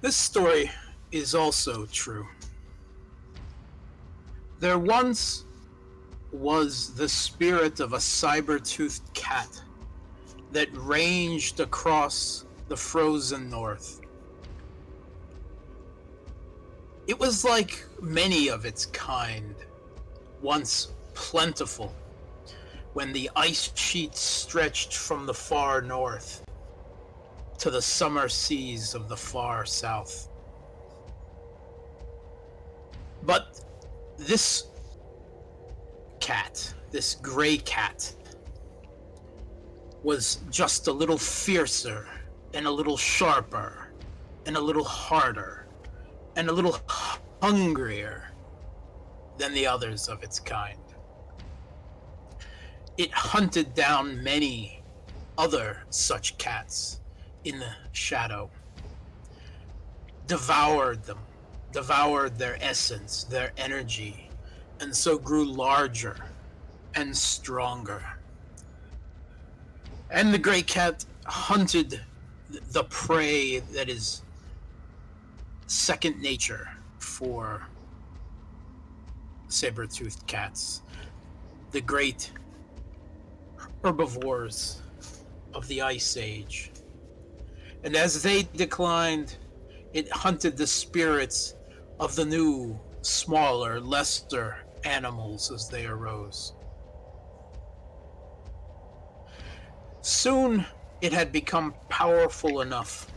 This story is also true. There once was the spirit of a saber-toothed cat that ranged across the frozen north. It was like many of its kind, once plentiful, when the ice sheets stretched from the far north to the summer seas of the far south. But this cat, this gray cat, was just a little fiercer and a little sharper and a little harder and a little hungrier than the others of its kind. It hunted down many other such cats in the shadow, devoured them, devoured their essence, their energy, and so grew larger and stronger. And the gray cat hunted the prey that is second nature for saber-toothed cats, the great herbivores of the Ice Age. And as they declined, it hunted the spirits of the new, smaller, lesser animals as they arose. Soon it had become powerful enough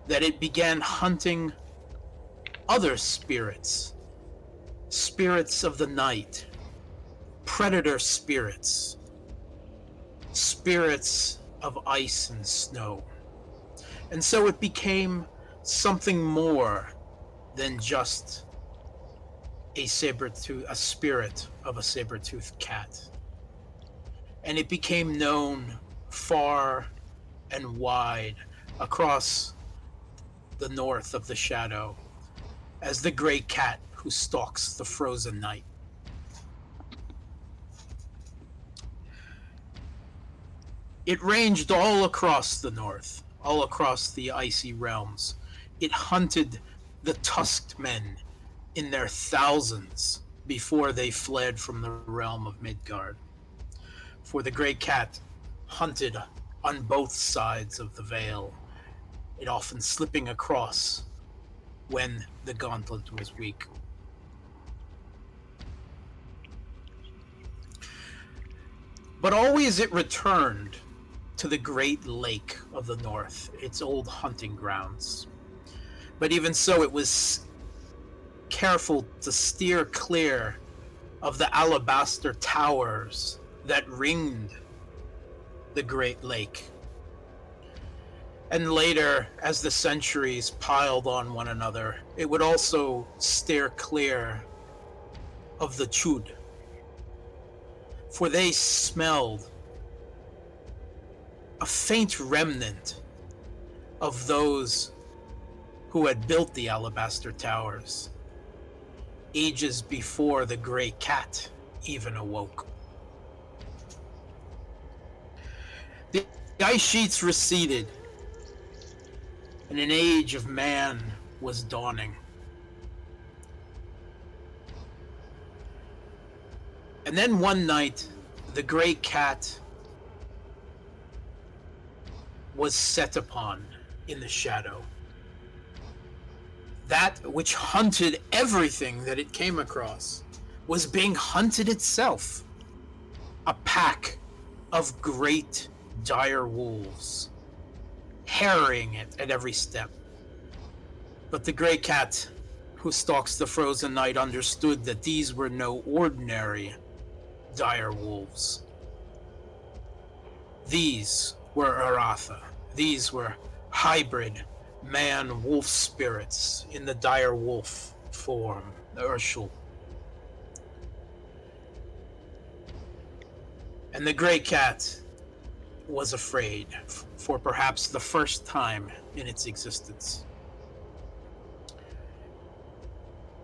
that it began hunting other spirits, spirits of the night, predator spirits, spirits of ice and snow. And so it became something more than just a spirit of a saber-toothed cat. And it became known far and wide across the north of the shadow as the gray cat who stalks the frozen night. It ranged all across the north, all across the icy realms. It hunted the tusked men in their thousands before they fled from the realm of Midgard. For the gray cat hunted on both sides of the veil, it often slipping across when the gauntlet was weak. But always it returned to the great lake of the north, its old hunting grounds. But even so, it was careful to steer clear of the alabaster towers that ringed the great lake. And later, as the centuries piled on one another, it would also steer clear of the chud, for they smelled a faint remnant of those who had built the alabaster towers ages before the gray cat even awoke. The ice sheets receded, and an age of man was dawning. And then one night, the gray cat was set upon in the shadow. That which hunted everything that it came across was being hunted itself. A pack of great dire wolves, harrying it at every step. But the gray cat who stalks the frozen night understood that these were no ordinary dire wolves. These were Aratha. These were hybrid man-wolf spirits in the dire wolf form, the Urshul. And the gray cat was afraid for perhaps the first time in its existence.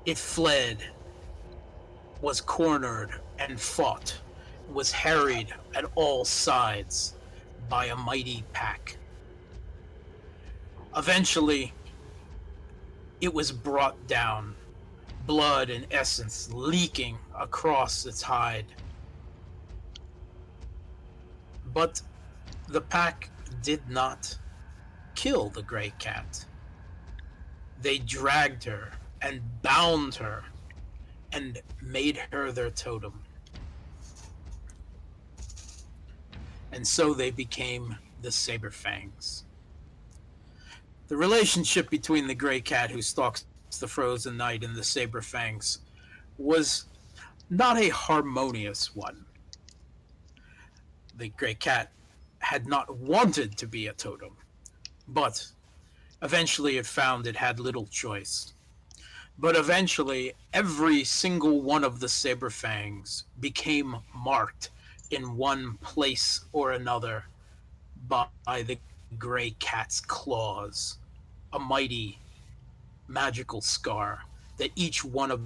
It fled, was cornered and fought, was harried at all sides by a mighty pack. Eventually, it was brought down, blood and essence leaking across its hide. But the pack did not kill the gray cat. They dragged her and bound her and made her their totem. And so they became the Saberfangs. The relationship between the gray cat who stalks the frozen night and the Saberfangs was not a harmonious one. The gray cat had not wanted to be a totem, but eventually it found it had little choice. But eventually, every single one of the Saberfangs became marked in one place or another by the gray cat's claws, a mighty magical scar that each one of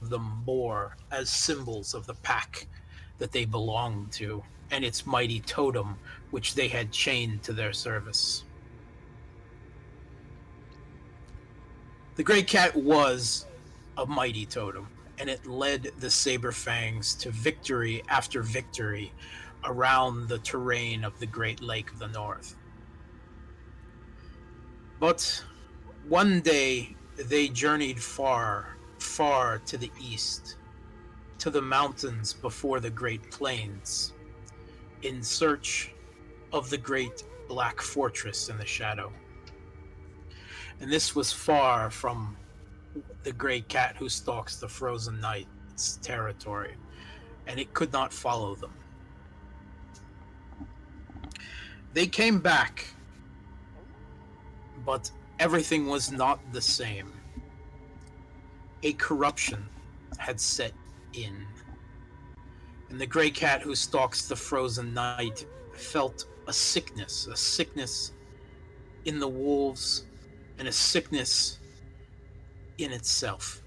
them bore as symbols of the pack that they belonged to and its mighty totem which they had chained to their service. The Great Cat was a mighty totem, and it led the Saberfangs to victory after victory around the terrain of the Great Lake of the North. But one day they journeyed far, far to the east, to the mountains before the Great Plains, in search of the great black fortress in the shadow. And this was far from the gray cat who stalks the frozen night's territory, and it could not follow them. They came back, but everything was not the same. A corruption had set in, and the gray cat who stalks the frozen night felt a sickness in the wolves, and a sickness in itself.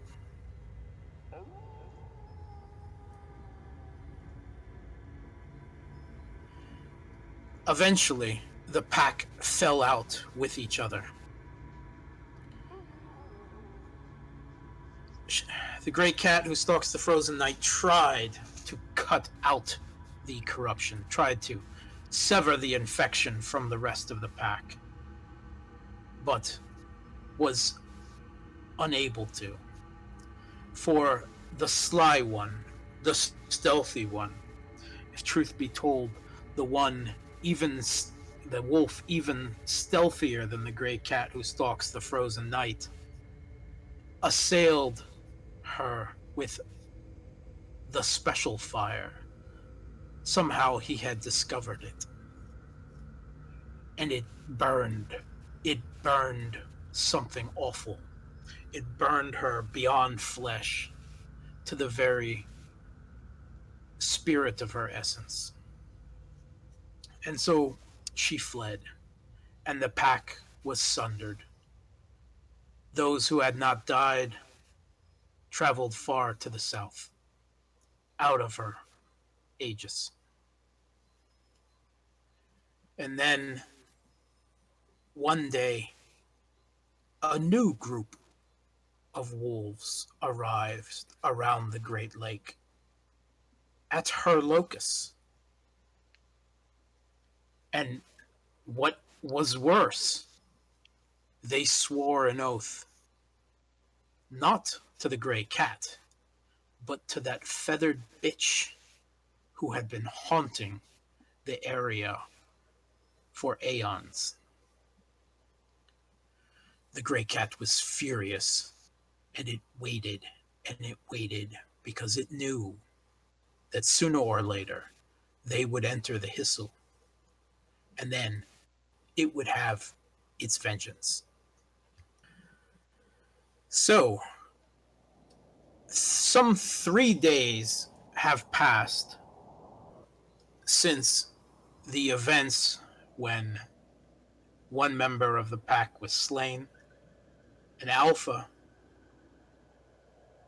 Eventually, the pack fell out with each other. The great cat who stalks the frozen night tried to cut out the corruption, tried to sever the infection from the rest of the pack, but was unable to. For the sly one, the stealthy one, if truth be told, the one even the wolf even stealthier than the gray cat who stalks the frozen night, assailed her with the special fire. Somehow he had discovered it. And it burned. It burned something awful. It burned her beyond flesh to the very spirit of her essence. And so she fled, and the pack was sundered. Those who had not died traveled far to the south, out of her aegis. And then, one day, a new group of wolves arrived around the Great Lake at her locus. And what was worse, they swore an oath not to the gray cat, but to that feathered bitch who had been haunting the area for aeons. The gray cat was furious, and it waited because it knew that sooner or later they would enter the Hissel, and then it would have its vengeance. So, some 3 days have passed since the events when one member of the pack was slain, an alpha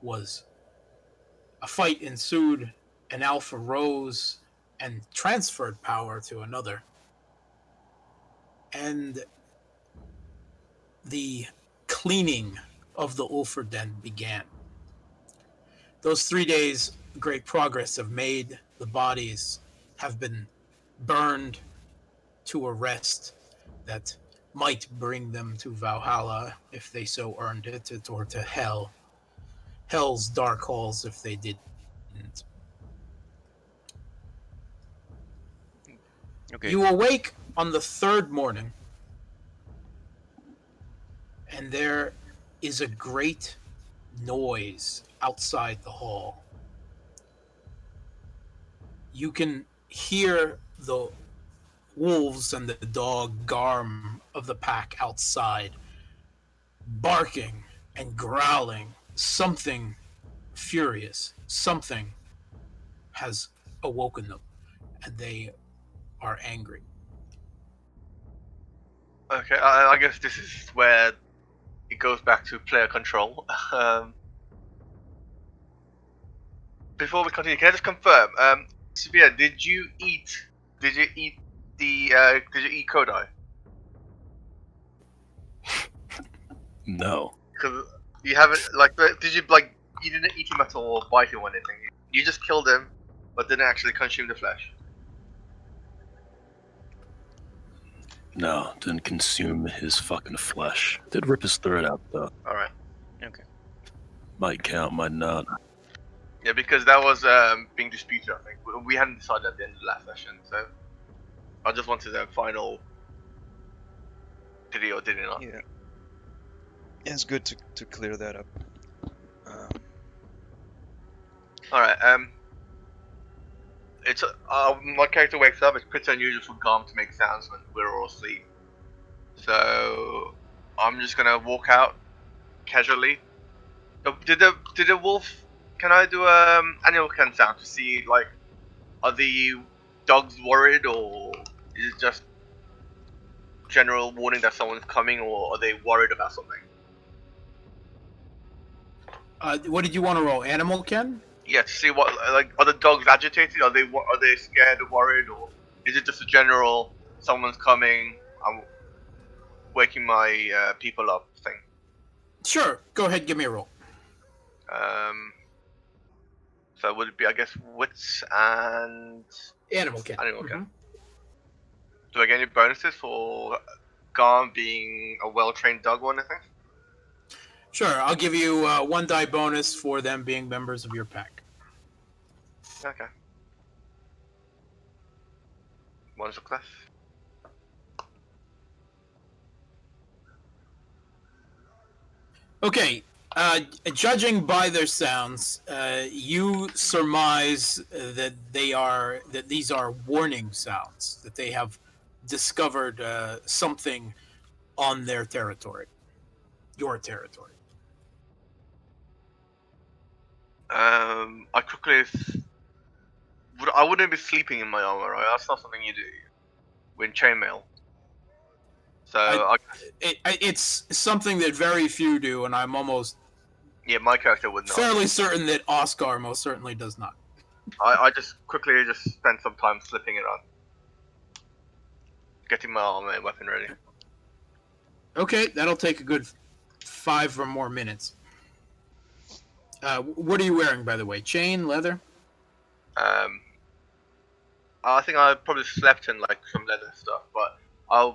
was a fight ensued, an alpha rose and transferred power to another, and the cleaning of the Ulfrdenne began. Those 3 days, great progress have made. The bodies have been burned to a rest that might bring them to Valhalla if they so earned it, or to Hell's dark halls if they didn't. Okay. You awake on the third morning, and there is a great noise outside the hall. You can hear the wolves and the dog Garm of the pack outside barking and growling. Something furious, something has awoken them, and they are angry. Okay, I guess this is where it goes back to player control. Before we continue, can I just confirm? Sophia, did you eat? Did you eat the? Did you eat Kodai? No. Because you haven't like. Did you like? You didn't eat him at all, or bite him or anything. You just killed him, but didn't actually consume the flesh. No, didn't consume his fucking flesh. Did rip his throat out, though. All right. Okay. Might count, might not. Yeah, because that was being disputed. I think we hadn't decided at the end of the last session, so I just wanted a final. Did he or did he not? Yeah. It's good to clear that up. All right. It's my character wakes up. It's pretty unusual for Garm to make sounds when we're all asleep. So I'm just gonna walk out casually. Did the wolf? Can I do animal can sound to see like are the dogs worried or is it just general warning that someone's coming or are they worried about something? What did you want to roll? Animal Ken? Yeah, to see what like are the dogs agitated? Are they scared or worried or is it just a general someone's coming? I'm waking my people up thing. Sure. Go ahead. Give me a roll. So would it be I guess wits and Animal Ken. animal Mhm. can. Do I get any bonuses for Garm being a well-trained dog or anything? Sure. I'll give you 1 die bonus for them being members of your pack. Okay. One success. Okay. Judging by their sounds, you surmise that these are warning sounds, that they have discovered something on their territory, your territory. I quickly. I wouldn't be sleeping in my armor, right? That's not something you do with chainmail. So It's something that very few do, and I'm almost yeah, my character would not. fairly certain that Oscar most certainly does not. I just quickly just spent some time slipping it on, getting my armor and weapon ready. Okay, that'll take a good 5 or more minutes. What are you wearing, by the way? Chain, leather? I think I probably slept in like some leather stuff, but I'm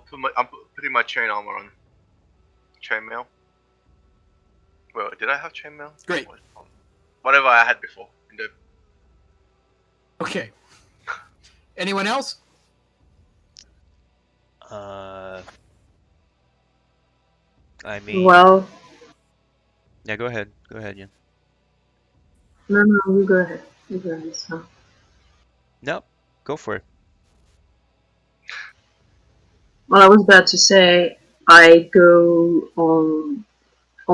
putting my chain armor on. Chainmail. Well, did I have chainmail? Great. Whatever I had before. Okay. Anyone else? I mean. Well, Yeah, go ahead. Go ahead, Ian. no, you go ahead. You go ahead. So. No, go for it. Well, I was about to say I go on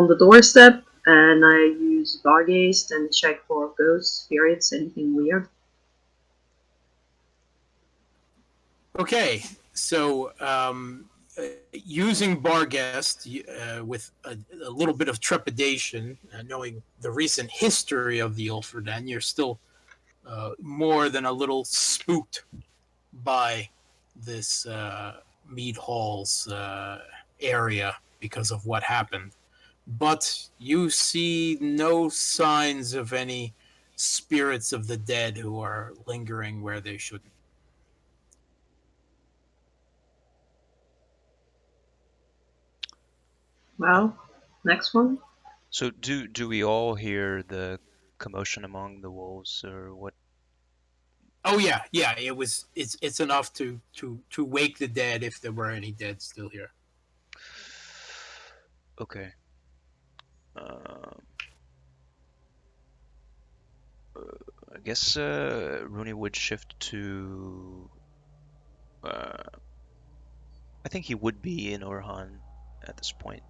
the doorstep and I use Bargaze and check for ghosts, spirits, anything weird. Okay, so using Barghest with a little bit of trepidation, knowing the recent history of the Ulfrdenne, you're still more than a little spooked by this Mead Hall's area because of what happened. but you see no signs of any spirits of the dead who are lingering where they shouldn't. Well, next one. So do we all hear the commotion among the wolves, or what? Oh yeah, yeah. It's enough to wake the dead if there were any dead still here. Okay. Um, I guess Rúni would shift to. I think he would be in Orhan at this point.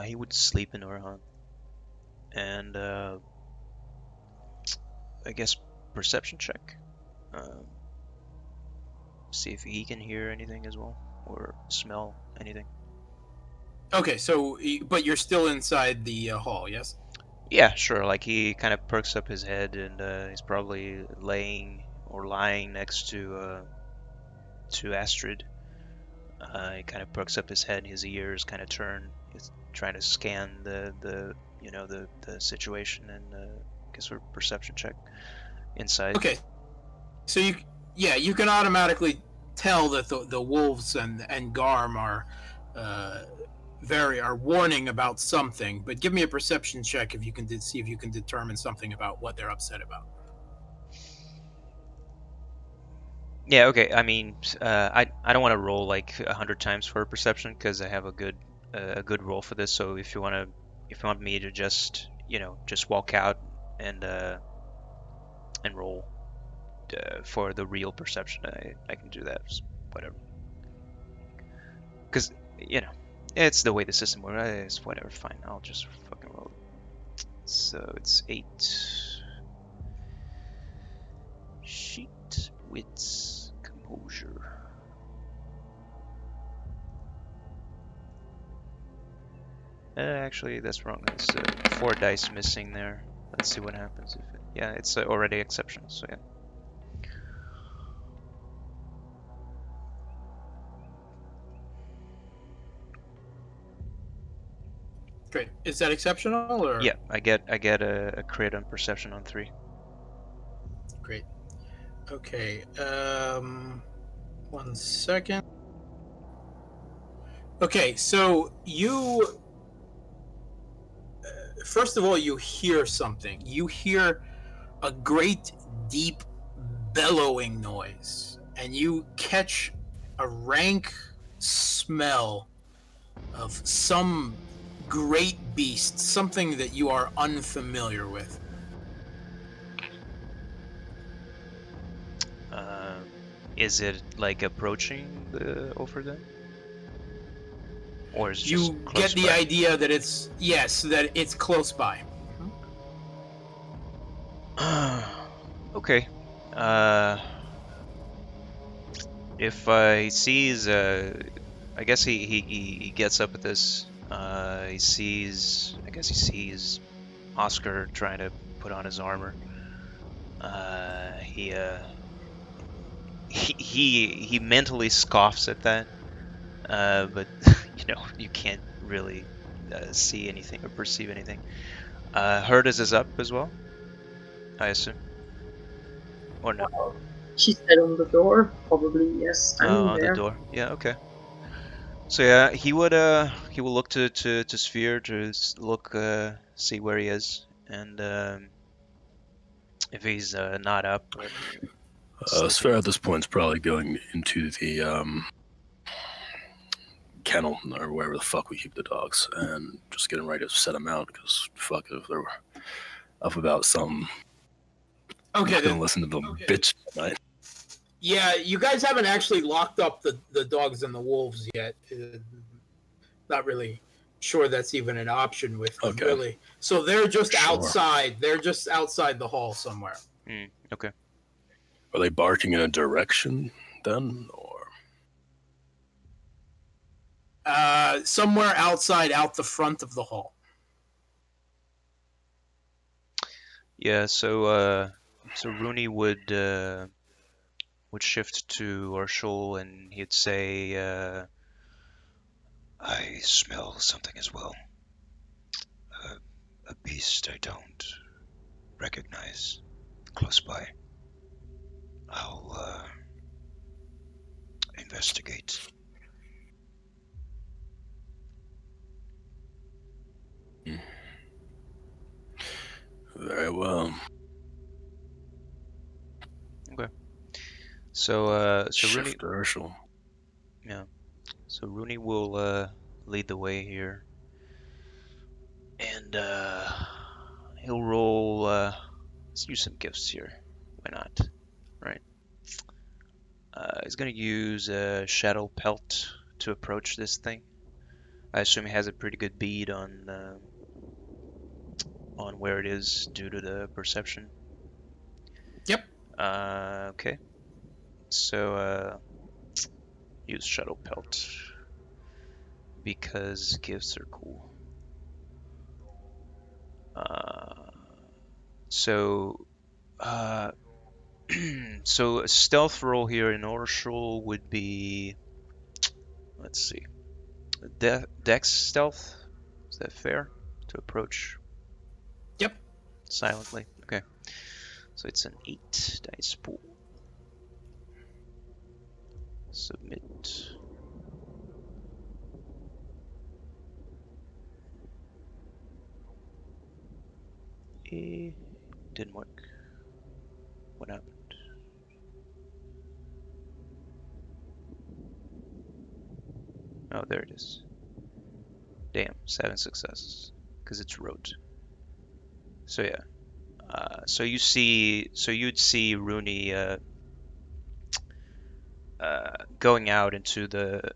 He would sleep in Orhan, and I guess perception check. Um, see if he can hear anything as well, or smell anything. Okay, so but you're still inside the hall, yes? Yeah, sure. Like he kind of perks up his head, and he's probably laying or lying next to Astrid. He kind of perks up his head, his ears kind of turn. He's trying to scan the situation, and guess for perception check inside. Okay, so you can automatically tell that the wolves and Garm are uh, are warning about something. But give me a perception check if you can see if you can determine something about what they're upset about. Yeah, okay. I mean, I don't want to roll like 100 times for perception because I have a good roll for this. So if you want me to just walk out and roll for the real perception, I can do that. Whatever. Because it's the way the system works. It's whatever. Fine. I'll just fucking roll it. So it's 8. Sheet wits composure. Actually, that's wrong. It's 4 dice missing there. Let's see what happens if it. Yeah, it's already exceptional. So yeah. Great. Is that exceptional or? Yeah, I get a crit on perception on 3. Great. Okay. 1 second. Okay, so you first of all you hear something. You hear a great deep bellowing noise, and you catch a rank smell of some great beast, something that you are unfamiliar with. Is it like approaching the Ulfrdenne? Or is it just You close get the by? idea that that it's close by. Okay. If he sees, I guess he gets up at this. He sees, I guess he sees Oscar trying to put on his armor. He mentally scoffs at that, but you can't really see anything or perceive anything. Herdis is up as well, I assume, or no? She said on the door, probably yes, standing On the there. door. Yeah. Okay. So yeah, he will look to Sphere to look see where he is, and if he's not up or sleeping. Sphere at this point is probably going into the kennel or wherever the fuck we keep the dogs, and just getting ready to set them out because fuck if they're up about something. Okay, I'm gonna then. listen to them bitch tonight. Yeah, you guys haven't actually locked up the dogs and the wolves yet. Not really sure that's even an option with them, really. So they're just outside. They're just outside the hall somewhere. Okay. Are they barking in a direction then, or? Somewhere outside, out the front of the hall. Yeah. So Rúni would shift to Orshul, and he'd say, I smell something as well. A beast I don't recognize close by. I'll investigate. Very well. Okay. So Rúni, Shift to Herschel. yeah. So Rúni will lead the way here, and he'll roll. Let's use some gifts here. Why not? Right. He's gonna use a shadow pelt to approach this thing. I assume he has a pretty good bead on where it is due to the perception. Yep. Okay. So use shadow pelt because gifts are cool. So so a stealth roll here in Orshul would be, let's see, Dex stealth. Is that fair to approach? Yep. Silently. Okay. So it's an 8 dice pool. Submit. Didn't work. What happened? Oh, there it is. Damn, 7 successes. Because it's rote. So yeah. So you'd see Rúni going out into the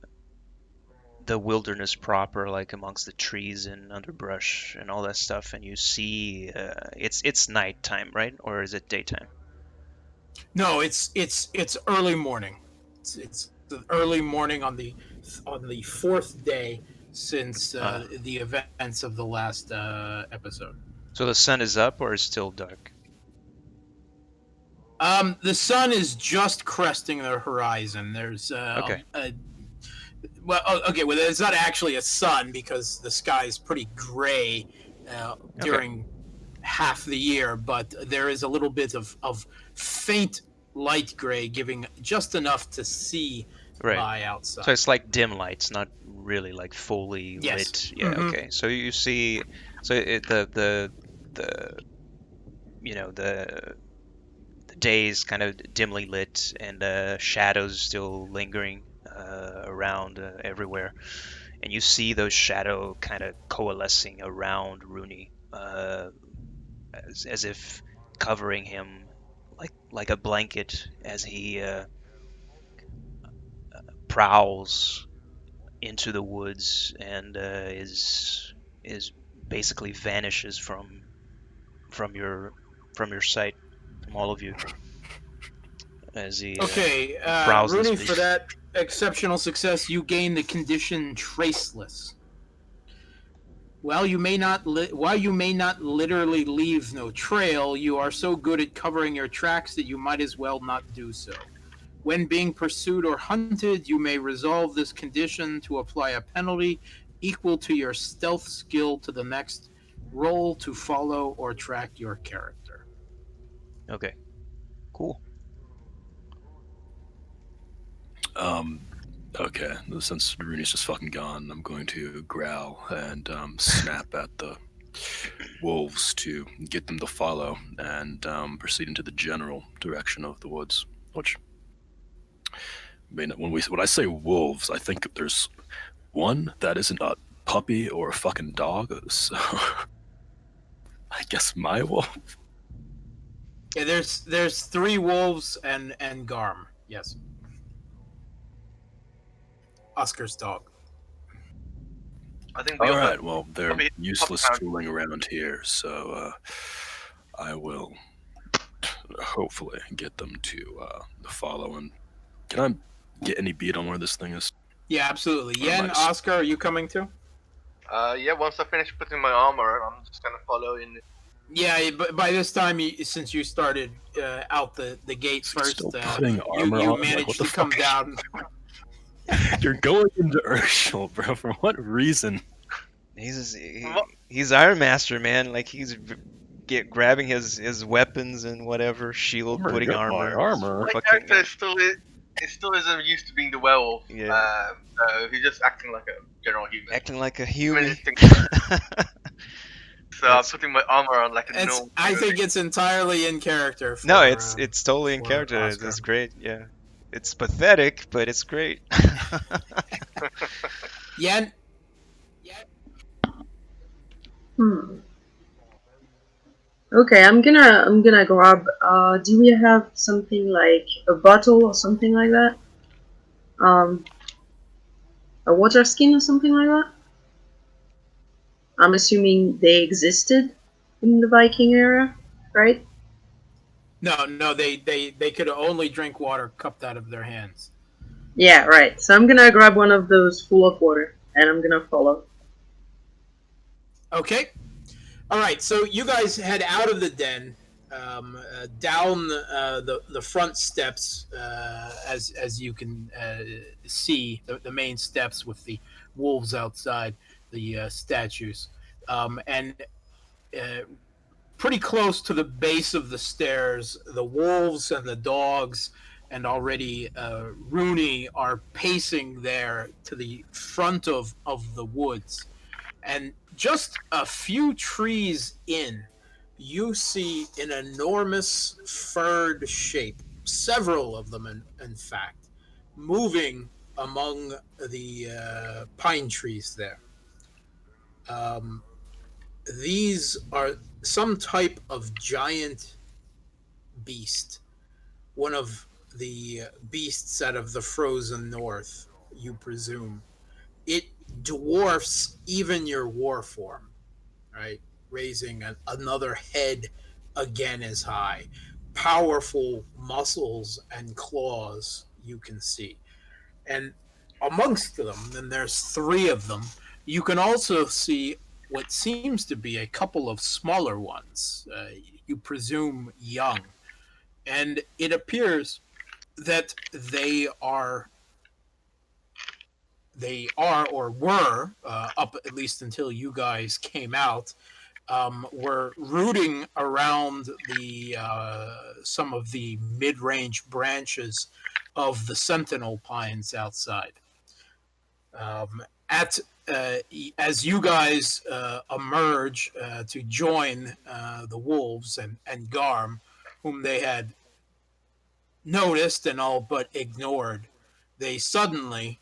wilderness proper, like amongst the trees and underbrush and all that stuff, and you see it's nighttime, right? Or is it daytime? No, it's early morning. It's the early morning on the fourth day since the events of the last episode. So the sun is up or is still dark? The sun is just cresting the horizon. There's Okay. well, it's not actually a sun because the sky is pretty gray during half the year, but there is a little bit of faint light gray, giving just enough to see Right. by outside. So it's like dim lights, not really like fully Yes. lit. Yeah. Mhm. Okay. So you see, so the you know the day is kind of dimly lit and shadows still lingering around everywhere, and you see those shadow kind of coalescing around Rúni, as if covering him like a blanket as he prowls into the woods and is basically vanishes from your sight, from all of you, as he Okay, prowls this Rúni, beast. for that exceptional success, you gain the condition traceless. While you may not literally leave no trail, you are so good at covering your tracks that you might as well not do so. When being pursued or hunted, you may resolve this condition to apply a penalty equal to your stealth skill to the next roll to follow or track your character. Okay, cool. Okay, since Rúni's just fucking gone, I'm going to growl and snap at the wolves to get them to follow and proceed into the general direction of the woods. Which, I mean, when I say wolves, I think there's one that isn't a puppy or a fucking dog. So I guess my wolf. Yeah, there's 3 wolves and Garm. Yes. Oscar's dog. I think All we also right, well, they're puppy- useless puppy- fooling around here, so I will hopefully get them to follow. And can I get any beat on where this thing is? Yeah, absolutely. Or am I Yen, just- Oscar, are you coming too? yeah, once I finish putting my armor on, I'm just gonna follow in. Yeah, but by this time, since you started out the gate first, Still putting you armor on? Like, managed what the to come fuck? down. You're going into Urshel, bro. For what reason? He's Iron Master, man. Like he's grabbing his weapons and whatever, shield, putting Get my armor. armor. My Fucking character still isn't used to being the werewolf. Yeah. So he's just acting like a general human. acting like a Human human. instinct. So I'm That's- putting my armor on like a It's, normal. I think it's entirely in character. For, No, it's totally in for character. Oscar. It's great. Yeah, it's pathetic, but it's great. Yeah. Okay, I'm gonna grab. Do we have something like a bottle or something like that? A water skin or something like that? I'm assuming they existed in the Viking era, right? No, they could only drink water cupped out of their hands. Yeah, right. So I'm gonna grab one of those full of water, and I'm gonna follow. Okay. All right. So you guys head out of the den, down the front steps, as you can see the main steps with the wolves outside the statues, and pretty close to the base of the stairs, the wolves and the dogs, and already Rúni are pacing there to the front of the woods. And just a few trees in, you see an enormous furred shape, several of them, in fact, moving among the pine trees there. These are some type of giant beast, one of the beasts out of the frozen north, you presume. It dwarfs even your war form, right? Raising another head again as high. Powerful muscles and claws you can see. And amongst them, and there's three of them, you can also see what seems to be a couple of smaller ones, you presume young. And it appears that they are or were up at least until you guys came out, were rooting around the some of the mid-range branches of the sentinel pines outside. At As you guys emerge to join the wolves and Garm, whom they had noticed and all but ignored, they suddenly,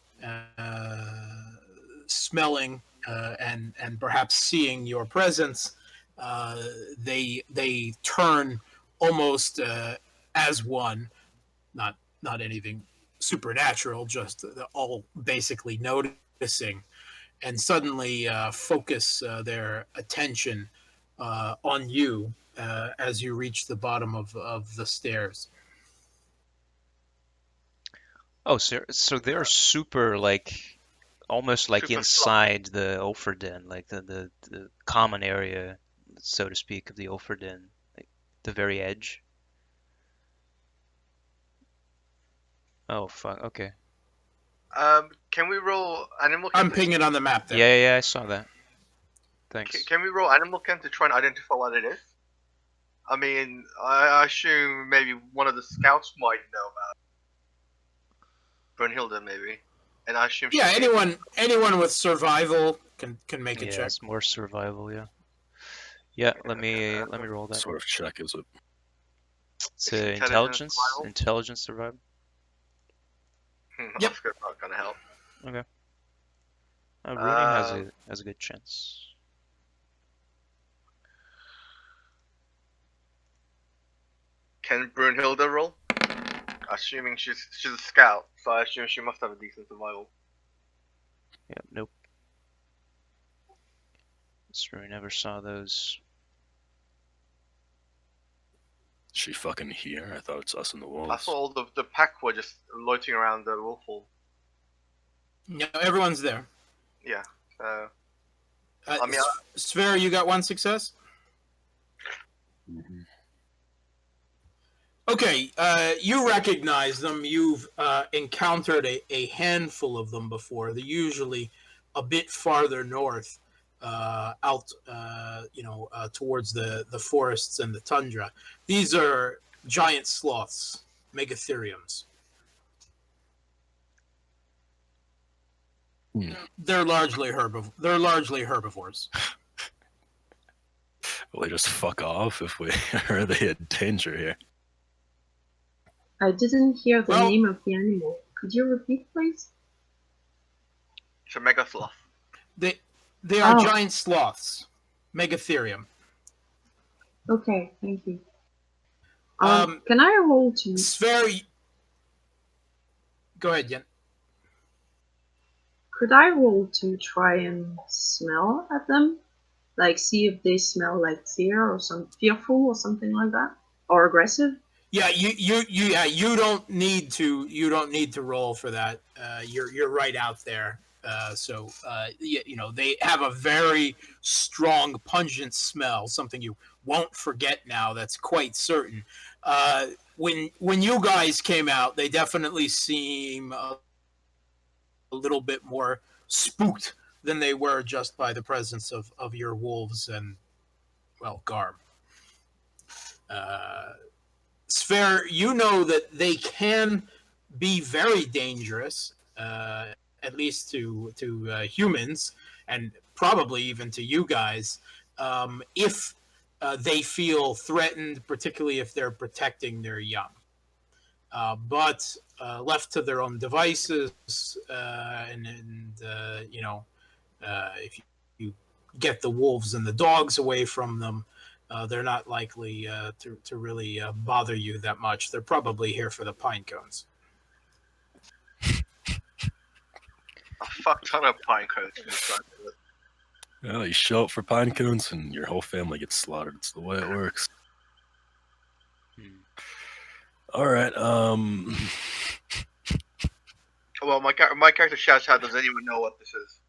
smelling and perhaps seeing your presence, they turn almost as one, not anything supernatural, just all basically noticing, and suddenly focus their attention on you as you reach the bottom of the stairs. Oh, so they're super like almost like Super inside the Ulfrdenne, like the common area, so to speak, of the Ulfrdenne, like the very edge. Oh fuck. Okay. Can we roll animal I'm chem? pinging on the map there. Yeah, I saw that. Thanks. Can we roll animal chem to try and identify what it is? I mean, I assume maybe one of the scouts might know about Brunhilde, maybe, and I assume. Yeah, anyone with survival can make a Yeah, check. it's more survival. Yeah. Yeah. Let me roll What that. sort of check is it? It's Intelligence, intelligence. survival? Intelligence survival. Yep. Oscar's not gonna help. Okay. Rúni Um, has a good chance. Can Brunhilde roll? Assuming she's a scout, so I assume she must have a decent survival. Yeah. Nope. Rúni never saw those. Is she fucking here? I thought it's us and the I wolves. saw all the pack were just loitering around the wolf hall. No, everyone's there. Yeah. So I mean, Sphere, you got one success. Mhm. Okay, you recognize them. You've encountered a handful of them before. They're usually a bit farther north, out, towards the forests and the tundra. These are giant sloths, megatheriums. Hmm. They're largely herbivores. Will they just fuck off if we are they in danger here? I didn't hear the Well- name of the animal. Could you repeat, please? It's a mega sloth. They are Oh. giant sloths, megatherium. Okay, thank you. Um, Can I roll to? Sphere. Go ahead, Yen. Could I roll to try and smell at them? Like, see if they smell like fearful or something like that, or aggressive. Yeah, you don't need to roll for that. You're right out there. They have a very strong, pungent smell. Something you won't forget now. That's quite certain. When you guys came out, they definitely seem a little bit more spooked than they were just by the presence of your wolves and, well, Garb. Sphere, you know that they can be very dangerous, at least to humans, and probably even to you guys, if they feel threatened, particularly if they're protecting their young. But left to their own devices, if you get the wolves and the dogs away from them, they're not likely to really bother you that much. They're probably here for the pine cones. A fuck ton of pine cones. Well, you show up for pine cones and your whole family gets slaughtered. It's the way it works. All right. Well, my character shouts out, "Does anyone know what this is?"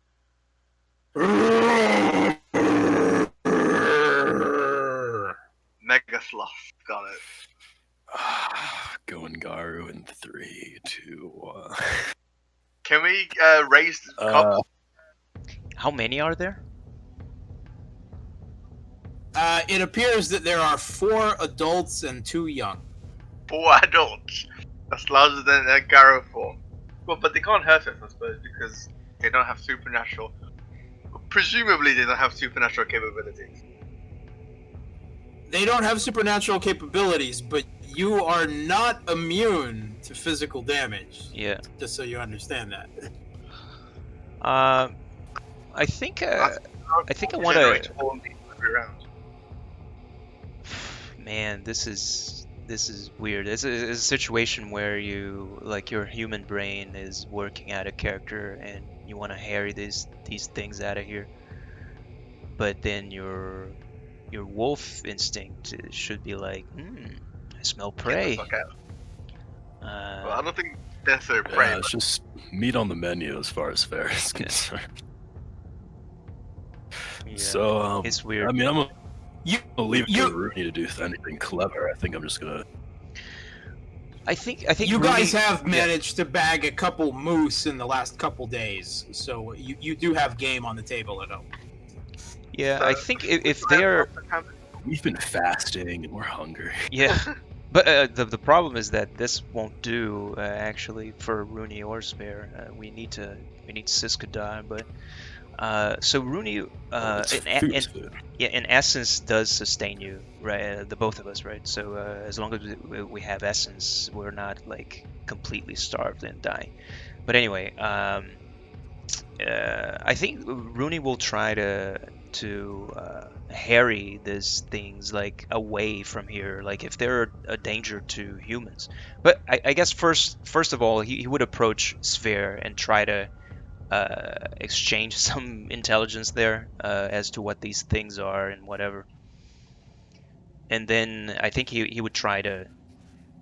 Mega sloth. Got it. Going Garu in 3, 2, 1. Can we raise the cup? How many are there? It appears that there are 4 adults and 2 young. 4 adults. That's larger than a Garo form. Well, but they can't hurt us, I suppose, because they don't have supernatural. Presumably, they don't have supernatural capabilities. They don't have supernatural capabilities, but you are not immune to physical damage. Yeah. Just so you understand that. I think I want Generate to. all these every round. Man, this is weird. It's a situation where your human brain is working out a character and you want to harry these things out of here, but then your wolf instinct should be like, I smell Get the prey. fuck out. Well, I don't think necessarily Yeah, prey. it's just meat on the menu as far as fare is concerned. Yeah, So, it's weird. I mean, I'm gonna leave it you- to Rúni to do anything clever. I think I'm just gonna. I think You Rúni- guys have yeah. managed to bag a couple moose in the last couple days, so you do have game on the table at home. Yeah, So- I think if they're We've been fasting and we're hungry. yeah, but the problem is that this won't do actually for Rúni or Spare. We need Siska die, but so Rúni It's food. in essence does sustain you, right? The both of us, right? So as long as we have essence, we're not like completely starved and dying. But anyway, I think Rúni will try to harry these things like away from here, like if they're a danger to humans. But I guess first of all, he would approach Sphere and try to exchange some intelligence there as to what these things are and whatever. And then I think he would try to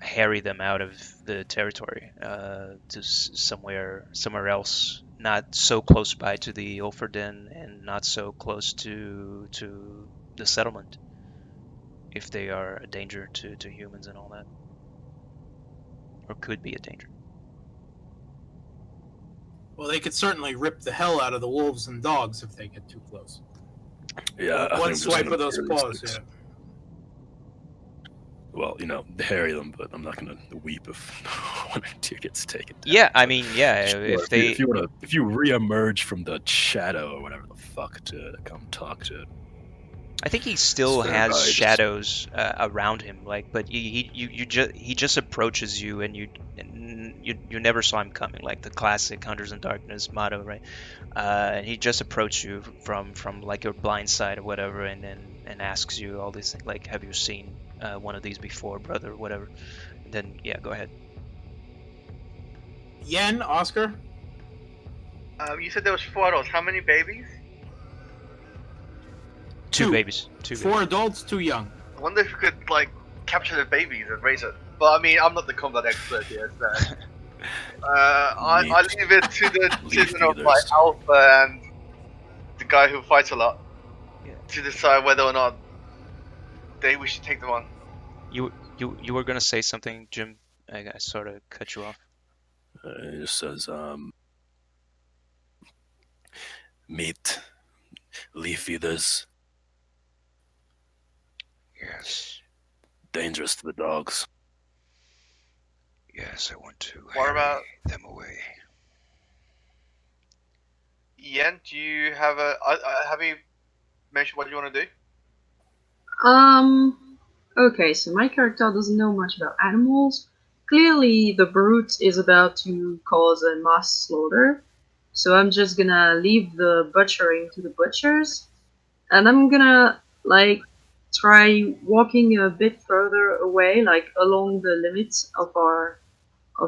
harry them out of the territory to somewhere else, not so close by to the Ulfrdenne and not so close to the settlement, if they are a danger to humans and all that. or could be a danger. Well, they could certainly rip the hell out of the wolves and dogs if they get too close. Yeah, I think One I'm just swipe gonna of those carry these paws, things. yeah. Well, harry them, but I'm not gonna weep if one or two gets taken down. Yeah, I mean, yeah, Sure, if you reemerge from the shadow or whatever the fuck to come talk to it. I think he still Fair has value, just- shadows around him, like, but he just approaches you, and you never saw him coming, like the classic Hunters in Darkness motto, right? And he just approached you from like your blind side or whatever, and asks you all these things, like, have you seen one of these before, brother, or whatever. And then yeah, go ahead. Yen, Oscar? You said there was 4 adults. How many babies? Two babies. Two 4 babies. adults, 2 young. I wonder if we could like capture the babies and raise it. But I mean, I'm not the combat expert here, so I leave it to the children of my feeders. alpha and the guy who fights a lot Yeah. to decide whether or not we should take them on. You were gonna say something, Jim? I sort of cut you off. It just says, meet leaf eaters, Yes. dangerous to the dogs. Yes, I want to What harry about- them away. Yen, do you have have you mentioned what you want to do? Okay, so my character doesn't know much about animals. Clearly, the brute is about to cause a mass slaughter, so I'm just gonna leave the butchering to the butchers, and I'm gonna, like, try walking a bit further away, like along the limits of our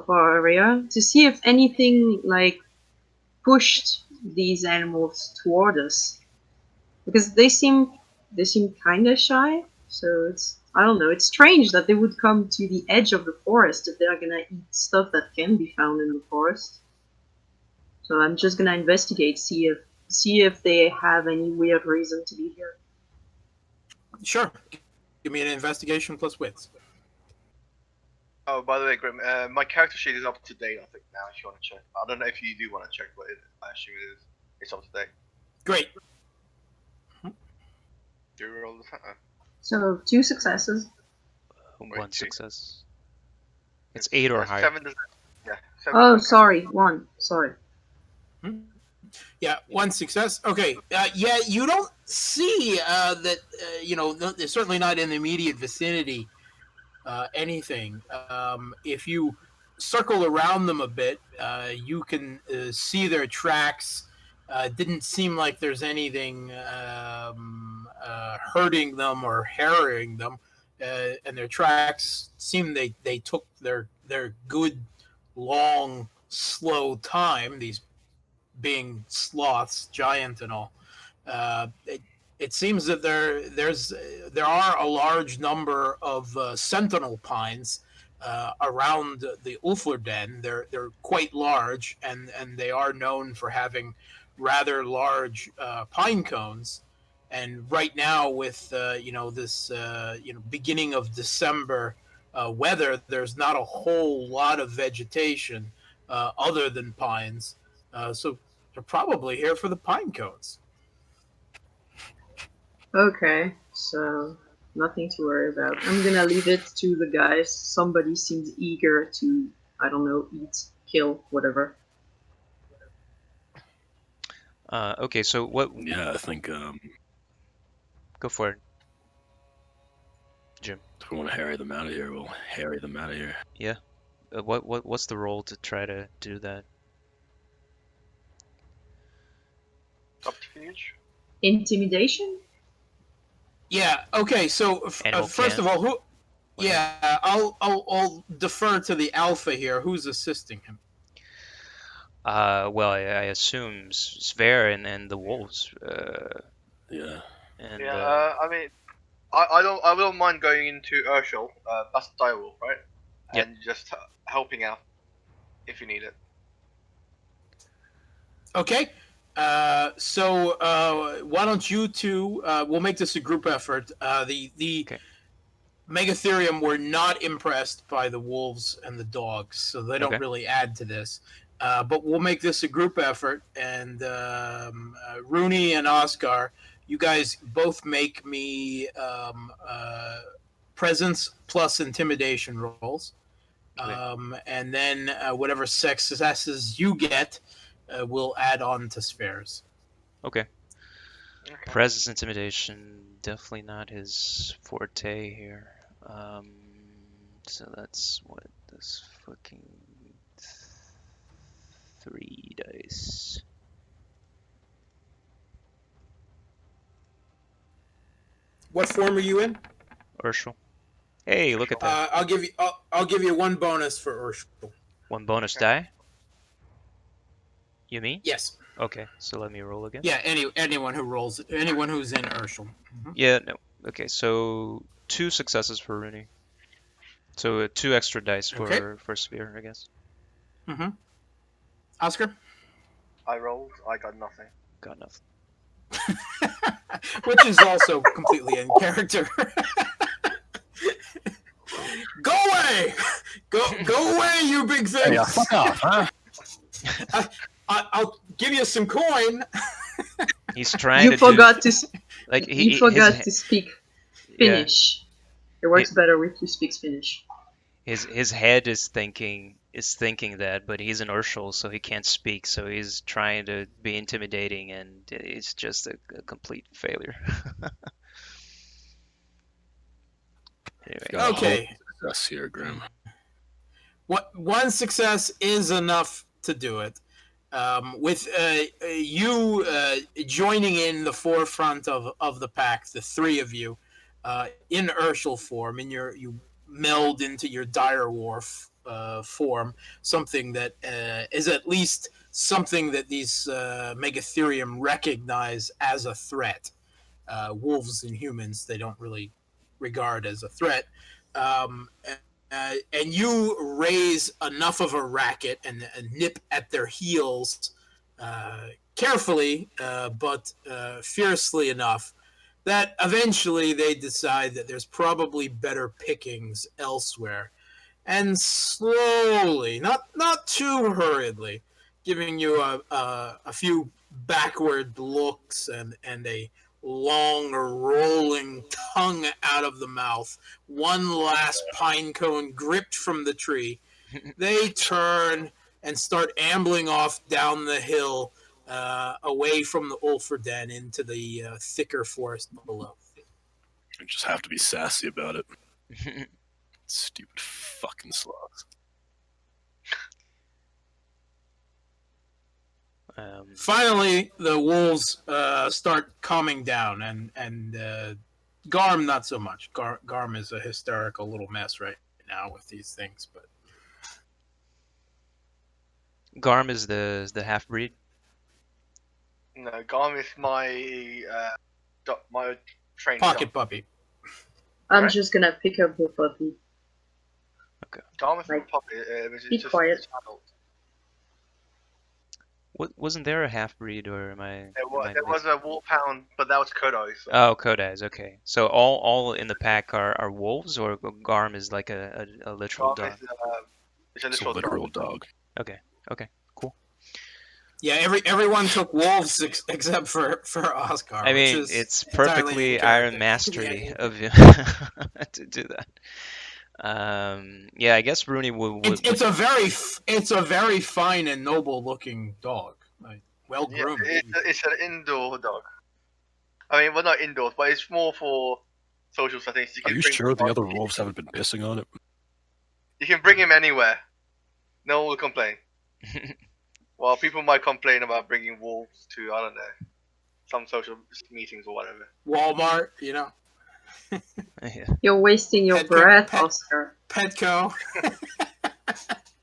area, to see if anything, like, pushed these animals toward us, because they seem kind of shy. So I don't know. It's strange that they would come to the edge of the forest if they're gonna eat stuff that can be found in the forest. So I'm just gonna investigate, see if they have any weird reason to be here. Sure. Give me an investigation plus wits. Oh, by the way, Grim, my character sheet is up to date, I think, now, if you want to check. I don't know if you do want to check, but I assume it is. It's up to date. Great. Do you roll the center? So 2 successes. One two. success. It's 8 or higher. 7 does yeah. 7 Oh, does- sorry, 1. Sorry. Yeah, 1 success. Okay. Yeah, you don't see that, they're certainly not in the immediate vicinity, anything. If you circle around them a bit, you can see their tracks. Didn't seem like there's anything hurting them or harrying them. And their tracks seem they took their good, long, slow time, these being sloths, giant and all. It seems that there are a large number of sentinel pines around the Ulfrdenne. They're quite large, and they are known for having rather large pine cones. And right now, with this beginning of December weather, there's not a whole lot of vegetation other than pines. So they're probably here for the pine cones. Okay, so nothing to worry about. I'm gonna leave it to the guys. Somebody seems eager to, I don't know, eat, kill, whatever. Okay, so what? Yeah, I think Go for it, Jim. if we want to harry them out of here, we'll harry them out of here. Yeah. What's the role to try to do that? Subterfuge? Intimidation? Yeah. Okay. So Animal first can. of all, who? What? Yeah, I'll defer to the alpha here. Who's assisting him? Well, I assume Sver and the wolves. Yeah. And Yeah, I mean, I don't mind going into Urshel, that's the direwolf, right? Yep. And just helping out if you need it. Okay. So why don't you two? We'll make this a group effort. The Okay. Megatherium were not impressed by the wolves and the dogs, so they don't Okay. really add to this. But we'll make this a group effort, and Rúni and Oscar, you guys both make me presence plus intimidation rolls. Okay. And then whatever successes you get will add on to spares. Okay. Okay. Presence intimidation, definitely not his forte here. So that's what this fucking 3 dice. What form are you in? Urshel. Hey, look at that. I'll give you one bonus for Urshel. One bonus die? You mean? Yes. Okay, so let me roll again. Yeah. Anyone who's in Urshel. Yeah, no. Okay, so 2 successes for Rúni. So 2 extra dice for Sphere, I guess. Mm-hmm. Oscar. I rolled. I got nothing. Got nothing. Which is also completely in character. Go away! Go away, you big thing! Hey, fuck off, huh? I'll give you some coin. He's trying You to forgot do, to like you forgot to speak yeah, Finnish. It works better if you speak Finnish. his head is thinking that, but he's an Urshel, so he can't speak. So he's trying to be intimidating, and it's just a complete failure. Anyway, Got a Okay. whole success here, Grim. One success is enough to do it. With you joining in the forefront of the pack, the three of you, in Urshel form, you meld into your direwolf form, something that is at least something that these Megatherium recognize as a threat. Wolves and humans, they don't really regard as a threat. And you raise enough of a racket and nip at their heels carefully, but fiercely enough that eventually they decide that there's probably better pickings elsewhere. And slowly, not too hurriedly, giving you a few backward looks and a long rolling tongue out of the mouth, one last pine cone gripped from the tree, they turn and start ambling off down the hill away from the Ulfrdenne into the thicker forest below. I just have to be sassy about it. Stupid fucking sloths. Finally, the wolves start calming down, and Garm not so much. Garm is a hysterical little mess right now with these things, but Garm is the half breed. No, Garm is my my trained pocket dog. puppy. I'm Right. just gonna pick up the puppy. Garm is my Like, puppy. It's be just quiet. a child. Wasn't there a half breed, or am I? There was a wolfhound, but that was Kodai. So. Oh, Kodai's, okay. So all in the pack are wolves, or Garm is like a literal Garm dog? is it's a It's a literal literal dog. dog. Okay, cool. Yeah, everyone took wolves except for Oscar. I which mean, is it's entirely perfectly in Iron character. Mastery Yeah, of you to do that. Yeah, I guess Rúni would. it's a very fine and noble looking dog, like, well Yeah, groomed. it's an indoor dog. I mean, well, not indoors, but it's more for social settings. Are you bring sure the dog- other wolves haven't been pissing on it? You can bring him anywhere. No one will complain. Well, people might complain about bringing wolves to, I don't know, some social meetings or whatever. Walmart, Yeah. You're wasting your Petco- breath, pet- Oscar. Petco.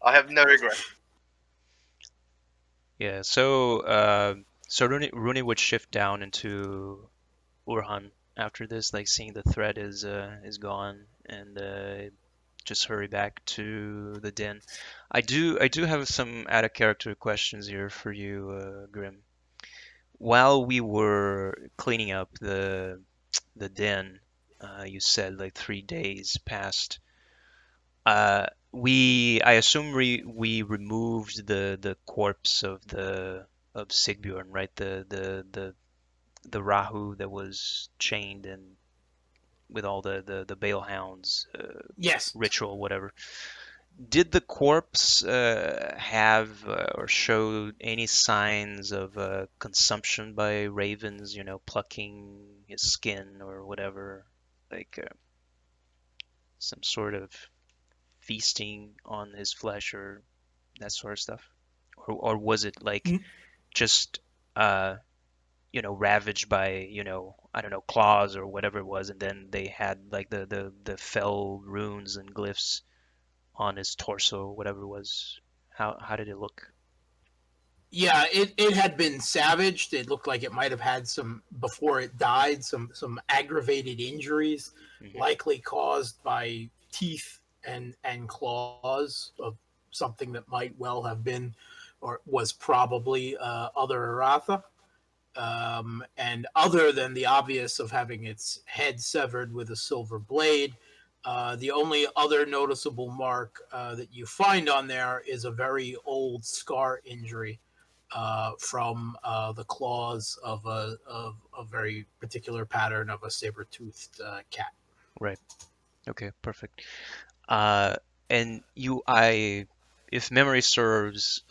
I have no regret. Yeah, so Rúni would shift down into Urhan after this, like seeing the threat is gone, and just hurry back to the den. I do have some out of character questions here for you, Grim. While we were cleaning up the den, You said like 3 days passed. I assume we removed the corpse of Sigbjorn, right? The Rahu that was chained and with all the Bale Hounds Yes. ritual, whatever. Did the corpse have or show any signs of consumption by ravens? You know, plucking his skin or whatever, like some sort of feasting on his flesh or that sort of stuff, or was it like N- just ravaged by I don't know claws or whatever it was, and then they had like the fell runes and glyphs on his torso, whatever it was. How did it look? Yeah, it had been savaged. It looked like it might have had some before it died, some aggravated injuries, Hmm. likely caused by teeth and claws of something that might well have been or was probably other Aratha. And other than the obvious of having its head severed with a silver blade, the only other noticeable mark that you find on there is a very old scar injury from the claws of a very particular pattern of a saber-toothed cat. Right. Okay. Perfect. Uh, and if memory serves,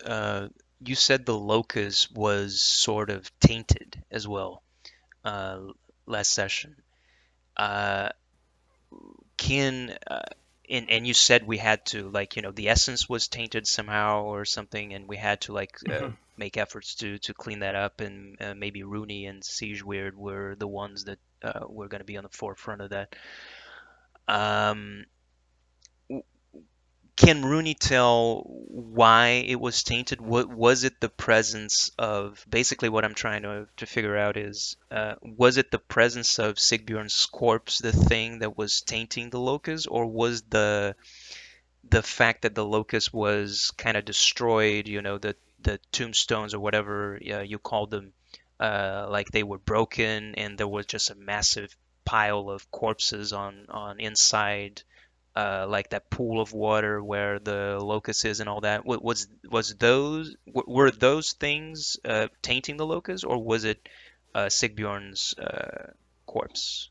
you said the locus was sort of tainted as well uh, last session. Uh, can and you said we had to like the essence was tainted somehow or something, and we had to like Mm-hmm. make efforts to clean that up, and maybe Rúni and Siege Weird were the ones that were going to be on the forefront of that. Um, Can Rooney tell why it was tainted? What was it? The presence of basically what I'm trying to figure out is was it the presence of Sigbjorn's corpse the thing that was tainting the locust, or was the fact that the locust was kind of destroyed? You know, the tombstones or whatever you called them, like they were broken, and there was just a massive pile of corpses on inside like that pool of water where the locust is and all that. Were those things tainting the locust, or was it Sigbjorn's corpse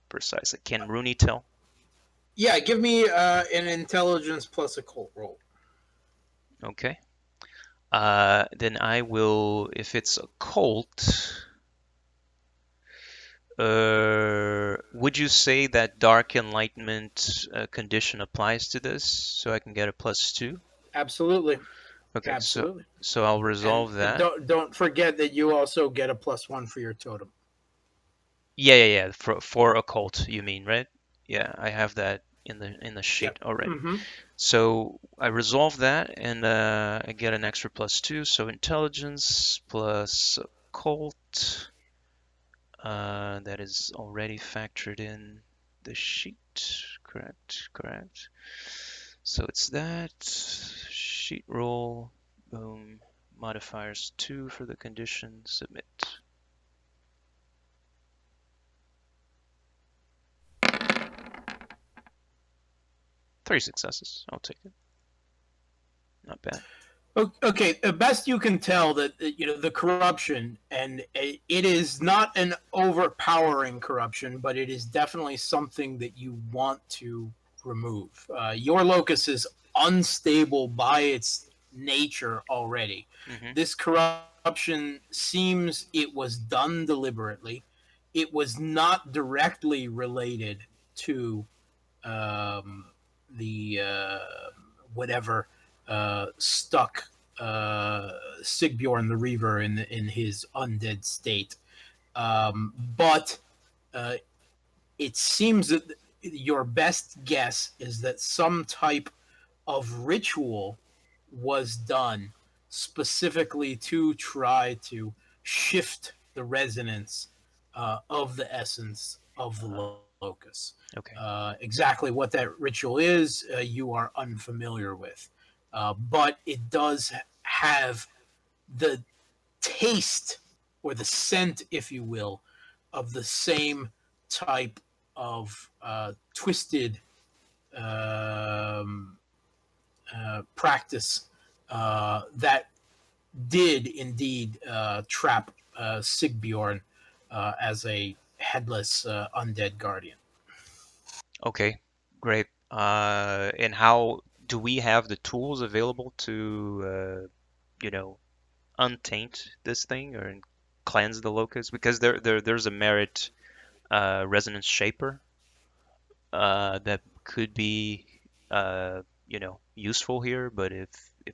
precisely? Can Rooney tell? Yeah, give me an intelligence plus a cult roll. Okay. Then I will, if it's a cult, would you say that dark enlightenment condition applies to this so I can get a +2? Absolutely, Okay, so absolutely. so I'll And resolve that. don't forget that you also get a +1 for your totem. Yeah. For occult, you mean, right? Yeah, I have that in the sheet Yep. already. Mm-hmm. So I resolve that, and I get an extra +2. So intelligence plus occult. That is already factored in the sheet. Correct, correct. So it's that sheet roll. Boom. Modifiers 2 for the condition. Submit. 3 successes. I'll take it. Not bad. Okay, best you can tell that the corruption, and it is not an overpowering corruption, but it is definitely something that you want to remove. Your locus is unstable by its nature already. Hmm. This corruption seems it was done deliberately. It was not directly related to um, the whatever stuck Sigbjorn the Reaver in his undead state. But uh, it seems that your best guess is that some type of ritual was done specifically to try to shift the resonance of the essence of the Uh, locus. okay. Exactly what that ritual is, you are unfamiliar with. But it does have the taste or the scent, if you will, of the same type of twisted practice that did indeed trap Sigbjorn as a headless undead guardian. Okay, great. And how do we have the tools available to, you know, untaint this thing or cleanse the locust? Because there's a merit resonance shaper that could be, useful here. But if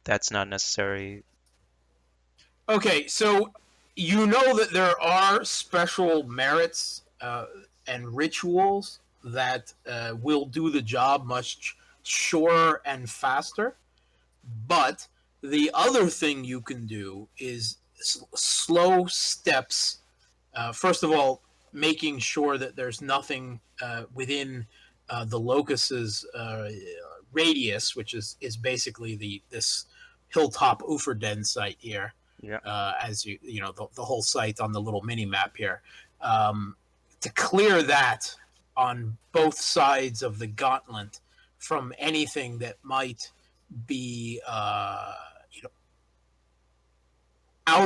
that's not necessary, Okay, so you know that there are special merits and rituals that will do the job much surer and faster. But the other thing you can do is slow steps. First of all, making sure that there's nothing within the locust's radius, which is basically this hilltop Ulfrdenne site here. yeah. As you know the whole site on the little mini map here. To clear that on both sides of the gauntlet from anything that might be out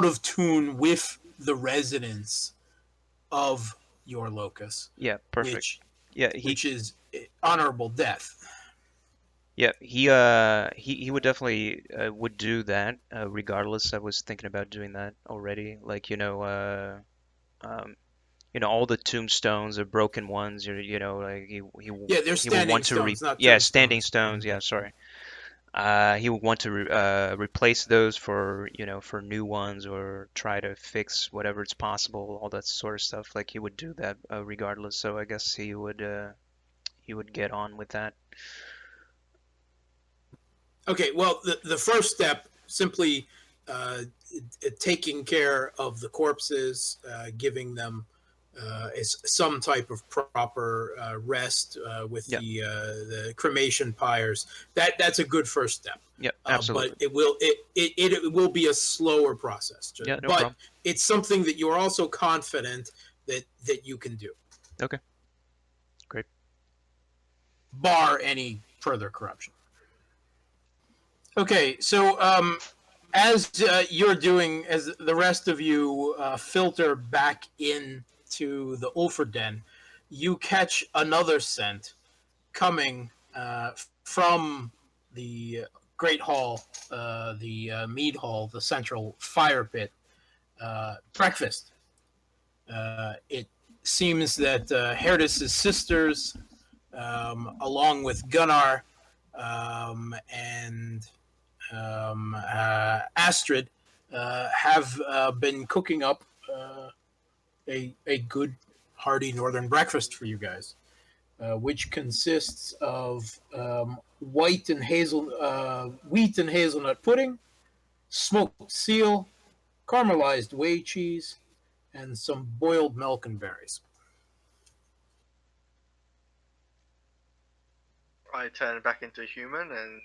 of tune with the resonance of your locus, Yeah, perfect. which is honorable death. He would definitely would do that regardless. I was thinking about doing that already. Like, all the tombstones are broken ones, like Yeah, they're he would standing want to stones, not yeah, standing tombstones. stones. Yeah, sorry. He would want to replace those for new ones or try to fix whatever it's possible, all that sort of stuff. Like he would do that regardless. So I guess he would get on with that. Okay, well, the first step simply taking care of the corpses, giving them is some type of proper rest with Yeah. the cremation pyres. That's a good first step. Yeah, But absolutely. it will be a slower process. Yeah, no but problem. it's something that you're also confident that you can do, Okay, great. bar any further corruption. Okay, so as you're doing, as the rest of you filter back into the Ulfrdenne, you catch another scent coming from the Great Hall, the Mead Hall, the central fire pit. Breakfast. It seems that Herdis's sisters, along with Gunnar and Astrid, have been cooking up a good, hearty northern breakfast for you guys, which consists of wheat and hazelnut pudding, smoked seal, caramelized whey cheese, and some boiled milk and berries. I turn back into a human and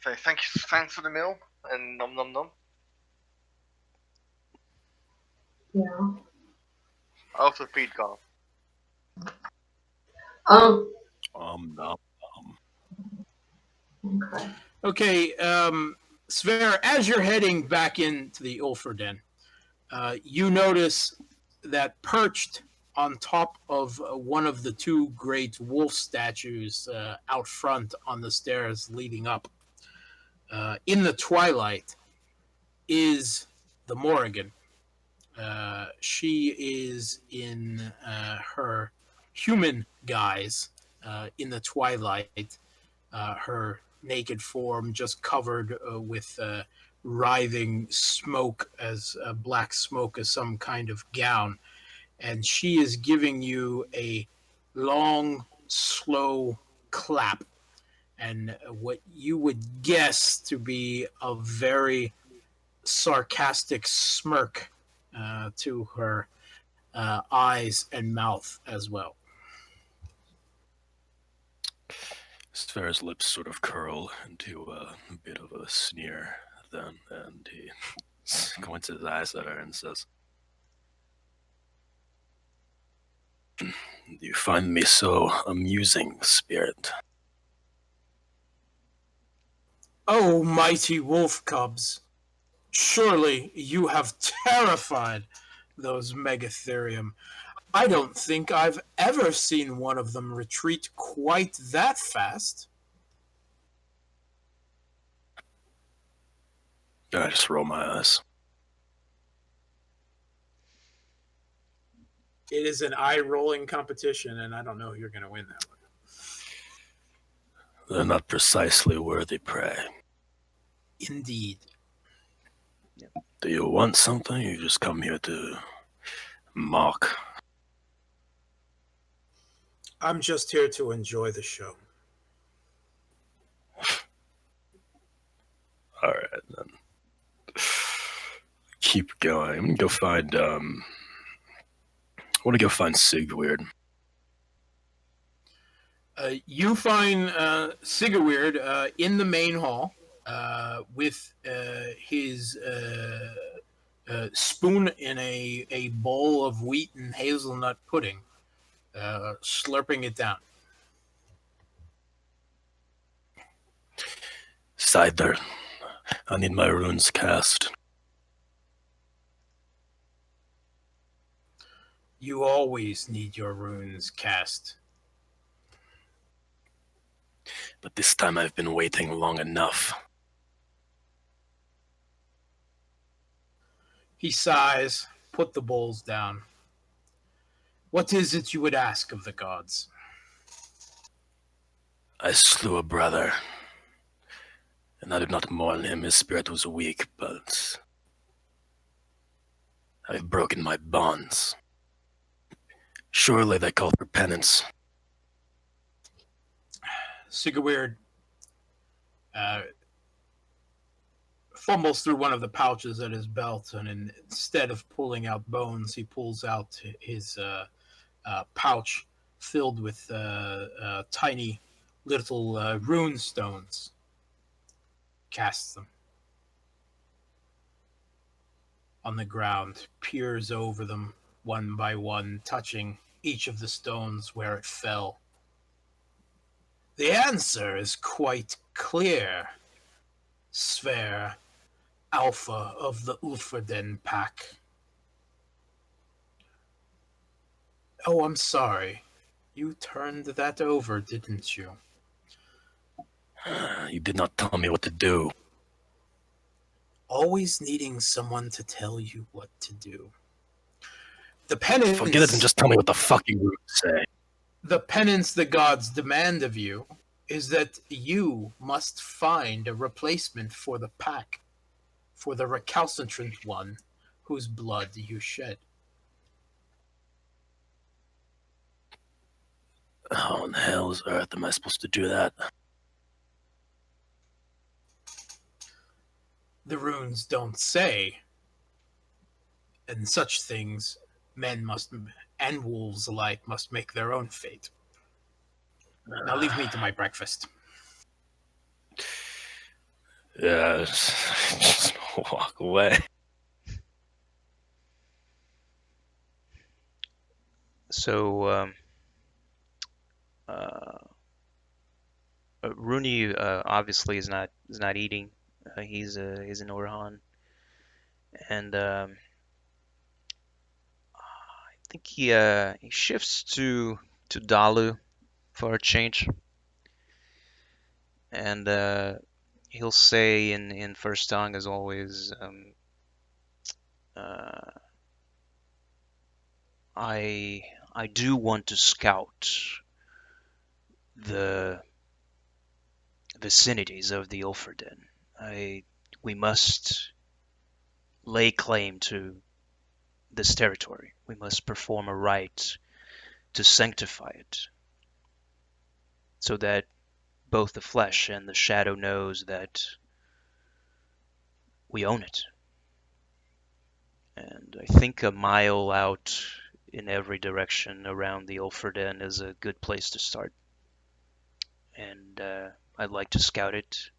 say thanks for the meal, and nom nom nom. Yeah. I also feed Garm. No. Okay. Okay, Sver, as you're heading back into the Ulfrdenne, you notice that perched on top of one of the two great wolf statues out front on the stairs leading up, in the twilight, is the Morrigan. She is in her human guise in the twilight, her naked form just covered with writhing smoke, as black smoke as some kind of gown. And she is giving you a long, slow clap, and what you would guess to be a very sarcastic smirk to her eyes and mouth as well. Sverre's lips sort of curl into a bit of a sneer then, and he squints his eyes at her and says, You find me so amusing, spirit. Oh, mighty wolf cubs, surely you have terrified those Megatherium. I don't think I've ever seen one of them retreat quite that fast. I just roll my eyes. It is an eye-rolling competition, and I don't know who you're going to win that one. They're not precisely worthy prey. Indeed. Do you want something? You just come here to mock. I'm just here to enjoy the show. All right, then. Keep going. I'm gonna go find. I want to go find Sigweird. You find Sigurd in the main hall with his spoon in a bowl of wheat and hazelnut pudding, slurping it down. Cider. I need my runes cast. You always need your runes cast. But this time I've been waiting long enough. He sighs, put the bowls down. What is it you would ask of the gods? I slew a brother, and I did not mourn him. His spirit was weak, but I've broken my bonds. Surely they call for penance. Sigurd fumbles through one of the pouches at his belt, and instead of pulling out bones, he pulls out his pouch filled with tiny little rune stones. Casts them on the ground, peers over them one by one, touching each of the stones where it fell. The answer is quite clear. Sverre, Alpha of the Ulfrdenne pack. Oh, I'm sorry. You turned that over, didn't you? You did not tell me what to do. Always needing someone to tell you what to do. The penance... Forget it and just tell me what the fucking runes say. The penance the gods demand of you is that you must find a replacement for the pack, for the recalcitrant one whose blood you shed. How in hell's earth am I supposed to do that? The runes don't say, and such things men must, and wolves alike, must make their own fate. Now leave me to my breakfast. Yeah, just walk away. So, Rúni obviously is not eating. He's an Orhan, and I think he shifts to Dalu for a change, and he'll say in first tongue as always, I do want to scout the vicinities of the Ulfrdenne. We must lay claim to this territory. We must perform a rite to sanctify it, so that both the flesh and the shadow knows that we own it. And I think a mile out in every direction around the Ulfrdenne is a good place to start. And I'd like to scout it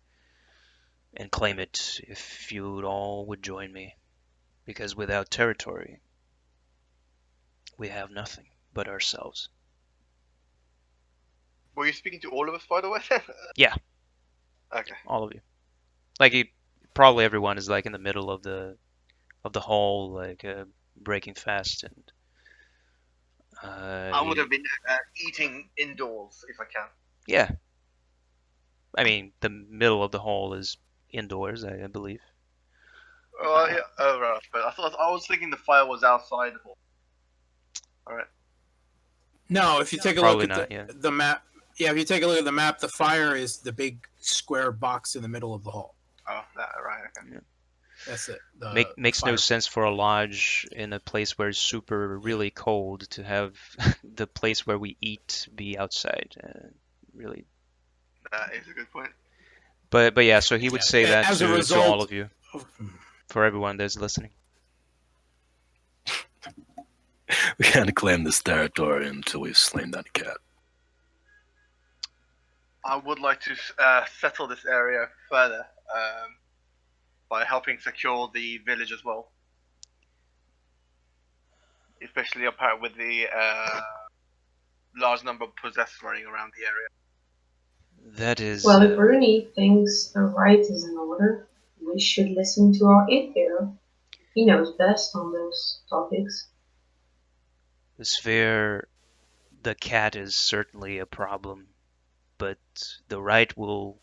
and claim it if you all would join me. Because without territory, we have nothing but ourselves. Were you speaking to all of us, by the way? Yeah. Okay. All of you. Like, probably everyone is like in the middle of the hall, like breaking fast, and I would have been eating indoors if I can. yeah. I mean, the middle of the hall is indoors, I believe. Oh, yeah. Oh, right. But I was thinking the fire was outside the hall. All right. No, if you take a Probably look at not. Yeah. the map, yeah, if you take a look at the map, the fire is the big square box in the middle of the hall. Oh, that right. Okay. Yeah. That's it. Makes no fire. sense for a lodge in a place where it's super really cold to have the place where we eat be outside. Really. That is a good point. But yeah, so he would say that As a to all result, of you, for everyone that's listening. We can't claim this territory until we've slain that cat. I would like to settle this area further by helping secure the village as well, especially apart with the large number of possessed running around the area. That is. Well, if Rúni thinks a rite is in order, we should listen to our Aether. He knows best on those topics. The sphere, the cat is certainly a problem, but the rite will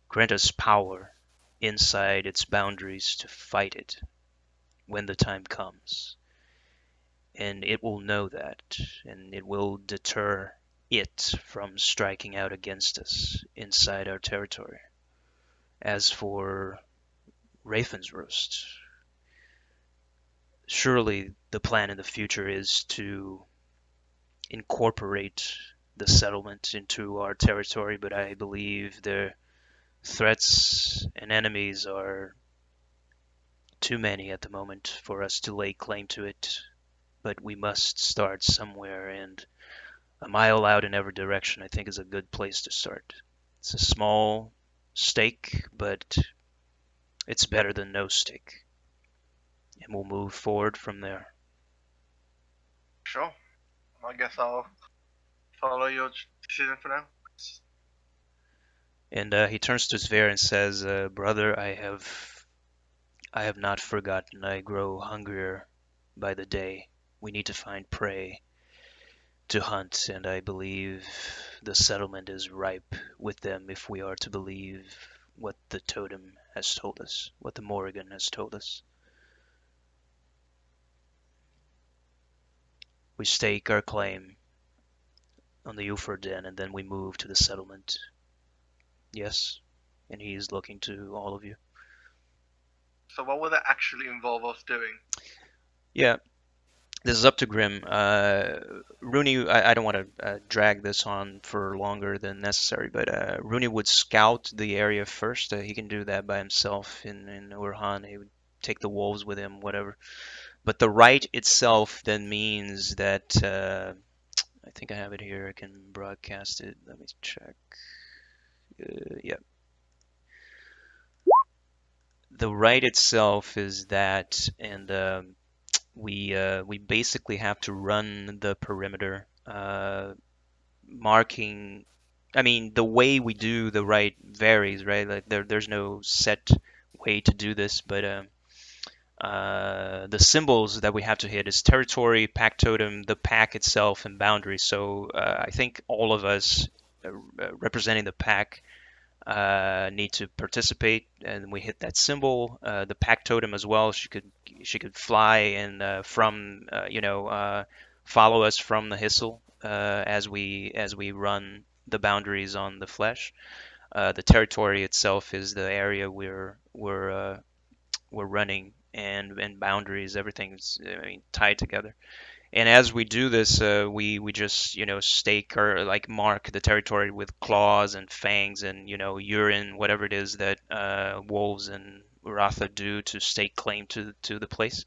grant us power inside its boundaries to fight it when the time comes. And it will know that, and it will deter it from striking out against us inside our territory. As for Hraefnsrost, surely the plan in the future is to incorporate the settlement into our territory, but I believe the threats and enemies are too many at the moment for us to lay claim to it. But we must start somewhere, and a mile out in every direction, I think, is a good place to start. It's a small stake, but it's better than no stake. And we'll move forward from there. Sure. I guess I'll follow your decision for now. And he turns to Sver and says, "Brother, I have not forgotten. I grow hungrier by the day. We need to find prey to hunt, and I believe the settlement is ripe with them if we are to believe what the totem has told us, what the Morrigan has told us. We stake our claim on the Ulfrdenne, and then we move to the settlement. Yes?" And he is looking to all of you. So what would that actually involve us doing? Yeah, this is up to Grim. Rúni, I don't want to drag this on for longer than necessary, but Rúni would scout the area first. He can do that by himself in Urhan. He would take the wolves with him, whatever. But the rite itself then means that I think I have it here. I can broadcast it. Let me check. Yeah. The rite itself is that, and we basically have to run the perimeter, marking. I mean, the way we do the rite varies, right? Like there's no set way to do this, but the symbols that we have to hit is territory, pack totem, the pack itself, and boundaries. So I think all of us representing the pack need to participate, and we hit that symbol. The pack totem as well. She could fly and follow us from the Hissel as we run the boundaries on the flesh. The territory itself is the area we're running, and boundaries, everything's tied together. And as we do this, we just stake or like mark the territory with claws and fangs and urine, whatever it is that wolves and Ratha do to stake claim to the place.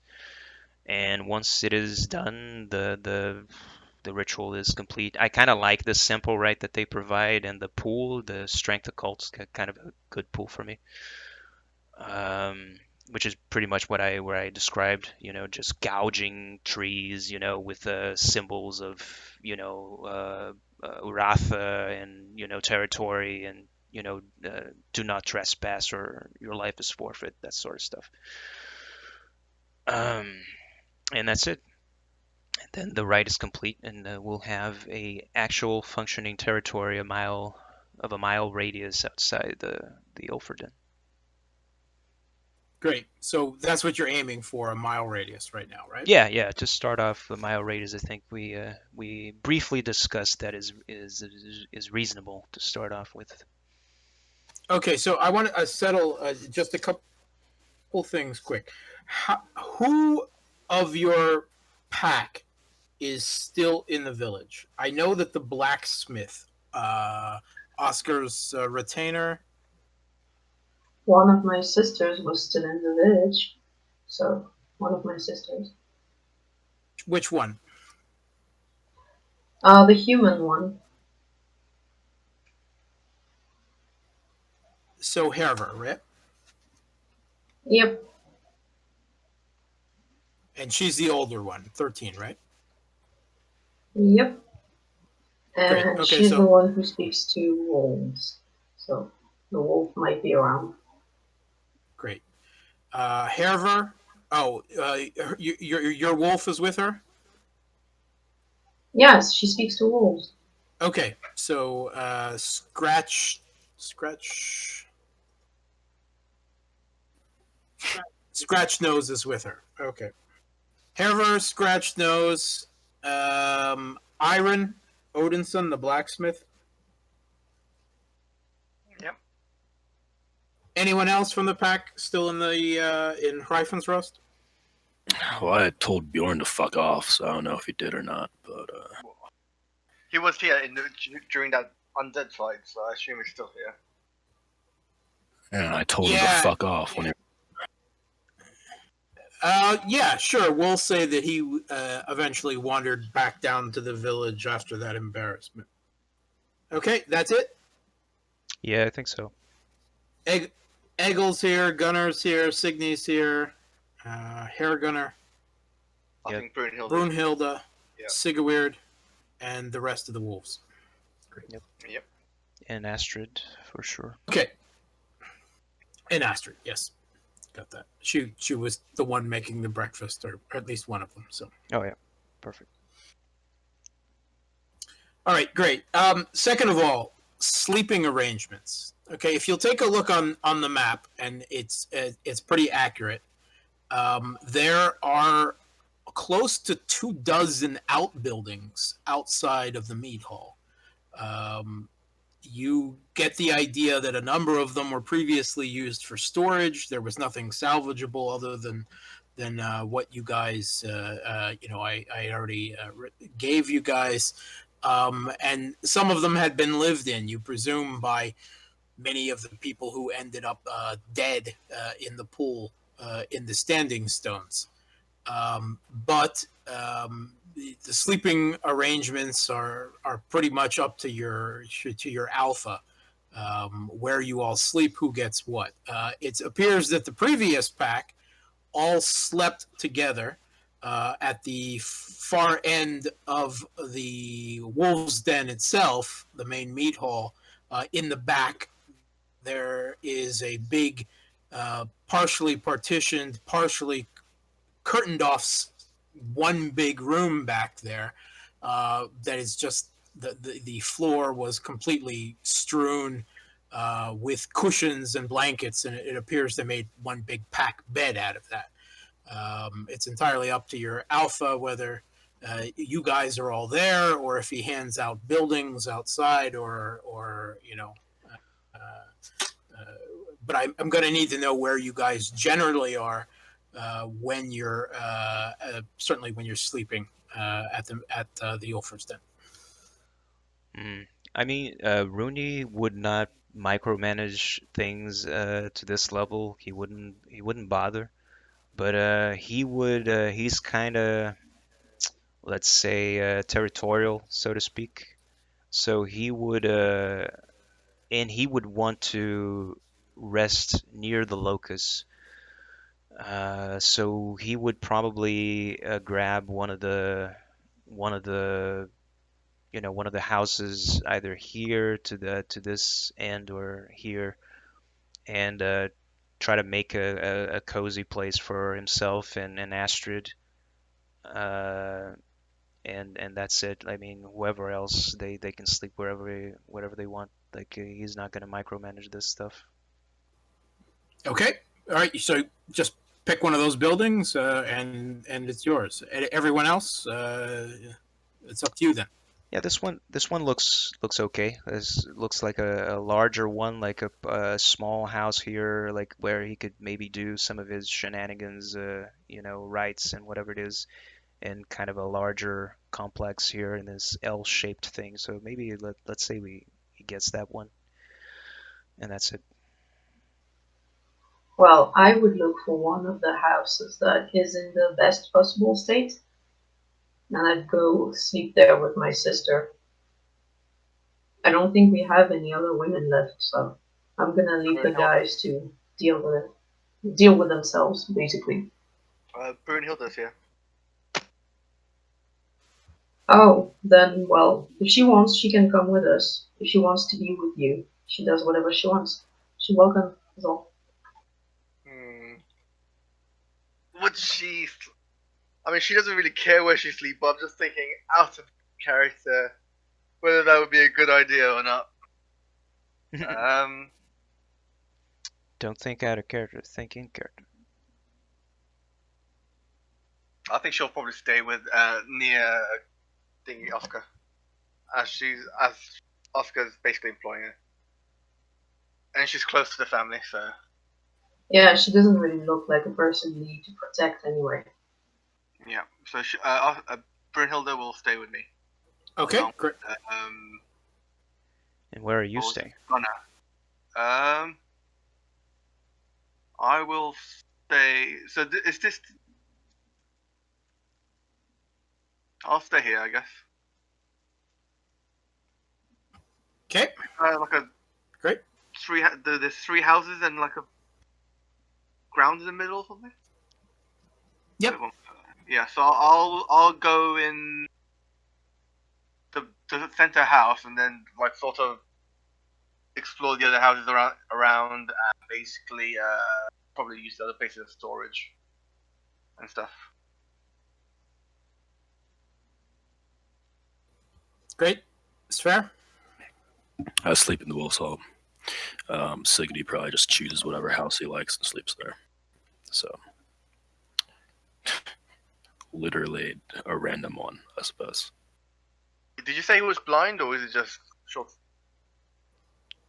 And once it is done, the ritual is complete. I kind of like the simple rite that they provide, and the pool, the strength occult's kind of a good pool for me. which is pretty much where I described, just gouging trees, with symbols of, wrath and territory and do not trespass or your life is forfeit, that sort of stuff. And that's it. And then the rite is complete, and we'll have a actual functioning territory a mile radius outside the Ulfrdenne. Great. So that's what you're aiming for, a mile radius right now, right? Yeah. To start off, the mile radius, I think we briefly discussed that is reasonable to start off with. Okay, so I want to settle just a couple things quick. Who of your pack is still in the village? I know that the blacksmith, Oscar's retainer. One of my sisters was still in the village, so one of my sisters. Which one? The human one. So Herver, right? Yep. And she's the older one, 13, right? Yep. Great. And Okay, she's so the one who speaks to wolves. So the wolf might be around. great. Herver. Oh, your wolf is with her. Yes, she speaks to wolves. Okay, so Scratch Nose is with her. Okay. Herver, Scratch Nose, Iron, Odinson, the blacksmith. Yep. Anyone else from the pack still in the in Hraefnsrost? Well, I had told Bjorn to fuck off, so I don't know if he did or not. But He was here during that undead fight, so I assume he's still here. yeah, I told him to fuck off when he. Yeah, sure. We'll say that he eventually wandered back down to the village after that embarrassment. Okay, that's it? Yeah, I think so. Eggel's here, Gunner's here, Signy's here, Hair Gunner, I Yep. think Brunhilde. Brunhilde, Yeah. Sigurd, and the rest of the wolves. Great. Yep. And Astrid, for sure. Okay. And Astrid, yes. Got that. She was the one making the breakfast, or at least one of them. So. Oh, yeah. Perfect. All right, great. Second of all, sleeping arrangements. Okay, if you'll take a look on the map, and it's pretty accurate. There are close to 24 outbuildings outside of the mead hall. You get the idea that a number of them were previously used for storage. There was nothing salvageable other than what you guys, I already gave you guys. And some of them had been lived in, you presume, by many of the people who ended up dead in the pool in the Standing Stones. But the sleeping arrangements are pretty much up to your alpha, where you all sleep, who gets what. It appears that the previous pack all slept together at the far end of the Wolves' Den itself, the main meat hall. In the back, there is a big, partially partitioned, partially curtained off one big room back there that is just the floor was completely strewn with cushions and blankets, and it appears they made one big pack bed out of that. It's entirely up to your alpha whether you guys are all there, or if he hands out buildings outside, or but I'm going to need to know where you guys generally are when you're certainly when you're sleeping at the Ulfrdenne. I mean, Rúni would not micromanage things to this level. He wouldn't bother, but he would. He's kind of, let's say, territorial, so to speak. So he would, and he would want to rest near the locus So he would probably grab one of the one of the one of the houses either here to this end or here, and try to make a cozy place for himself and Astrid. Uh, and that's it. I mean, whoever else they can sleep wherever they want. Like he's not gonna micromanage this stuff. Okay. All right. So just pick one of those buildings, and it's yours. Everyone else, it's up to you then. Yeah, this one looks okay. This looks like a larger one, like a small house here, like where he could maybe do some of his shenanigans, rites and whatever it is, and kind of a larger complex here in this L-shaped thing. So maybe let's say he gets that one, and that's it. Well, I would look for one of the houses that is in the best possible state, and I'd go sleep there with my sister. I don't think we have any other women left, so I'm gonna leave the guys to deal with themselves, basically. Brunhilde's here. Oh, then, well, if she wants, she can come with us. If she wants to be with you, she does whatever she wants. She's welcome, is all. Would she? I mean, she doesn't really care where she sleeps, but I'm just thinking out of character whether that would be a good idea or not. Don't think out of character, think in character. I think she'll probably stay with near thingy Oscar, as Oscar's basically employing her, and she's close to the family, so. Yeah, she doesn't really look like a person you need to protect anyway. Yeah, so Brunhilde will stay with me. Okay. Great. And where are you staying? I will stay. So is this? I'll stay here, I guess. Okay. Like a Great. there's 3 houses and like a ground in the middle or something. Yep. Yeah, so I'll go in the center house and then like sort of explore the other houses around and basically probably use the other places as storage and stuff. Great. It's fair. I sleep in the wolf's hall. Signy probably just chooses whatever house he likes and sleeps there. So, literally a random one, I suppose. Did you say he was blind or is it just short?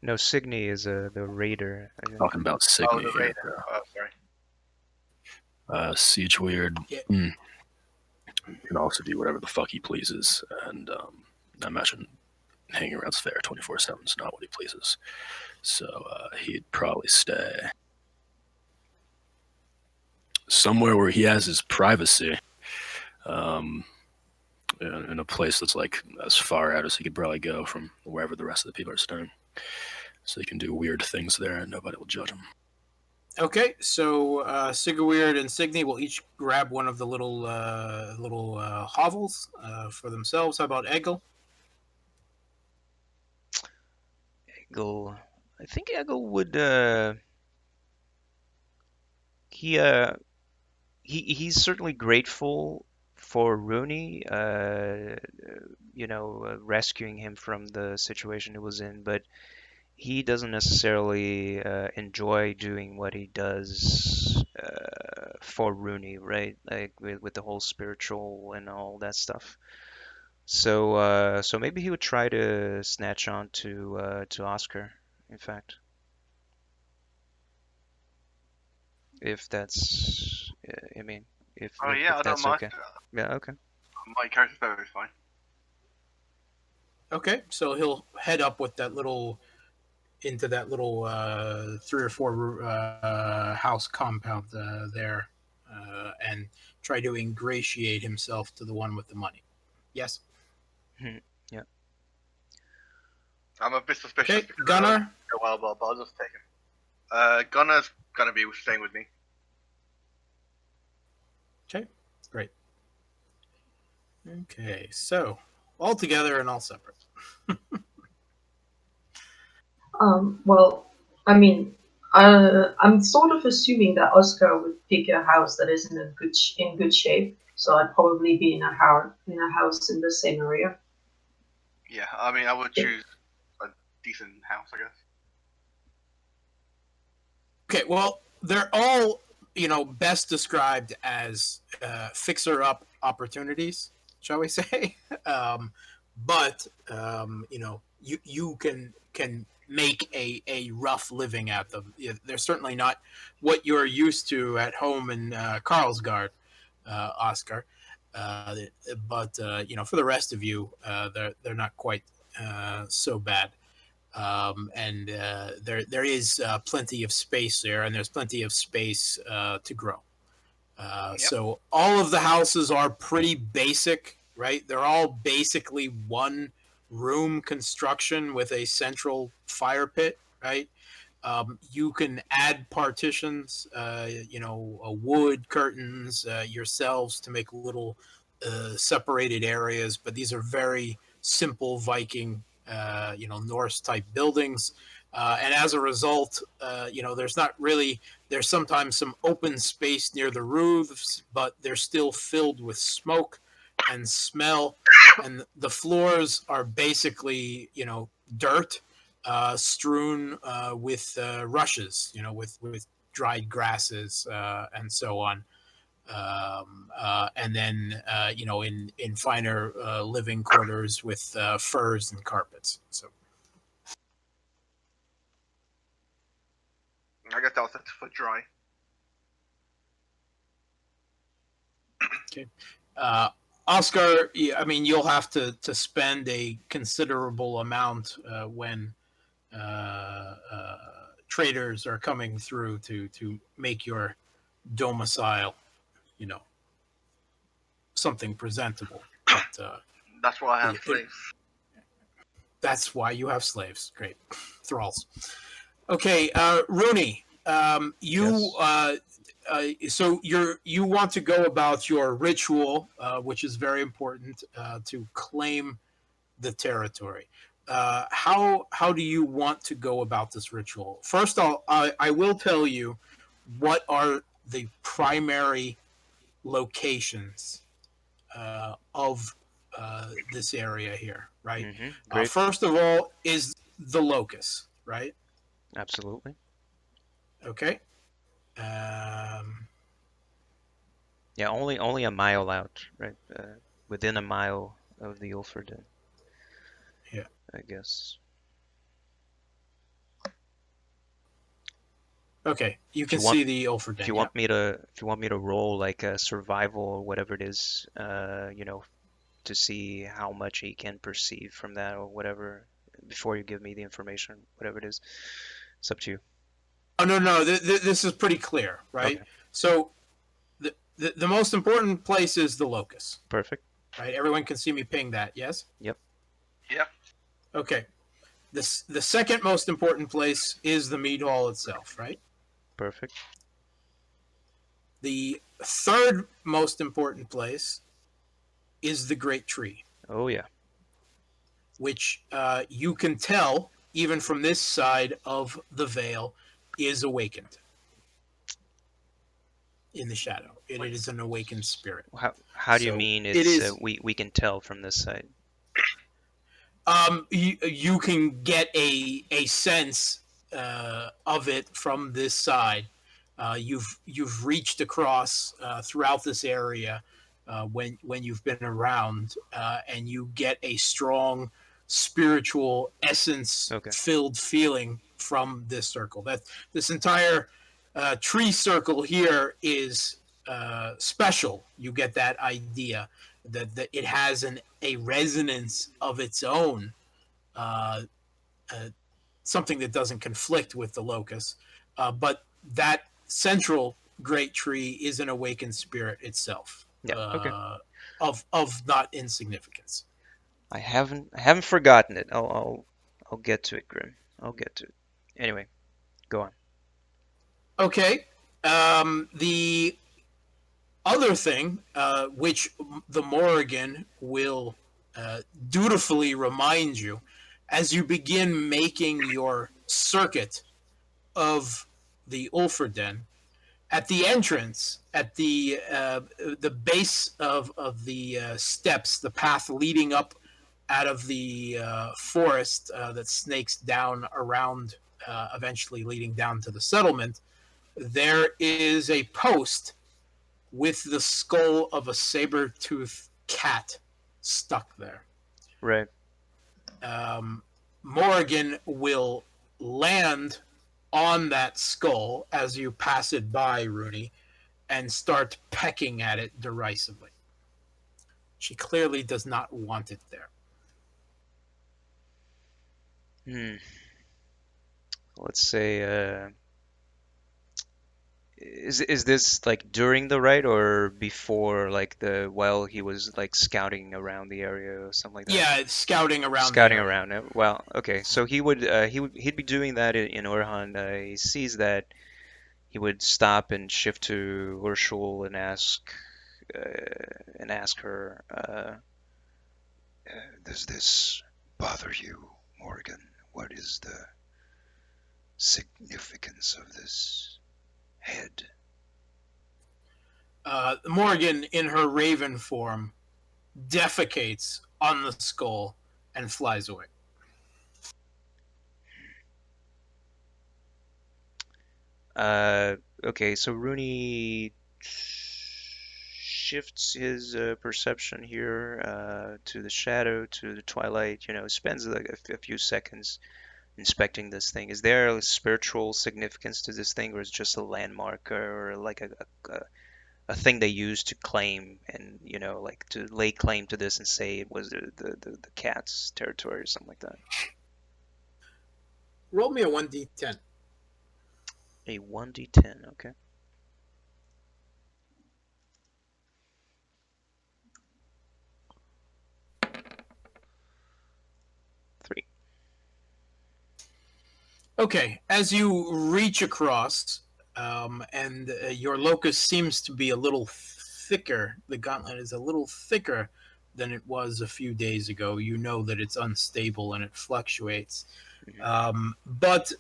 No, Signy is the raider. Talking about Signy the here. raider. Oh, sorry. Siege Weird Yeah. can also do whatever the fuck he pleases, and I imagine hanging around's fair 24/7 is not what he pleases. So he'd probably stay somewhere where he has his privacy, in a place that's like as far out as he could probably go from wherever the rest of the people are staying. So he can do weird things there and nobody will judge him. Okay, so Sigurd and Signy will each grab one of the little hovels for themselves. How about Egil? Egil, I think Egil would he's certainly grateful for Rúni, rescuing him from the situation he was in, but he doesn't necessarily enjoy doing what he does for Rúni, right? Like with the whole spiritual and all that stuff. So maybe he would try to snatch on to Oscar, in fact. If that's, I mean, if Oh yeah, I don't that's mind. okay. Yeah, okay. My character's better is fine. Okay, so he'll head up with that little into that little 3 or 4 house compound there, and try to ingratiate himself to the one with the money. Yes. Yeah. I'm a bit suspicious. Okay, Gunnar. Well, but I'll just take him. Gunnar's gonna be staying with me. Okay, great. Okay, so all together and all separate. Well, I mean, I'm sort of assuming that Oscar would pick a house that is in good shape. So I'd probably be in a house in the same area. Yeah, I mean, I would choose a decent house, I guess. Okay, well, they're all, best described as fixer-up opportunities, shall we say? But you can make a rough living at them. They're certainly not what you're used to at home in Carlsgard, Oscar. Uh, but for the rest of you, they're not quite so bad. And there is plenty of space there, and there's plenty of space to grow. Yep. So all of the houses are pretty basic, right? They're all basically one room construction with a central fire pit, right? You can add partitions, wood curtains yourselves to make little separated areas, but these are very simple Viking, Norse type buildings. And as a result, there's not really, there's sometimes some open space near the roofs, but they're still filled with smoke and smell. And the floors are basically, dirt strewn with rushes, with dried grasses and so on. And then, in finer living quarters with furs and carpets. So, I guess that was for dry. okay. Oscar, I mean, you'll have to spend a considerable amount when traders are coming through to make your domicile, something presentable. But That's why I have it- slaves. that's why you have slaves. Great. Thralls. Okay, Rúni, you so you want to go about your ritual, which is very important to claim the territory. How do you want to go about this ritual? First, I will tell you what are the primary locations of this area here, right? Great. First of all, is the locus, right? Absolutely. Okay. Um, Yeah, only a mile out, right? Within a mile of the Ulfrdenne. Yeah. I guess. okay, you If can you want, see the if Ulfrdenne. you Yeah. want me to, if you want me to roll like a survival or whatever it is, to see how much he can perceive from that or whatever, before you give me the information, whatever it is, it's up to you. Oh no, this is pretty clear, right? Okay. So the most important place is the locus, Perfect. right? Everyone can see me ping that, yes? Yep. Yep. Okay. The second most important place is the mead hall itself, right? Perfect. The third most important place is the great tree, Oh yeah. which you can tell even from this side of the veil is awakened in the shadow. It is an awakened spirit. How do you So mean it it's is. we can tell from this side? You can get a sense of it from this side. You've reached across throughout this area when you've been around, and you get a strong spiritual essence Okay. filled feeling from this circle. That this entire tree circle here is special. You get that idea that it has a resonance of its own, uh, uh, something that doesn't conflict with the locus. But that central great tree is an awakened spirit itself, Yeah. Okay. of not insignificance. I haven't forgotten it. I'll get to it, Grim. I'll get to it. Anyway, go on. Okay. The other thing, which the Morrigan will dutifully remind you as you begin making your circuit of the Ulfrdenne, at the entrance, at the base of the steps, the path leading up out of the forest that snakes down around, eventually leading down to the settlement, there is a post with the skull of a saber-toothed cat stuck there. Right. Morrigan will land on that skull as you pass it by, Rúni, and start pecking at it derisively. She clearly does not want it there. Hmm. Let's say, is this like during the rite or before, like the while he was like scouting around the area or something like that? Yeah, it's scouting around Scouting the area. around it. Well, okay. So he'd be doing that in Orhan. He sees that he would stop and shift to Urshul and ask her, Does this bother you, Morgan? What is the significance of this head? Morgan, in her raven form, defecates on the skull and flies away. Okay, so Rúni shifts his perception here to the shadow, to the twilight. Spends like a few seconds inspecting this thing. Is there a spiritual significance to this thing, or is it just a landmark, or like a thing they use to claim and like to lay claim to this and say it was the cat's territory or something like that? Roll me a 1d10. A 1d10, okay. 3. Okay, as you reach across, and your locus seems to be a little thicker, the gauntlet is a little thicker than it was a few days ago. You know that it's unstable and it fluctuates. But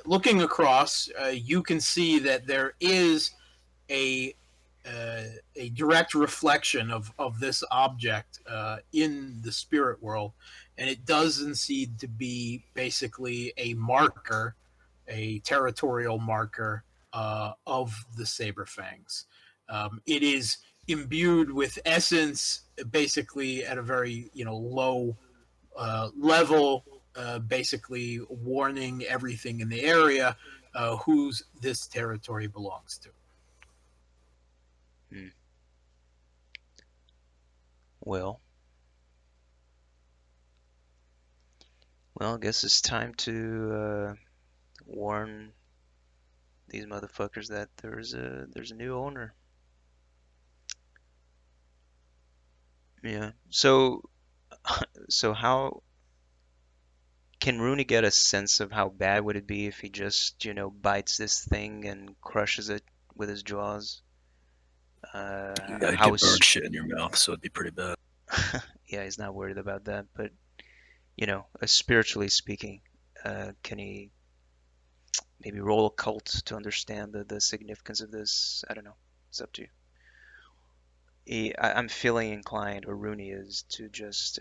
looking across, you can see that there is a a direct reflection of this object in the spirit world, and it doesn't seem to be basically a marker, a territorial marker of the saber fangs. It is imbued with essence, basically at a very low level, basically warning everything in the area whose this territory belongs to. Hmm. Well, I guess it's time to warn these motherfuckers that there's a new owner. Yeah. So how can Rúni get a sense of how bad would it be if he just, bites this thing and crushes it with his jaws? Yeah, you'd How get is bird shit in your mouth, so it'd be pretty bad. Yeah, he's not worried about that, but spiritually speaking, can he maybe roll a cult to understand the significance of this? I don't know. It's up to you. I'm feeling inclined, or Rúni is, to just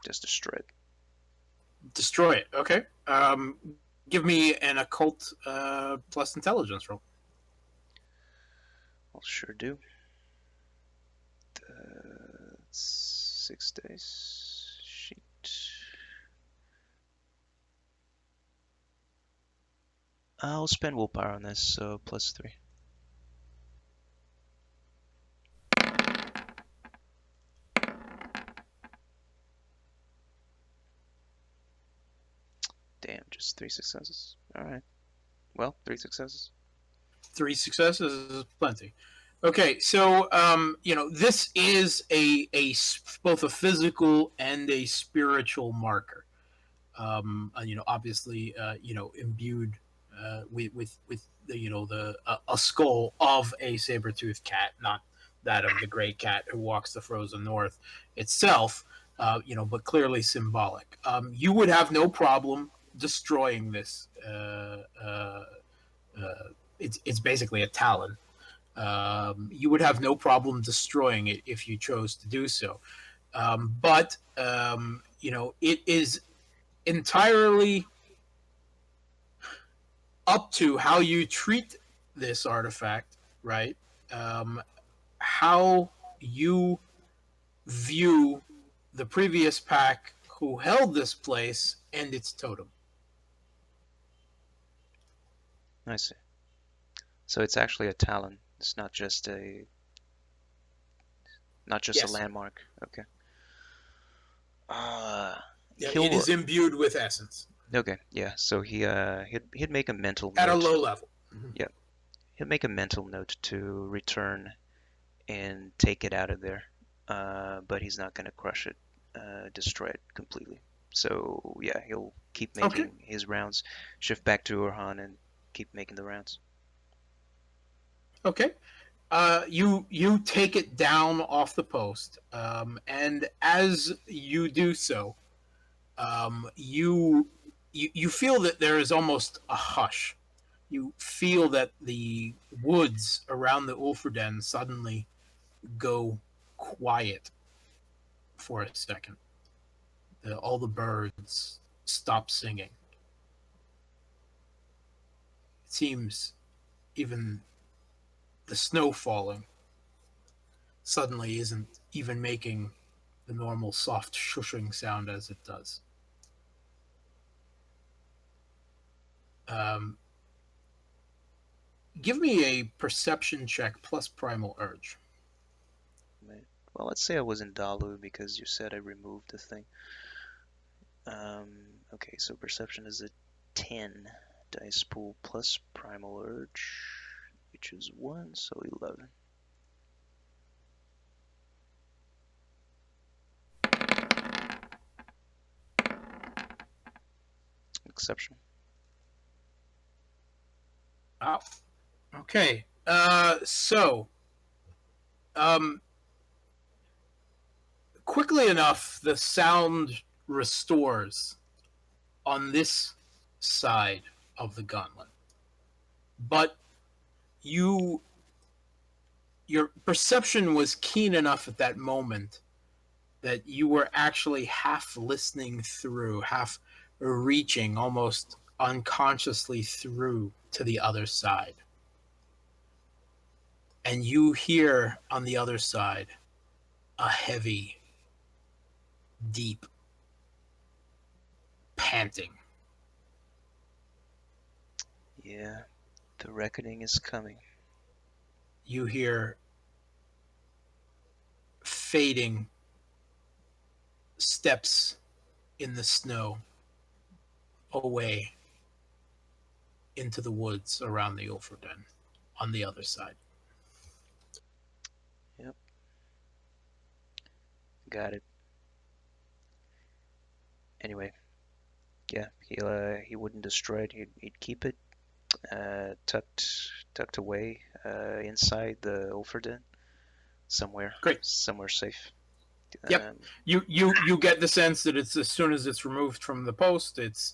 destroy it. Destroy it. Okay. Give me an occult plus intelligence roll. I'll sure do. 6 days. Sheet. I'll spend willpower on this, so +3. Damn, just 3 successes. Alright. Well, 3 successes. 3 successes is plenty. Okay, so this is both a physical and a spiritual marker. Obviously, imbued with the, a skull of a saber-toothed cat, not that of the gray cat who walks the frozen north itself, but clearly symbolic. You would have no problem destroying this. It's basically a talon. You would have no problem destroying it if you chose to do so. But it is entirely up to how you treat this artifact, right? How you view the previous pack who held this place and its totem. I see. So it's actually a talon. It's not just a Yes. landmark. Okay. It is imbued with essence Okay. Yeah. So he'd make a mental at a note. low level. Yeah. He'll make a mental note to return and take it out of there. But he's not gonna crush it, destroy it completely. So yeah, he'll keep making his rounds, shift back to Orhan, and keep making the rounds. Okay. You take it down off the post, and as you do so, you feel that there is almost a hush. You feel that the woods around the Ulfrdenne suddenly go quiet for a second. All the birds stop singing. It seems even the snow falling suddenly isn't even making the normal soft shushing sound as it does. Give me a perception check plus primal urge. Well, let's say I was in Dalu because you said I removed the thing. Okay, so perception is a 10 dice pool plus primal urge, which is 1, so 11. Exceptional. Wow. Okay. Quickly enough, the sound restores on this side of the gauntlet. But your perception was keen enough at that moment that you were actually half listening through, half reaching almost unconsciously through to the other side. And you hear on the other side a heavy, deep panting. Yeah, the reckoning is coming. You hear fading steps in the snow away into the woods around the Ulfrdenne on the other side. Yep. Got it. Anyway, yeah, he wouldn't destroy it. He'd keep it tucked away inside the Ulfrdenne somewhere. Great. Somewhere safe. Yep. You get the sense that it's as soon as it's removed from the post, it's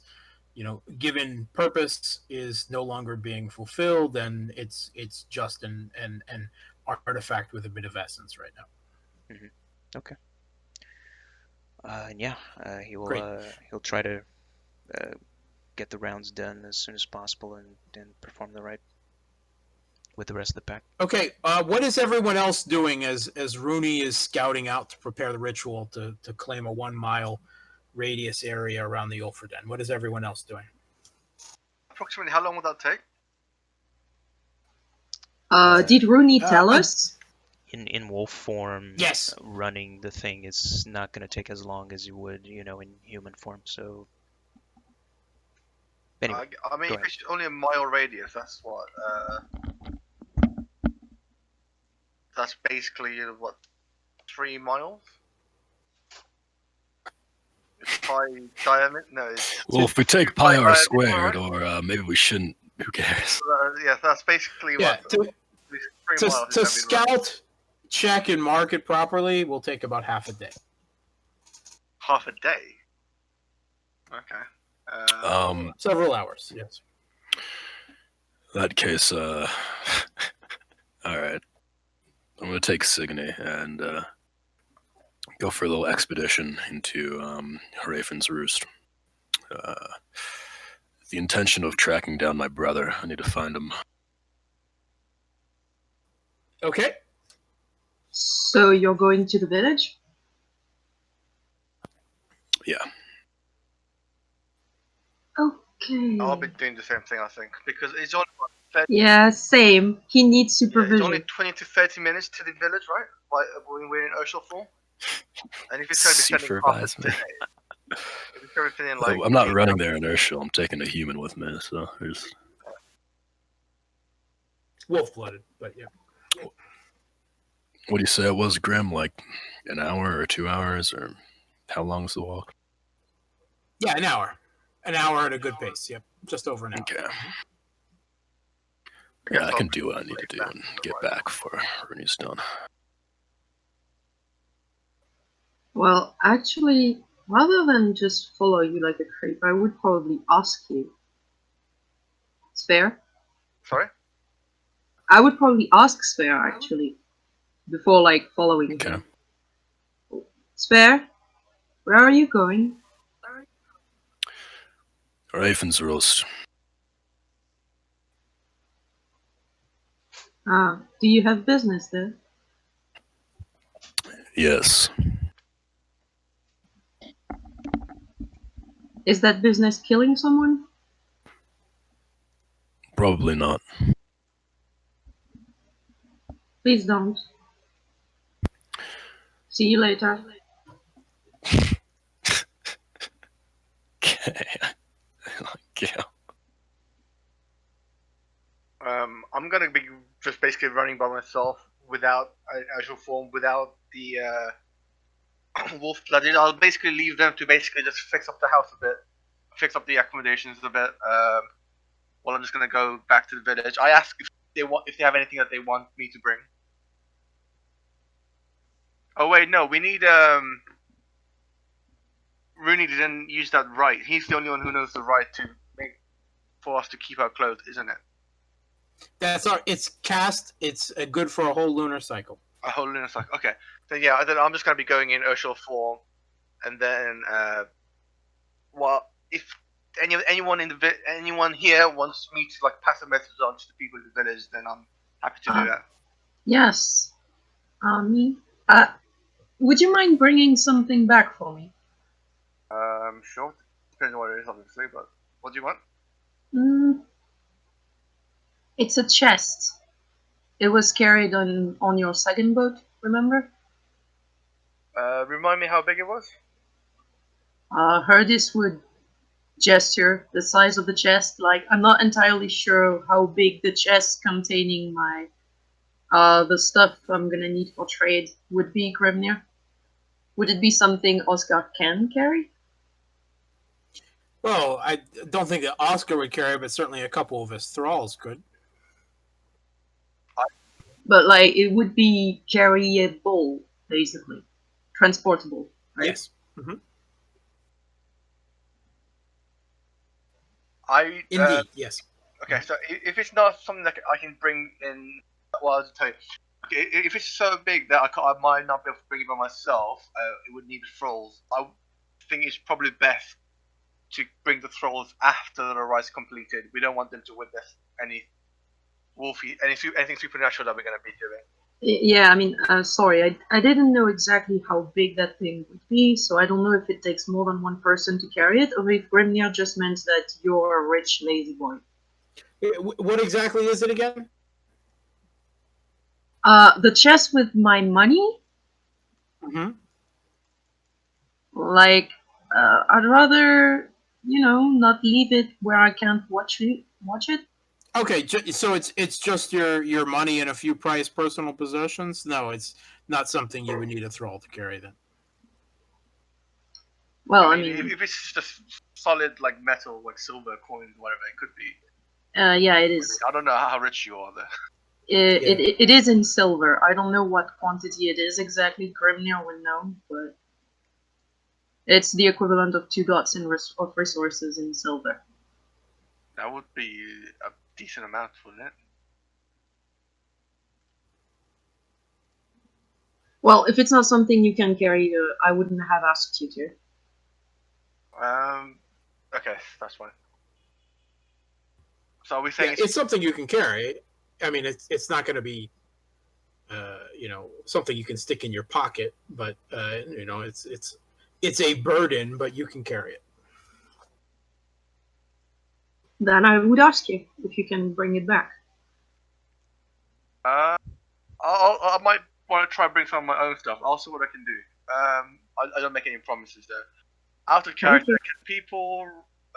given purpose is no longer being fulfilled, and it's just an artifact with a bit of essence right now. Mm-hmm. Okay. And yeah, he'll try to get the rounds done as soon as possible and perform the rite with the rest of the pack. Okay, what is everyone else doing as Rúni is scouting out to prepare the ritual to claim a 1 mile radius area around the Ulfrdenne? What is everyone else doing? Approximately how long would that take? Did Rúni tell us? In wolf form, yes, running the thing is not going to take as long as you would, in human form. So, anyway, I mean, if it's only a mile radius, that's what. That's basically what, 3 miles? It's pi diameter? No. Well, if we take pi r squared, or maybe we shouldn't Who cares? Yeah, so that's basically Yeah, what. to, At least 3 miles is to gonna be running. scout, check, and mark it properly will take about half a day. Half a day. Okay. Several hours, yes. In that case, all right. I'm gonna take Signe and go for a little expedition into Hraefnsrost. The intention of tracking down my brother. I need to find him. Okay. So you're going to the village? Yeah. Okay. I'll be doing the same thing, I think, because it's only what, 30, Yeah, same. He needs yeah, it's supervision. only 20 to 30 minutes to the village, right? When we're in Urshel. And if it's going to be spending half Supervise a me. day, if it's going to be spending like. I'm not running there in Urshel. I'm taking a human with me, so there's. Wolf-blooded, but yeah. What do you say it was, Grim? Like an hour or 2 hours, or how long's the walk? Yeah, an hour. An hour at a good pace, yep. Just over an hour. Okay. Yeah, I can do what I need to do and get back before Rúni's done. Well, actually, rather than just follow you like a creep, I would probably ask you. Spare? Sorry? I would probably ask Spare, actually, before, like, following Okay. him. Spare? Where are you going? Hraefnsrost. Ah, do you have business there? Yes. Is that business killing someone? Probably not. Please don't. See you later. Okay. Yeah. I'm gonna be just basically running by myself without an actual form, without the wolf blooded. I'll basically leave them to basically just fix up the house a bit, fix up the accommodations a bit. Well, I'm just gonna go back to the village. I ask if they have anything that they want me to bring. Oh wait, no, we need Rúni didn't use that right. He's the only one who knows the right to make for us to keep our clothes, isn't it? That's our. It's cast. It's good for a whole lunar cycle. A whole lunar cycle. Okay. Then yeah, then I'm just gonna be going in Urshel form, and then well, if anyone here wants me to like pass a message on to the people in the village, then I'm happy to do that. Yes. Me? Would you mind bringing something back for me? Sure. Depends on what it is, obviously. But what do you want? It's a chest. It was carried on your second boat, remember? Remind me how big it was. Herdis would gesture the size of the chest. Like, I'm not entirely sure how big the chest containing my the stuff I'm gonna need for trade would be, Grimnir. Would it be something Oscar can carry? Well, I don't think that Oscar would carry, but certainly a couple of his thralls could. But like, it would be carryable, basically, transportable, right? Yes. Mm-hmm. Indeed, yes. Okay, so if it's not something that I can bring in, well, I'll just tell you. Okay, if it's so big that I might not be able to bring it by myself, it would need the thralls. I think it's probably best to bring the thralls after the ride's completed. We don't want them to witness any anything supernatural that we're going to be doing. Yeah, I mean, sorry, I didn't know exactly how big that thing would be, so I don't know if it takes more than one person to carry it, or if Grimnir just meant that you're a rich, lazy boy. What exactly is it again? The chest with my money? Mm-hmm. Like, I'd rather, not leave it where I can't watch it. Okay, so it's just your money and a few prized personal possessions? No, it's not something you would need a thrall to carry then. Well, I mean, if it's just solid like metal, like silver coins, whatever it could be. Yeah, it is. I don't know how rich you are there. It is in silver. I don't know what quantity it is exactly. Grimnir would know, but it's the equivalent of 2 dots of resources in silver. That would be a decent amount, wouldn't it? Well, if it's not something you can carry, I wouldn't have asked you to. Okay, that's fine. So are we saying it's something you can carry. I mean, it's not going to be, something you can stick in your pocket, but it's a burden, but you can carry it. Then I would ask you if you can bring it back. I might want to try and bring some of my own stuff. I'll see what I can do. I don't make any promises though. Out of character, Okay. can people?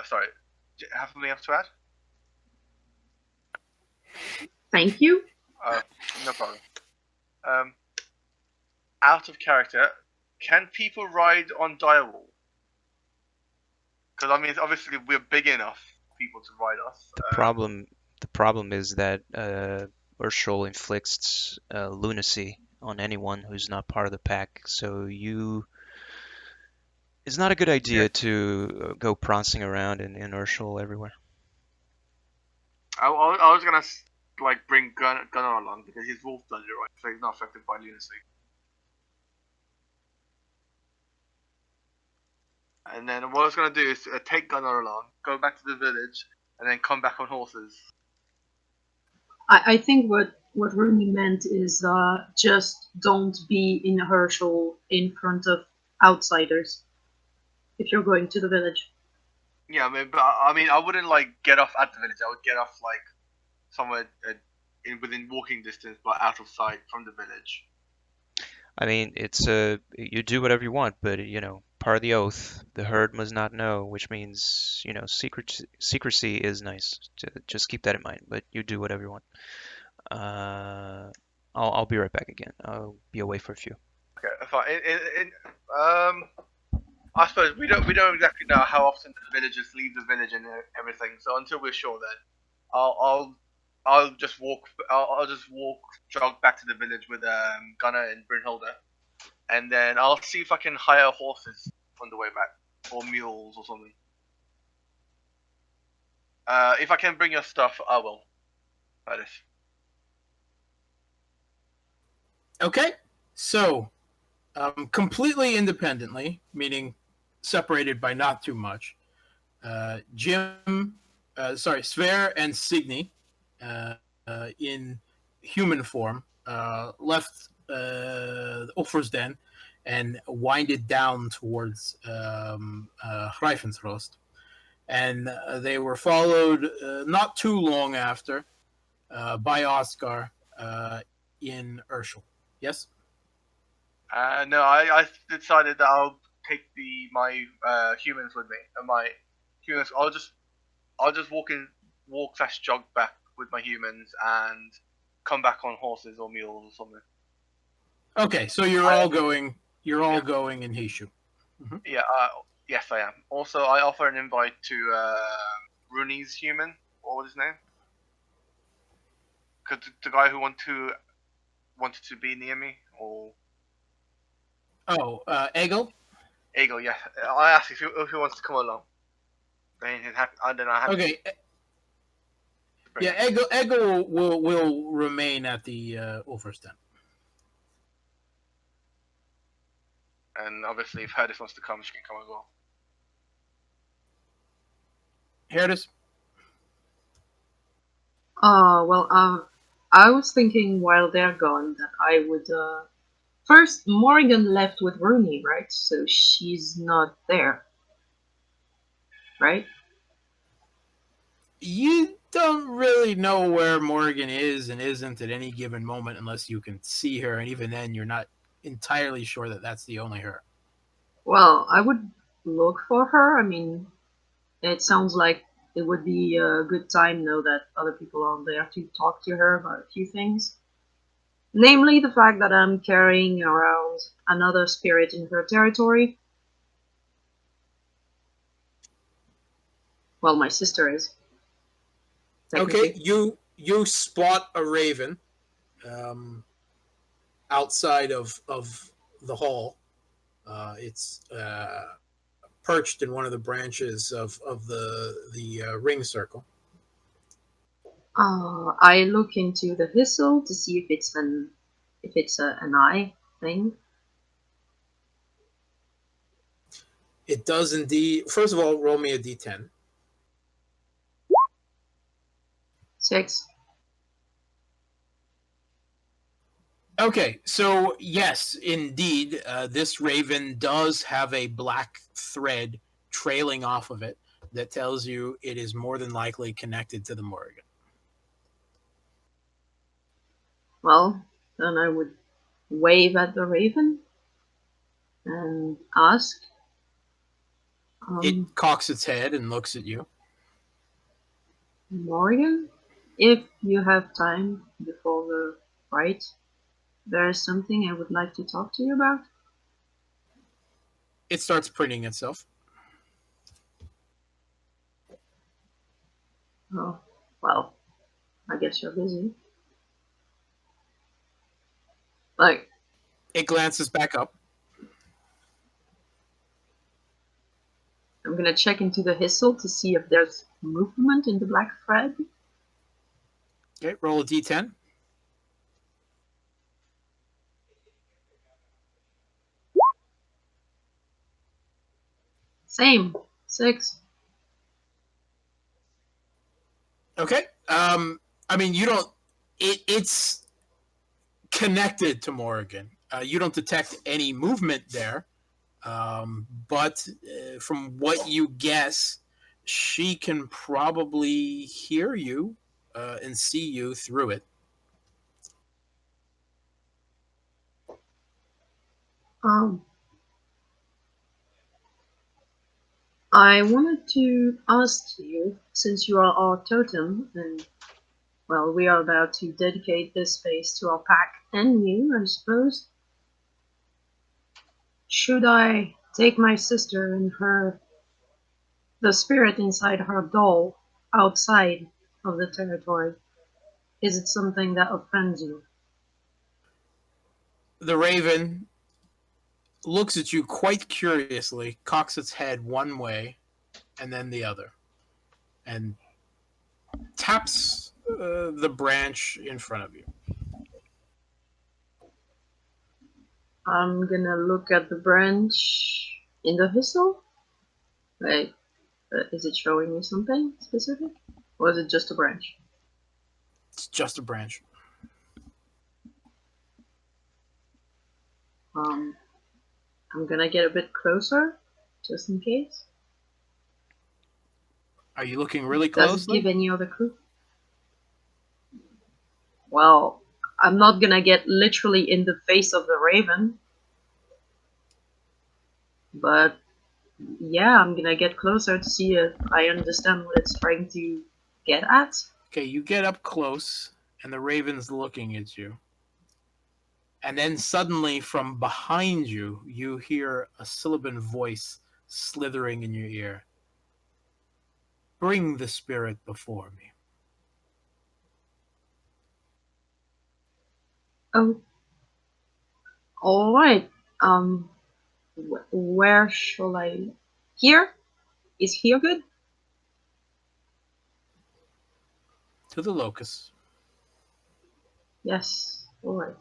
Sorry, do you have something else to add? Thank you. No problem. Out of character, can people ride on direwolf? Because I mean, obviously we're big enough for people to ride us. The problem is that Urshul inflicts lunacy on anyone who's not part of the pack. So it's not a good idea to go prancing around in Urshul everywhere. I was gonna bring Gunnar along because he's wolf blooded, right? So he's not affected by lunacy. And then what I was gonna do is take Gunnar along, go back to the village, and then come back on horses. I think what Rúni meant is just don't be in Herschel in front of outsiders if you're going to the village. Yeah, I mean, I wouldn't get off at the village. I would get off somewhere within walking distance, but out of sight from the village. I mean, it's you do whatever you want, but part of the oath, the herd must not know, which means secrecy is nice. Just keep that in mind. But you do whatever you want. I'll be right back again. I'll be away for a few. Okay, fine. I suppose we don't exactly know how often the villagers leave the village and everything. So until we're sure, then I'll just walk. I'll just jog back to the village with Gunnar and Brynhilde, and then I'll see if I can hire horses on the way back, or mules or something. If I can bring your stuff, I will. That is. Okay, so completely independently, meaning separated by not too much, Sver and Signy, in human form, left Ulfrdenne and winded down towards Hraefnsrost. And they were followed not too long after by Oscar in Urshel. Yes? No, I decided that I'll take my humans with me. And my humans, I'll just walk / jog back with my humans and come back on horses or mules or something. Okay, so you're all going in Hishu. Mm-hmm. Yeah. Yes, I am. Also, I offer an invite to Rúni's human. What was his name? Cause the guy who wanted to be near me, or Egil? Egil, yeah. I asked if he wants to come along. Then I have. Okay. Yeah, Egil will remain at the Ulfrdenne. And obviously, if Herdis wants to come, she can come as well. Herdis? I was thinking while they're gone that I would first Morgan left with Rúni, right? So she's not there, right? You don't really know where Morgan is and isn't at any given moment unless you can see her, and even then, you're not entirely sure that that's the only her. Well, I would look for her. I mean, it sounds like it would be a good time, though, that other people are there to talk to her about a few things. Namely, the fact that I'm carrying around another spirit in her territory. Well, my sister is. Okay, technically. you spot a raven outside of the hall. It's perched in one of the branches of the ring circle. I look into the whistle to see if it's an eye thing. It does indeed. First of all, roll me a d10. 6. Okay, so yes, indeed, this raven does have a black thread trailing off of it that tells you it is more than likely connected to the Morrigan. Well, then I would wave at the raven and ask, It cocks its head and looks at you. Morgan, if you have time before the fight, there is something I would like to talk to you about. It starts preening itself. Oh, well, I guess you're busy. Like, It glances back up. I'm gonna check into the whistle to see if there's movement in the black thread. Okay, roll a d10. Same, 6. Okay. I mean, you don't. It's connected to Morrigan. You don't detect any movement there, but from what you guess, she can probably hear you and see you through it. Um, I wanted to ask you, since you are our totem, and well, we are about to dedicate this space to our pack and you, I suppose. Should I take my sister and the spirit inside her doll, outside of the territory? Is it something that offends you? The raven looks at you quite curiously, cocks its head one way and then the other, and taps the branch in front of you. I'm gonna look at the branch in the whistle. Wait, is it showing me something specific? Or is it just a branch? It's just a branch. Um, I'm gonna get a bit closer, just in case. Are you looking really Does it closely? give any other clue? Well, I'm not gonna get literally in the face of the raven, but yeah, I'm gonna get closer to see if I understand what it's trying to get at. Okay, you get up close, and the raven's looking at you. And then suddenly, from behind you, you hear a sibilant voice slithering in your ear. Bring the spirit before me. Oh, all right. Um, where shall I? Here? Is here good? To the locus. Yes. All right.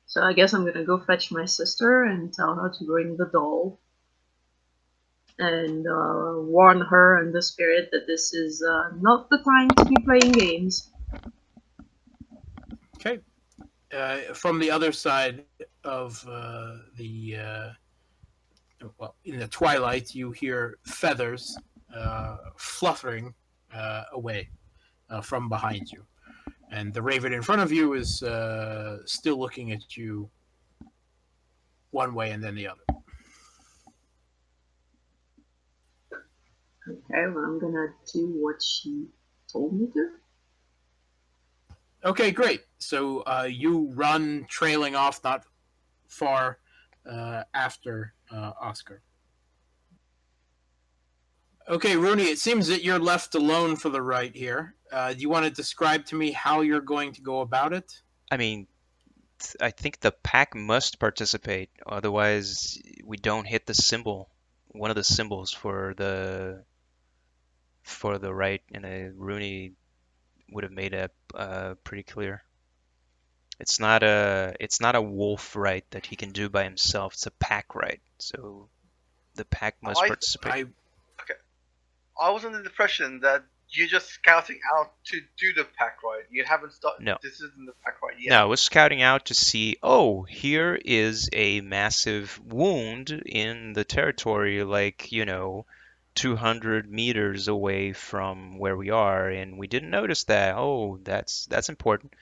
So I guess I'm gonna go fetch my sister and tell her to bring the doll and warn her and the spirit that this is not the time to be playing games. Okay. From the other side of well, in the twilight, you hear feathers fluttering away from behind you. And the raven in front of you is still looking at you one way and then the other. Okay, well, I'm gonna do what she told me to. Okay, great. So you run trailing off not far after Oscar. Okay, Rúni, it seems that you're left alone for the rite here. Do you want to describe to me how you're going to go about it? I mean, I think the pack must participate, otherwise we don't hit the symbol, one of the symbols for the right, and Rúni would have made it pretty clear. It's not a wolf right that he can do by himself. It's a pack right, so the pack must participate. I I was under the impression that you're just scouting out to do the pack ride. You haven't started. No. This isn't the pack ride yet. No, I was scouting out to see, oh, here is a massive wound in the territory, like, 200 meters away from where we are, and we didn't notice that. Oh, that's important.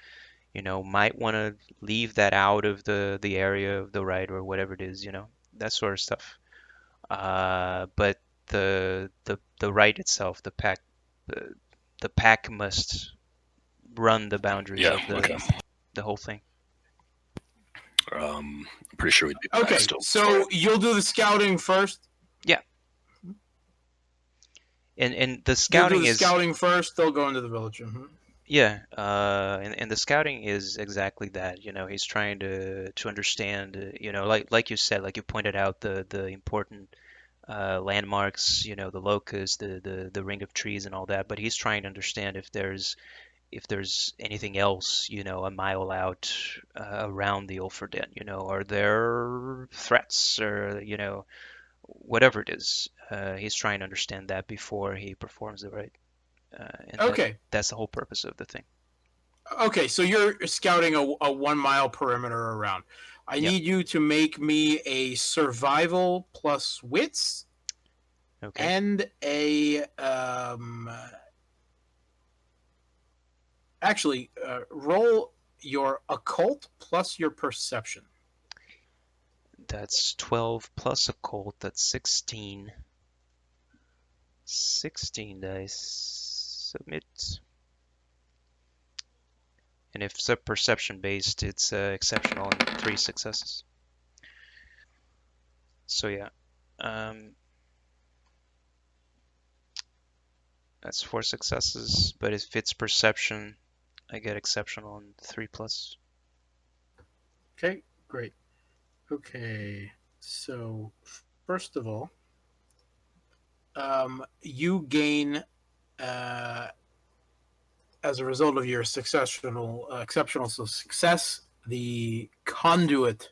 Might want to leave that out of the area of the ride or whatever it is, that sort of stuff. But the ride itself, the pack must run the boundaries Yeah, of okay. the whole thing. I'm pretty sure we'd be okay. back still. So you'll do the scouting first. And the You'll scouting do the is scouting first. They'll go into the village. Mhm. yeah, and the scouting is exactly that. He's trying to understand. Like you said, like you pointed out, the important landmarks. The locust, the ring of trees, and all that. But he's trying to understand if there's anything else, a mile out around the Ulfrdenne. Are there threats or whatever it is? He's trying to understand that before he performs the rite. And Okay. that's the whole purpose of the thing. Okay, so you're scouting a 1 mile perimeter around. I Yep. need you to make me a survival plus wits Okay. and actually roll your occult plus your perception. That's 12 plus occult. That's 16. 16 dice. Submit. And if it's a perception based, it's exceptional and 3 successes. So yeah. That's 4 successes, but if it's perception, I get exceptional and 3 plus. Okay, great. Okay, so first of all, you gain, as a result of your exceptional success, the conduit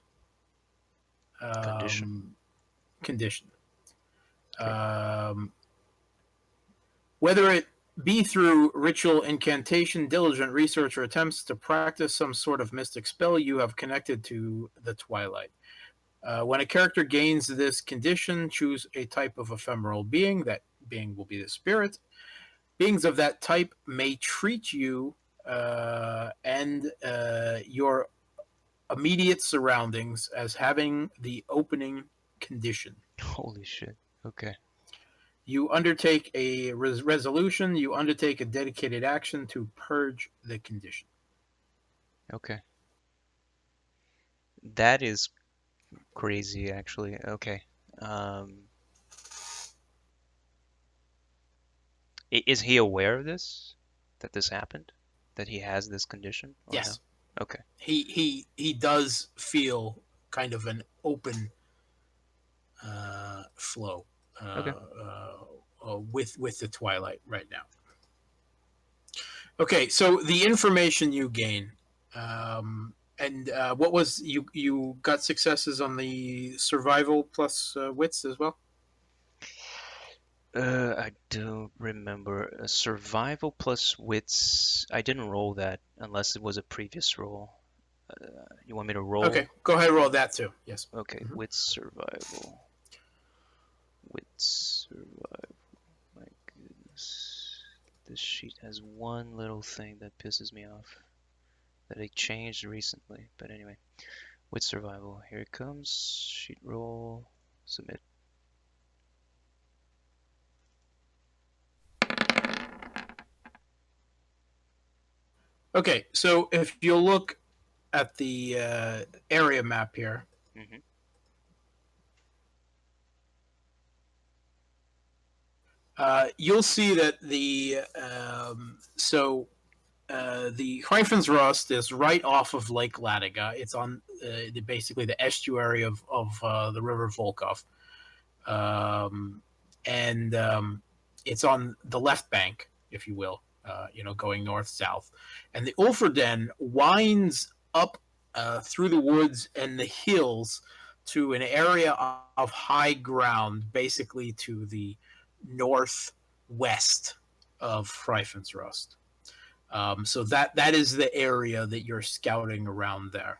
condition. Whether it be through ritual incantation, diligent research, or attempts to practice some sort of mystic spell, you have connected to the twilight. When a character gains this condition, choose a type of ephemeral being. That being will be the spirit. Beings of that type may treat you and your immediate surroundings as having the opening condition. Holy shit. Okay. You undertake a resolution. You undertake a dedicated action to purge the condition. Okay. That is crazy, actually. Okay. Is he aware of this? That this happened? That he has this condition? Or Yes. No? Okay. He does feel kind of an open flow Okay. with the twilight right now. Okay, so the information you gain, and what was you got successes on the survival plus wits as well? I don't remember. Survival plus wits. I didn't roll that unless it was a previous roll. You want me to roll? Okay, go ahead and roll that too. Yes. Okay, wits survival. Wits survival. My goodness. This sheet has one little thing that pisses me off. That I changed recently. But anyway. Wits survival. Here it comes. Sheet roll. Submit. Okay, so if you look at the area map here, You'll see that the Hraefnsrost is right off of Lake Ladoga. It's on basically the estuary of the River Volkhov, and it's on the left bank, if you will, going north south. And the Ulfrdenne winds up through the woods and the hills to an area of high ground, basically to the northwest of Hraefnsrost. So that is the area that you're scouting around there.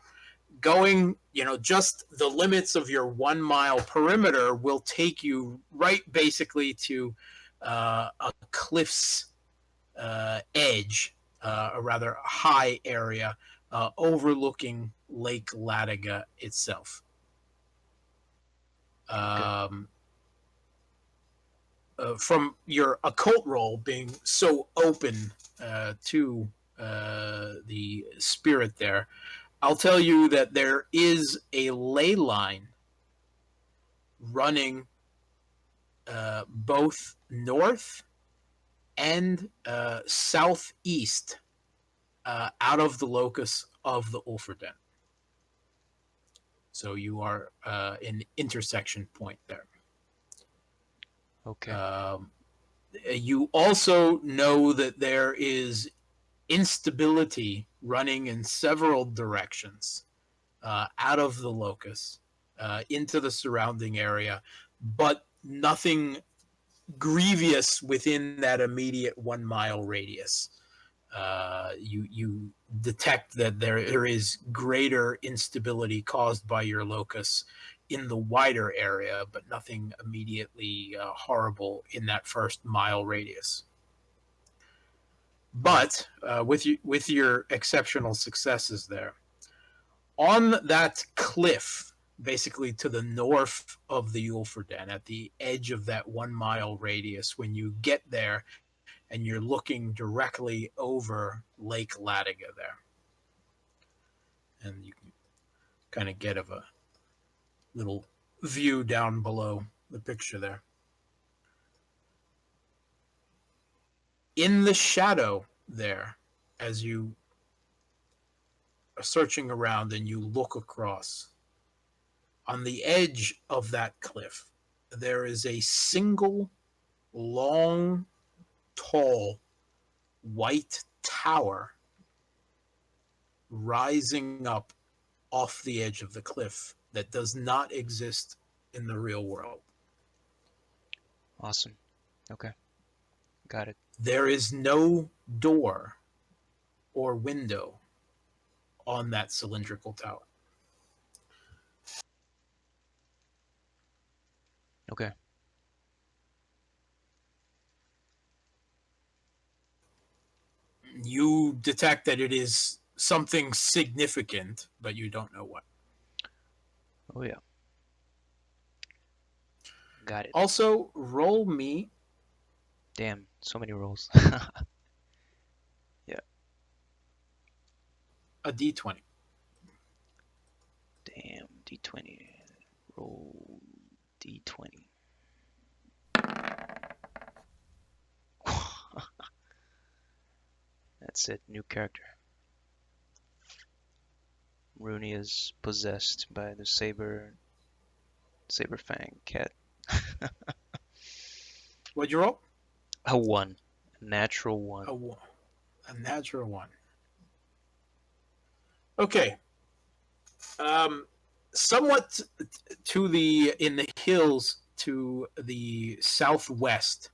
Going, just the limits of your 1 mile perimeter will take you right basically to a cliff's edge, a rather high area overlooking Lake Ladoga itself. From your occult role being so open to the spirit there, I'll tell you that there is a ley line running both north and southeast out of the locus of the Ulfrdenne. So you are an intersection point there. Okay. You also know that there is instability running in several directions out of the locus into the surrounding area, but nothing grievous within that immediate 1 mile radius. You detect that there is greater instability caused by your locus in the wider area, but nothing immediately horrible in that first mile radius. But with your exceptional successes there, on that cliff, basically to the north of the Ulfrdenne, at the edge of that 1 mile radius, when you get there and you're looking directly over Lake Ladoga there, and you can kind of get a little view down below the picture there. In the shadow there, as you are searching around and you look across, on the edge of that cliff, there is a single long, tall, white tower rising up off the edge of the cliff that does not exist in the real world. Awesome. Okay. Got it. There is no door or window on that cylindrical tower. Okay. You detect that it is something significant, but you don't know what. Oh yeah. Got it. Also, roll me Damn, so many rolls. Yeah. a d20. Damn, D20. Roll D20. That's it, new character. Rúni is possessed by the saber fang cat. What'd you roll? A 1. A natural 1. A natural 1. Okay. Somewhat in the hills to the southwest,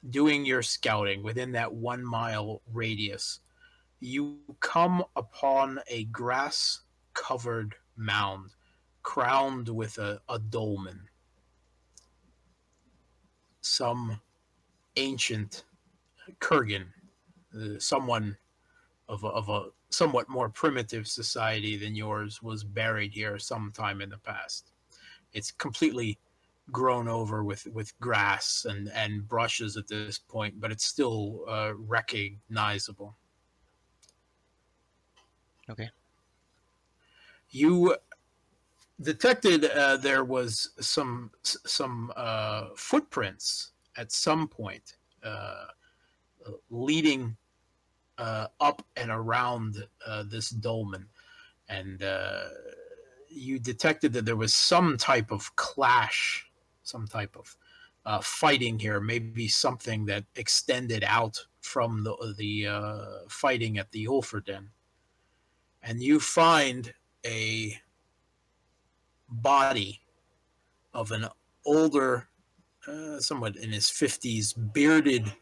doing your scouting within that 1 mile radius, you come upon a grass-covered mound crowned with a dolmen. Some ancient Kurgan, someone of a somewhat more primitive society than yours, was buried here sometime in the past. It's completely grown over with grass and brushes at this point, but it's still recognizable. Okay. You detected there was some footprints at some point leading up and around this dolmen, and you detected that there was some type of clash, some type of fighting here, maybe something that extended out from the fighting at the Ulfrdenne. And you find a body of an older, somewhat in his 50s, bearded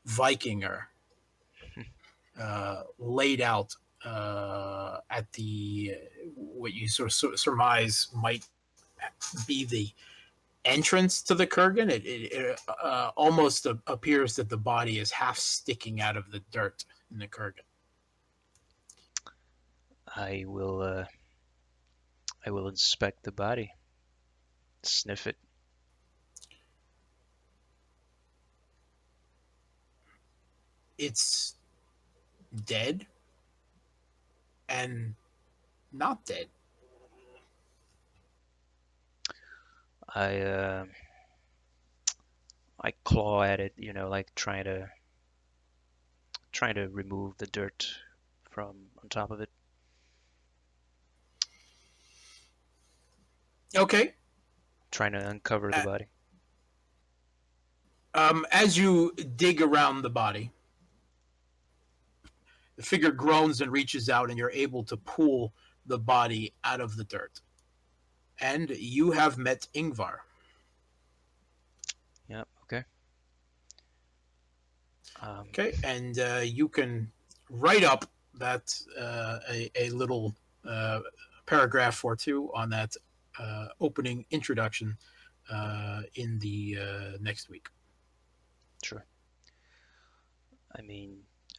Vikinger laid out at the what you sort of surmise might be the entrance to the kurgan. It almost appears that the body is half sticking out of the dirt in the kurgan. I will inspect the body, sniff it. It's dead and not dead. I claw at it, like trying to remove the dirt from on top of it. Okay. Trying to uncover the body. As you dig around the body, the figure groans and reaches out, and you're able to pull the body out of the dirt. And you have met Ingvar. Yeah, okay. Okay, and you can write up that a little paragraph or two on that opening introduction in the next week. Sure. I mean,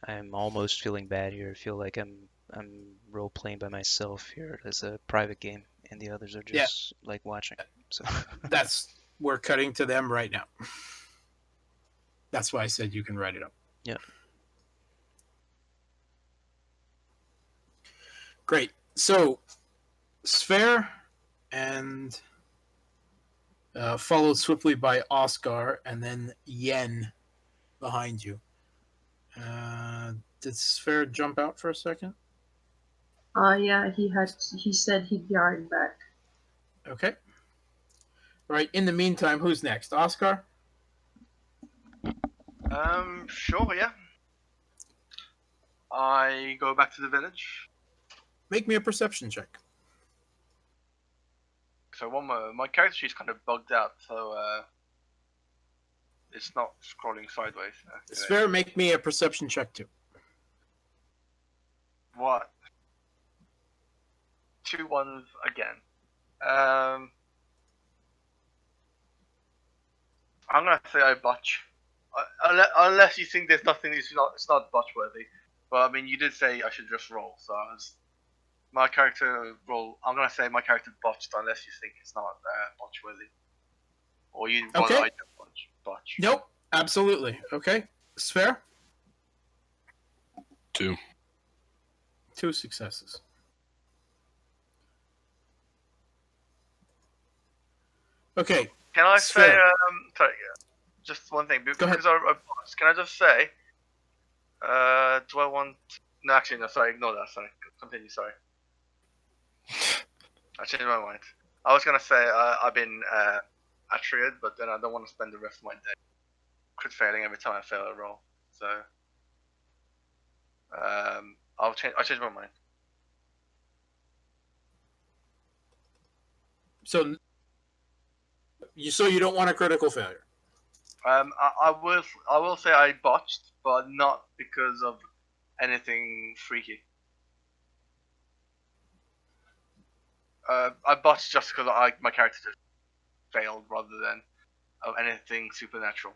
I'm almost feeling bad here. I feel like I'm role playing by myself here as a private game, and the others are just like watching. So we're cutting to them right now. That's why I said you can write it up. Yeah. Great. So, Sphere and followed swiftly by Oscar, and then Yen behind you. Did Sphere jump out for a second? Yeah, he said he'd be right back. Okay. Right. In the meantime, who's next? Oscar? Sure, yeah. I go back to the village. Make me a perception check. So my character sheet's kind of bugged out, so it's not scrolling sideways. Okay. Sphere, make me a perception check too. What? 2 1s again. I'm gonna say I botch. Unless you think there's nothing, it's not botch worthy. But I mean, you did say I should just roll, so my character roll. I'm gonna say my character botched, unless you think it's not botch worthy, or you Okay. I don't botch. Nope. Absolutely. Okay. Sphere? 2. 2 successes. Okay. Can I Sphere. say sorry, just one thing Go ahead. because I botched. Can I just say? Do I want? No, actually, no. Sorry, ignore that. Sorry, continue. Sorry. I changed my mind. I was gonna say I've been attrited, but then I don't want to spend the rest of my day crit failing every time I fail a roll. So I'll change my mind. So you don't want a critical failure. I will say I botched, but not because of anything freaky. I botched just because my character just failed rather than anything supernatural.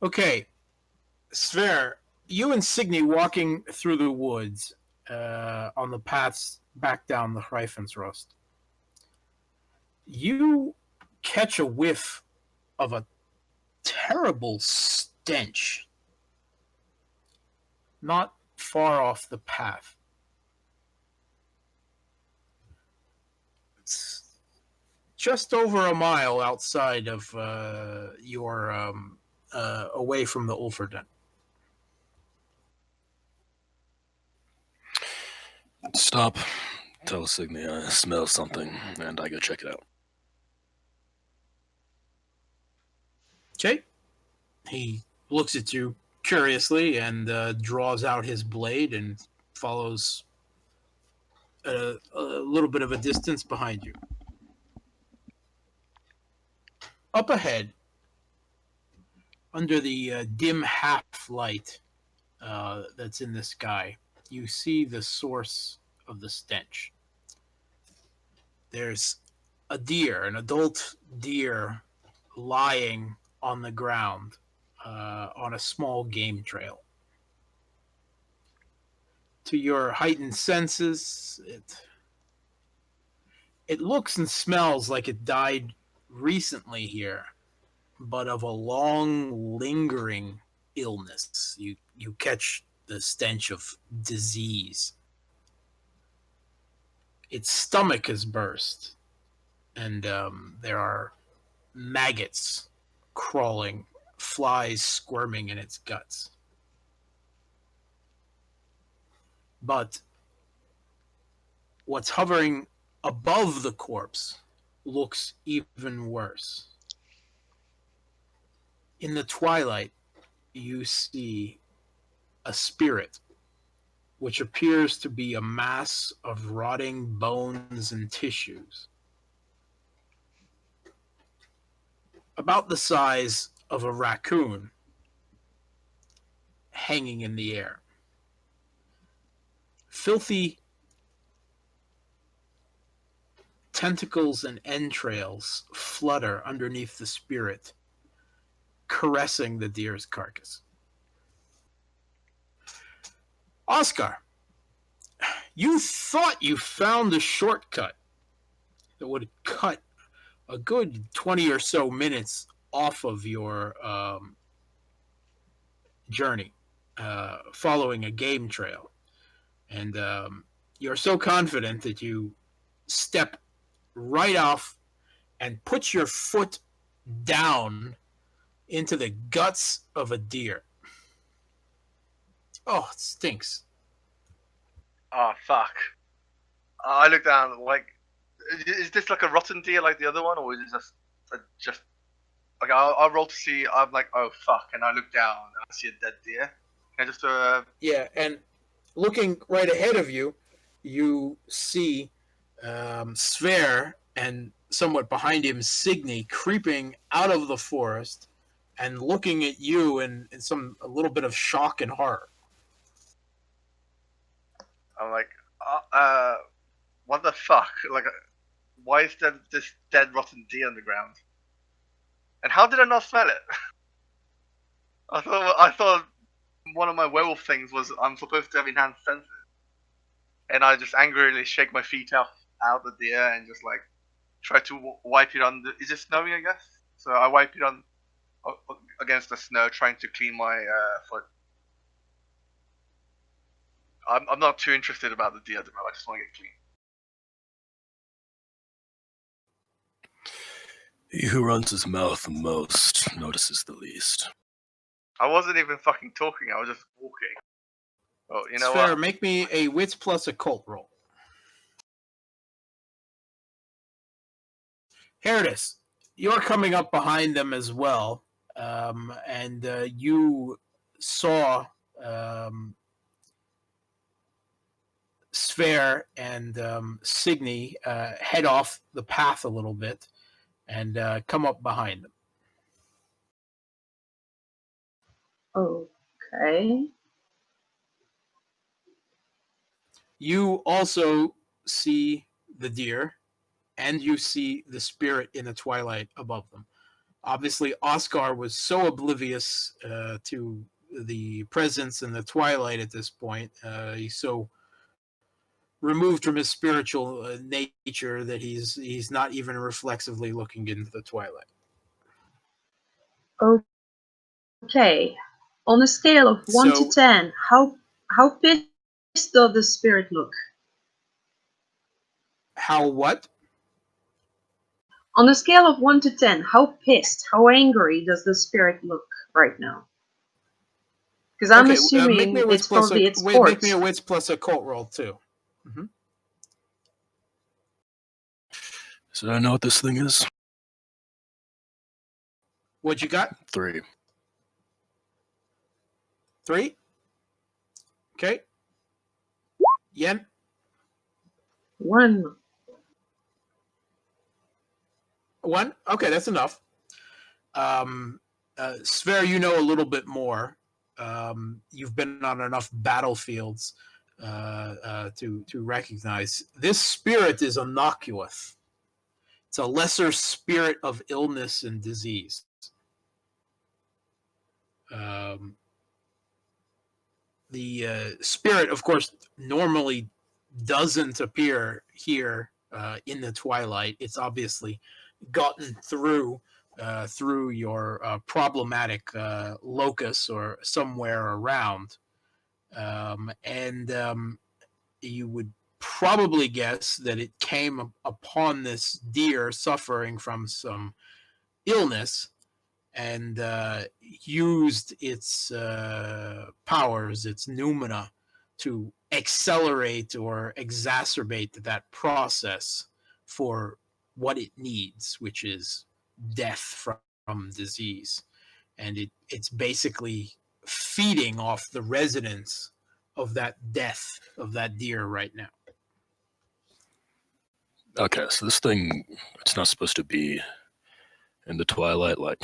Okay. Sphere, you and Signy walking through the woods on the paths back down the Hraefnsrost. You catch a whiff of a terrible stench not far off the path. just over a mile outside of your away from the Ulfrdenne. Stop. Tell Signy I smell something, and I go check it out. Okay. He looks at you curiously and draws out his blade and follows a little bit of a distance behind you. Up ahead, under the dim half light that's in the sky, you see the source of the stench. There's a deer, an adult deer, lying on the ground on a small game trail. To your heightened senses, it looks and smells like it died recently here, but of a long, lingering illness. You catch the stench of disease. Its stomach has burst, and there are maggots crawling, flies squirming in its guts. But what's hovering above the corpse looks even worse. In the twilight, you see a spirit, which appears to be a mass of rotting bones and tissues, about the size of a raccoon, hanging in the air. Filthy tentacles and entrails flutter underneath the spirit, caressing the deer's carcass. Oscar, you thought you found a shortcut that would cut a good 20 or so minutes off of your journey, following a game trail. And you're so confident that you step right off and put your foot down into the guts of a deer. Oh, it stinks. Oh, fuck. I look down, like, is this like a rotten deer like the other one, or is it just like, I'll roll to see, I'm like, oh, fuck, and I look down and I see a dead deer. Can I just, Yeah, and looking right ahead of you, you see Sver and somewhat behind him Signy creeping out of the forest and looking at you in a little bit of shock and horror. I'm like, what the fuck? Like, why is there this dead rotten deer on the ground? And how did I not smell it? I thought one of my werewolf things was I'm supposed to have enhanced senses. And I just angrily shake my feet out the deer and just like try to wipe it on the. Is it snowing? I guess. So I wipe it on against the snow, trying to clean my foot. I'm not too interested about the deer at the moment. I just want to get clean. He who runs his mouth the most notices the least. I wasn't even fucking talking. I was just walking. Oh, you know Sver, what? make me a wits plus occult roll. Here it is. You're coming up behind them as well, and you saw Sver and Signy head off the path a little bit and come up behind them. Okay. You also see the deer, and you see the spirit in the twilight above them. Obviously, Oscar was so oblivious to the presence in the twilight at this point. He's so removed from his spiritual nature that he's not even reflexively looking into the twilight. Okay. On a scale of 1 to 10, how pissed does the spirit look? How what? On a scale of 1 to 10, how pissed, how angry does the spirit look right now? Because I'm make assuming me a wits it's plus probably its make me a corpse. wits plus a cult roll too. So I know what this thing is. What you got? 3. 3. Okay. Yen. 1. 1. Okay, that's enough. Sver, you know a little bit more. You've been on enough battlefields to recognize this spirit is innocuous. It's a lesser spirit of illness and disease. The spirit, of course, normally doesn't appear here in the twilight. It's obviously gotten through your problematic locus or somewhere around, and you would probably guess that it came upon this deer suffering from some illness and used its powers, its noumena, to accelerate or exacerbate that process for what it needs, which is death from disease. And it's basically feeding off the resonance of that death of that deer right now. Okay, so this thing, it's not supposed to be in the twilight. Like,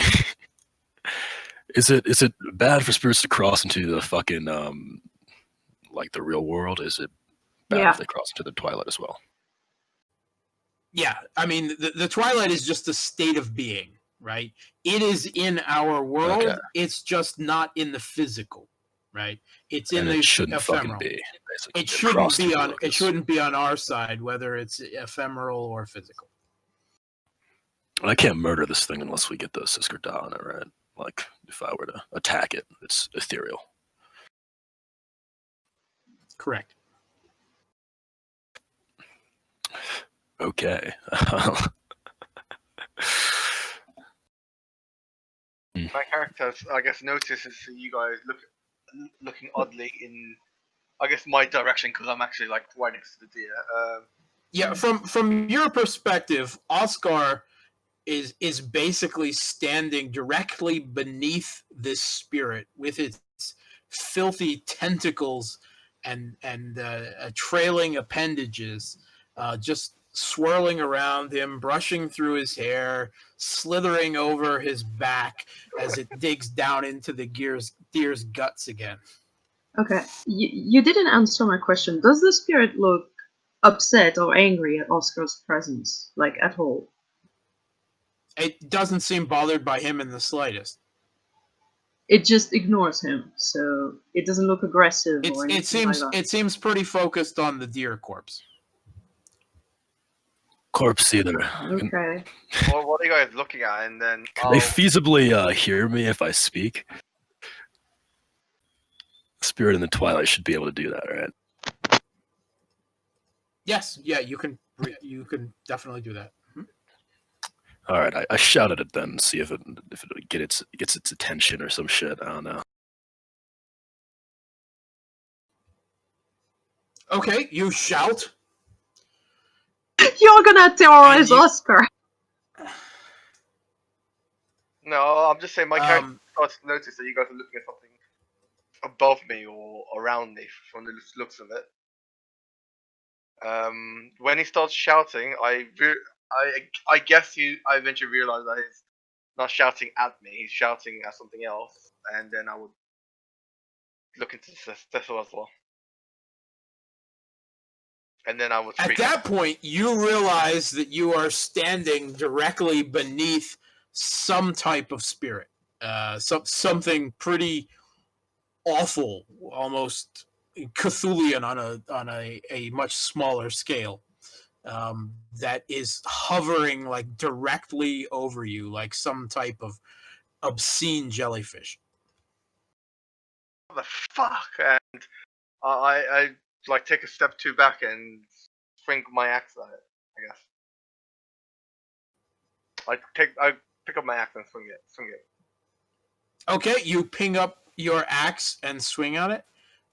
is it bad for spirits to cross into the fucking like the real world? Is it bad Yeah. if they cross into the twilight as well? Yeah, I mean, the twilight is just a state of being, right? It is in our world. Okay. It's just not in the physical, right? It's in And the it shouldn't fucking ephemeral. be. Basically. It shouldn't be on. It locus. shouldn't be on our side, whether it's ephemeral or physical. I can't murder this thing unless we get the Sisker Dao on it, right? Like, if I were to attack it, it's ethereal. Correct. Okay. My character, I guess, notices you guys looking oddly in, I guess, my direction because I'm actually like right next to the deer. Yeah, from your perspective, Oscar is basically standing directly beneath this spirit with its filthy tentacles and trailing appendages, just swirling around him, brushing through his hair, slithering over his back as it digs down into the deer's guts again. Okay, you didn't answer my question. Does the spirit look upset or angry at Oscar's presence, like at all? It doesn't seem bothered by him in the slightest. It just ignores him, so it doesn't look aggressive or anything like that. It seems pretty focused on the deer corpse. Corpse either. Okay. Well, what are you guys looking at? And then Can they feasibly hear me if I speak? Spirit in the twilight should be able to do that, right? Yes, yeah, you can definitely do that. All right, I shout at it then, see if it gets its attention or some shit. I don't know. Okay, you shout. You're gonna terrorize Oscar. no, I'm just saying my character starts to notice that you guys are looking at something above me or around me from the looks of it. When he starts shouting, I guess I eventually realize that he's not shouting at me; he's shouting at something else, and then I would look into Cecil as well. And then I would At that point, you realize that you are standing directly beneath some type of spirit, something pretty awful, almost Cthulhian on a much smaller scale, that is hovering like directly over you, like some type of obscene jellyfish. What the fuck? And I like take a step back and swing my axe at it, I guess. I pick up my axe and swing it. Okay, you ping up your axe and swing on it.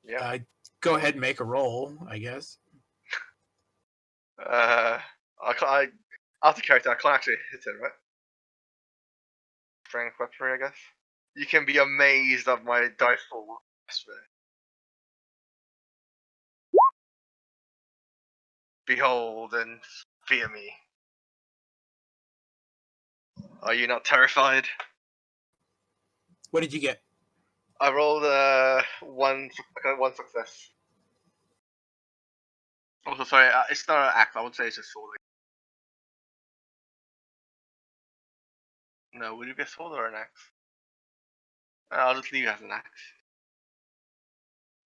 Yeah. Go ahead and make a roll, I guess. Out of character, I can't actually hit it, right? Strength weaponry, I guess. You can be amazed at my dice roll. Behold and fear me. Are you not terrified? What did you get? I rolled one success. Also, sorry, it's not an axe. I would say it's a sword. No, would it be a sword or an axe? I'll just leave it as an axe.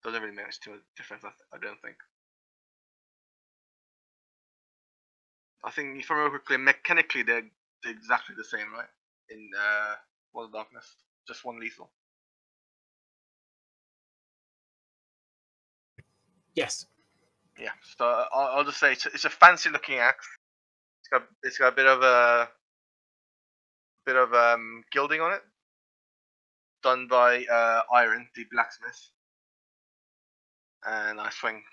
Doesn't really make too much difference, I don't think. I think if I remember correctly, mechanically they're exactly the same, right? In World of Darkness, just one lethal. Yes. Yeah, so I'll just say it's a fancy looking axe. It's got a bit of gilding on it, done by Iron, the blacksmith, and I swing.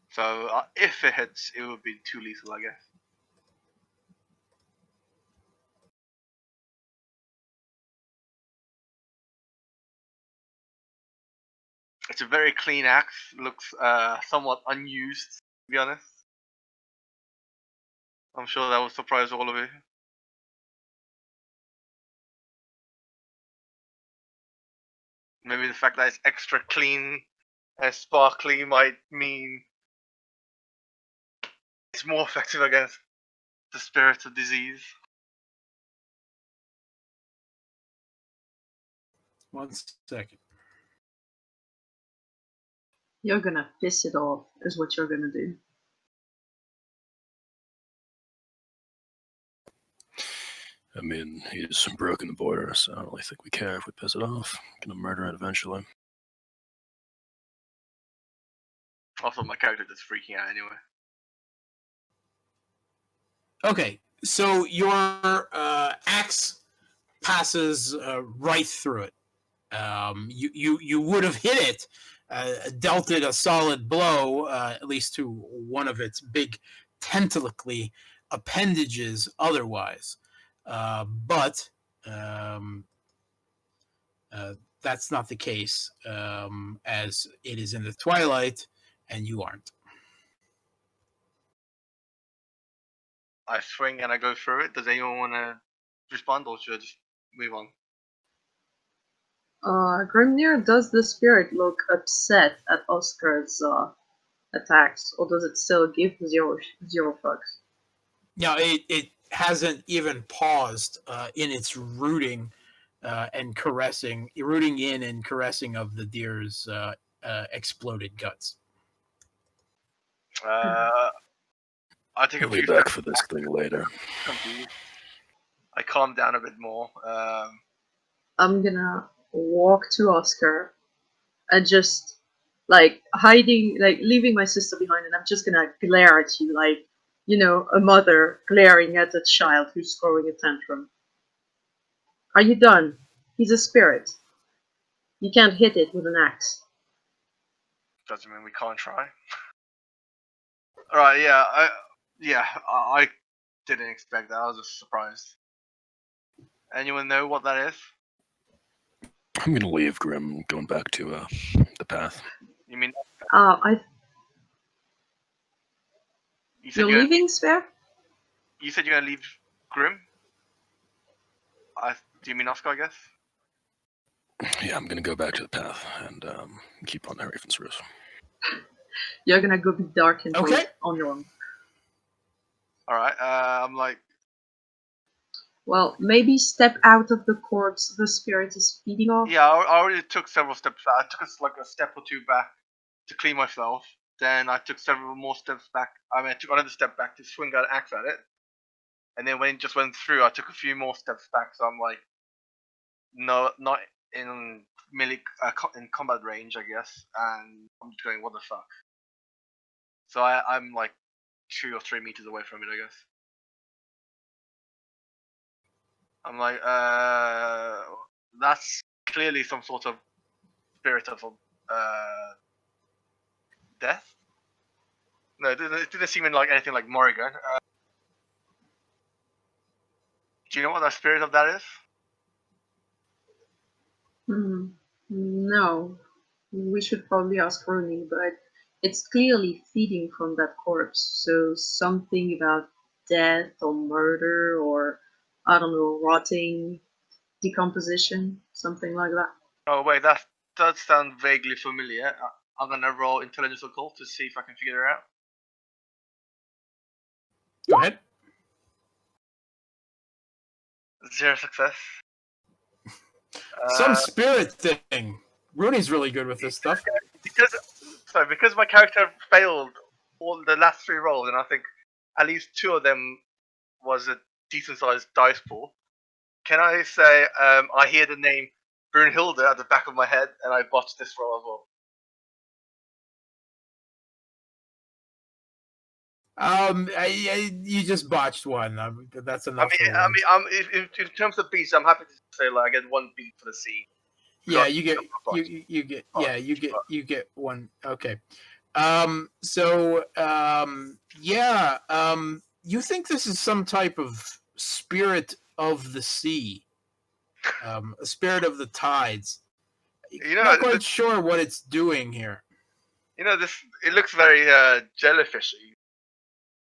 So if it hits, it would be 2 lethal, I guess. It's a very clean axe. Looks somewhat unused, to be honest. I'm sure that will surprise all of you. Maybe the fact that it's extra clean and sparkly might mean it's more effective against the spirit of disease. 1 second. You're gonna piss it off, is what you're gonna do. I mean, he's broken the border, so I don't really think we care if we piss it off. Gonna murder it eventually. Also, my character is freaking out anyway. Okay, so your axe passes right through it. You would have hit it, dealt it a solid blow, at least to one of its big tentacly appendages otherwise. But that's not the case, as it is in the twilight and you aren't. I swing and I go through it. Does anyone want to respond, or should I just move on? Grimnir, does the spirit look upset at Oscar's attacks, or does it still give zero fucks? Now, it hasn't even paused in its rooting and rooting in and caressing of the deer's exploded guts. I take a I'll be few back steps for this thing later. confused. I calm down a bit more. I'm gonna walk to Oscar and just hiding, leaving my sister behind, and I'm just gonna glare at you like, a mother glaring at a child who's throwing a tantrum. Are you done? He's a spirit. You can't hit it with an axe. Doesn't mean we can't try. Alright, yeah, I didn't expect that. I was just surprised. Anyone know what that is? I'm gonna leave Grim, going back to the path. You mean you said You're leaving, Sphere? You said you're gonna leave Grim? Do you mean Oscar, I guess? Yeah, I'm gonna go back to the path and keep on Hraefnsrost. You're gonna go be dark and Okay. on your own. Alright, I'm like, Well, maybe step out of the corpse the spirit is feeding off. yeah, I already took several steps back. I took a step or two back to clean myself. Then I took several more steps back. I took another step back to swing an axe at it. And then when it just went through, I took a few more steps back. So I'm like, no, not in in combat range, I guess. And I'm just going, what the fuck? So I'm like 2 or 3 meters away from it, I guess. I'm like, that's clearly some sort of spirit of death. No, it didn't seem like anything like Morrigan. Do you know what the spirit of that is? No. We should probably ask Rúni, but it's clearly feeding from that corpse, so something about death or murder or, I don't know, rotting, decomposition, something like that. Oh wait, that does sound vaguely familiar. I'm gonna roll intelligence occult to see if I can figure it out. Go ahead. 0 success. Some spirit thing. Rooney's really good with this stuff. Because my character failed all the last 3 rolls, and I think at least 2 of them was a decent sized dice pool. Can I say I hear the name Brunhilde at the back of my head, and I botched this roll as well? You just botched one. That's enough. In terms of beats, I'm happy to say like I get 1 beat for the C. Yeah, you get one. Okay. You think this is some type of spirit of the sea, a spirit of the tides. Not quite sure what it's doing here. It looks very jellyfishy.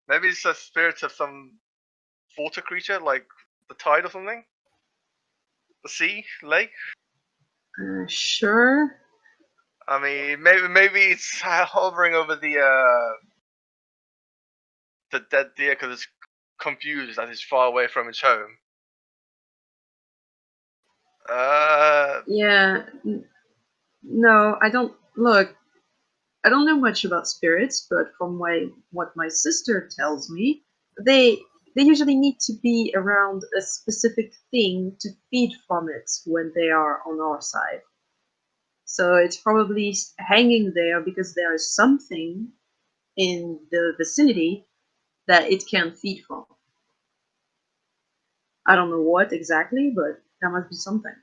Maybe it's a spirit of some water creature, like the tide or something. The sea, lake. Sure. I mean, maybe it's hovering over the dead deer because it's confused as it's far away from its home. Yeah. No, I don't. Look, I don't know much about spirits, but from what my sister tells me, they usually need to be around a specific thing to feed from it when they are on our side. So it's probably hanging there because there is something in the vicinity that it can feed from. I don't know what exactly, but there must be something.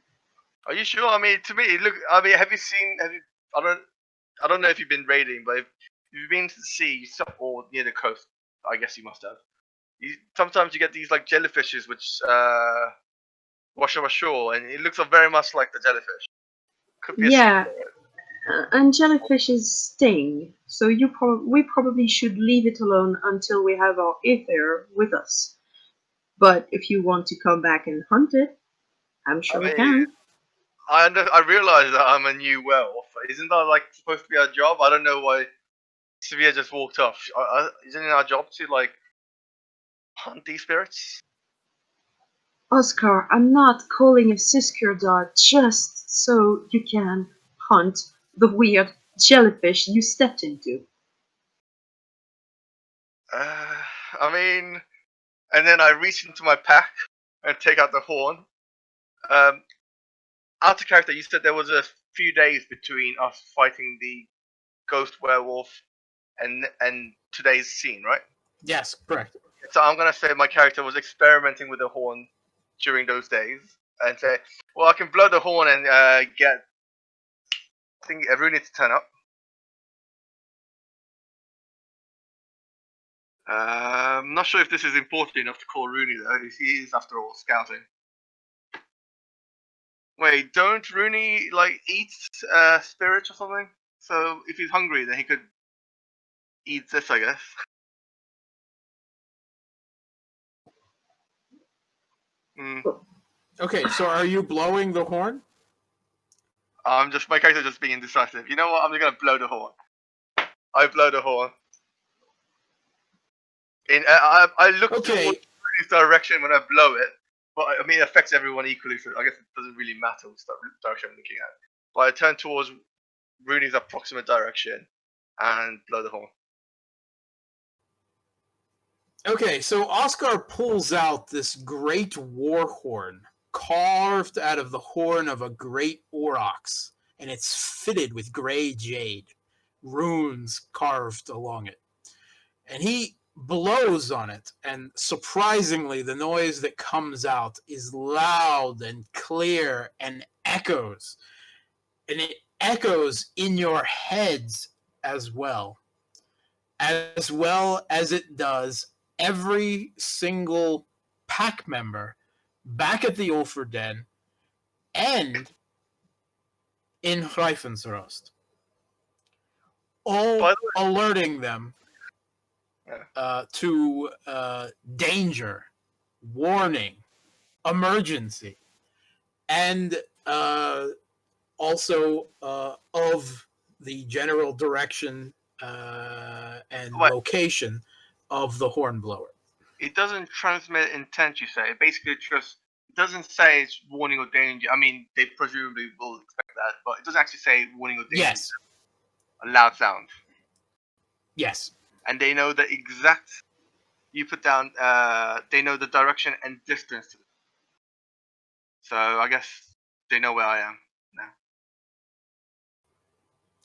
Are you sure? I mean, to me, look. I mean, have you? I don't know if you've been raiding, but if you've been to the sea or near the coast, I guess you must have. Sometimes you get these like jellyfishes which wash up ashore, and it looks very much like the jellyfish. Could be Yeah, and jellyfishes sting, so we probably should leave it alone until we have our ether with us. But if you want to come back and hunt it, I'm sure we can. I realize that I'm a new werewolf. Isn't that like supposed to be our job? I don't know why Sevilla just walked off. Isn't it our job to like hunt these spirits? Oscar, I'm not calling a Sisker dog just so you can hunt the weird jellyfish you stepped into. I mean, and then I reach into my pack and take out the horn. Out of character, you said there was a few days between us fighting the ghost werewolf and today's scene, right? Yes, correct. So I'm gonna say my character was experimenting with the horn during those days, and say, well, I can blow the horn and get. I think Rúni needs to turn up. I'm not sure if this is important enough to call Rúni though. He is, after all, scouting. Wait, don't Rúni like eat spirits or something? So if he's hungry, then he could eat this, I guess. Okay, so are you blowing the horn? My character just being indecisive. You know what? I'm just gonna blow the horn. I blow the horn. I look towards Rúni's direction when I blow it, but I mean it affects everyone equally, so I guess it doesn't really matter which direction I'm looking at. But I turn towards Rúni's approximate direction and blow the horn. Okay, so Oscar pulls out this great war horn, carved out of the horn of a great aurochs, and it's fitted with gray jade, runes carved along it. And he blows on it, and surprisingly, the noise that comes out is loud and clear and echoes. And it echoes in your heads as well as it does every single pack member back at the Ulfrdenne and in Hraefnsrost, all By the alerting them to danger, warning, emergency, and also of the general direction and What? location of the hornblower. It doesn't transmit intent, you say. It basically just doesn't say it's warning or danger. I mean, they presumably will expect that, but it doesn't actually say warning or danger. Yes. A loud sound. Yes. And they know the exact. You put down. They know the direction and distance. So I guess they know where I am now.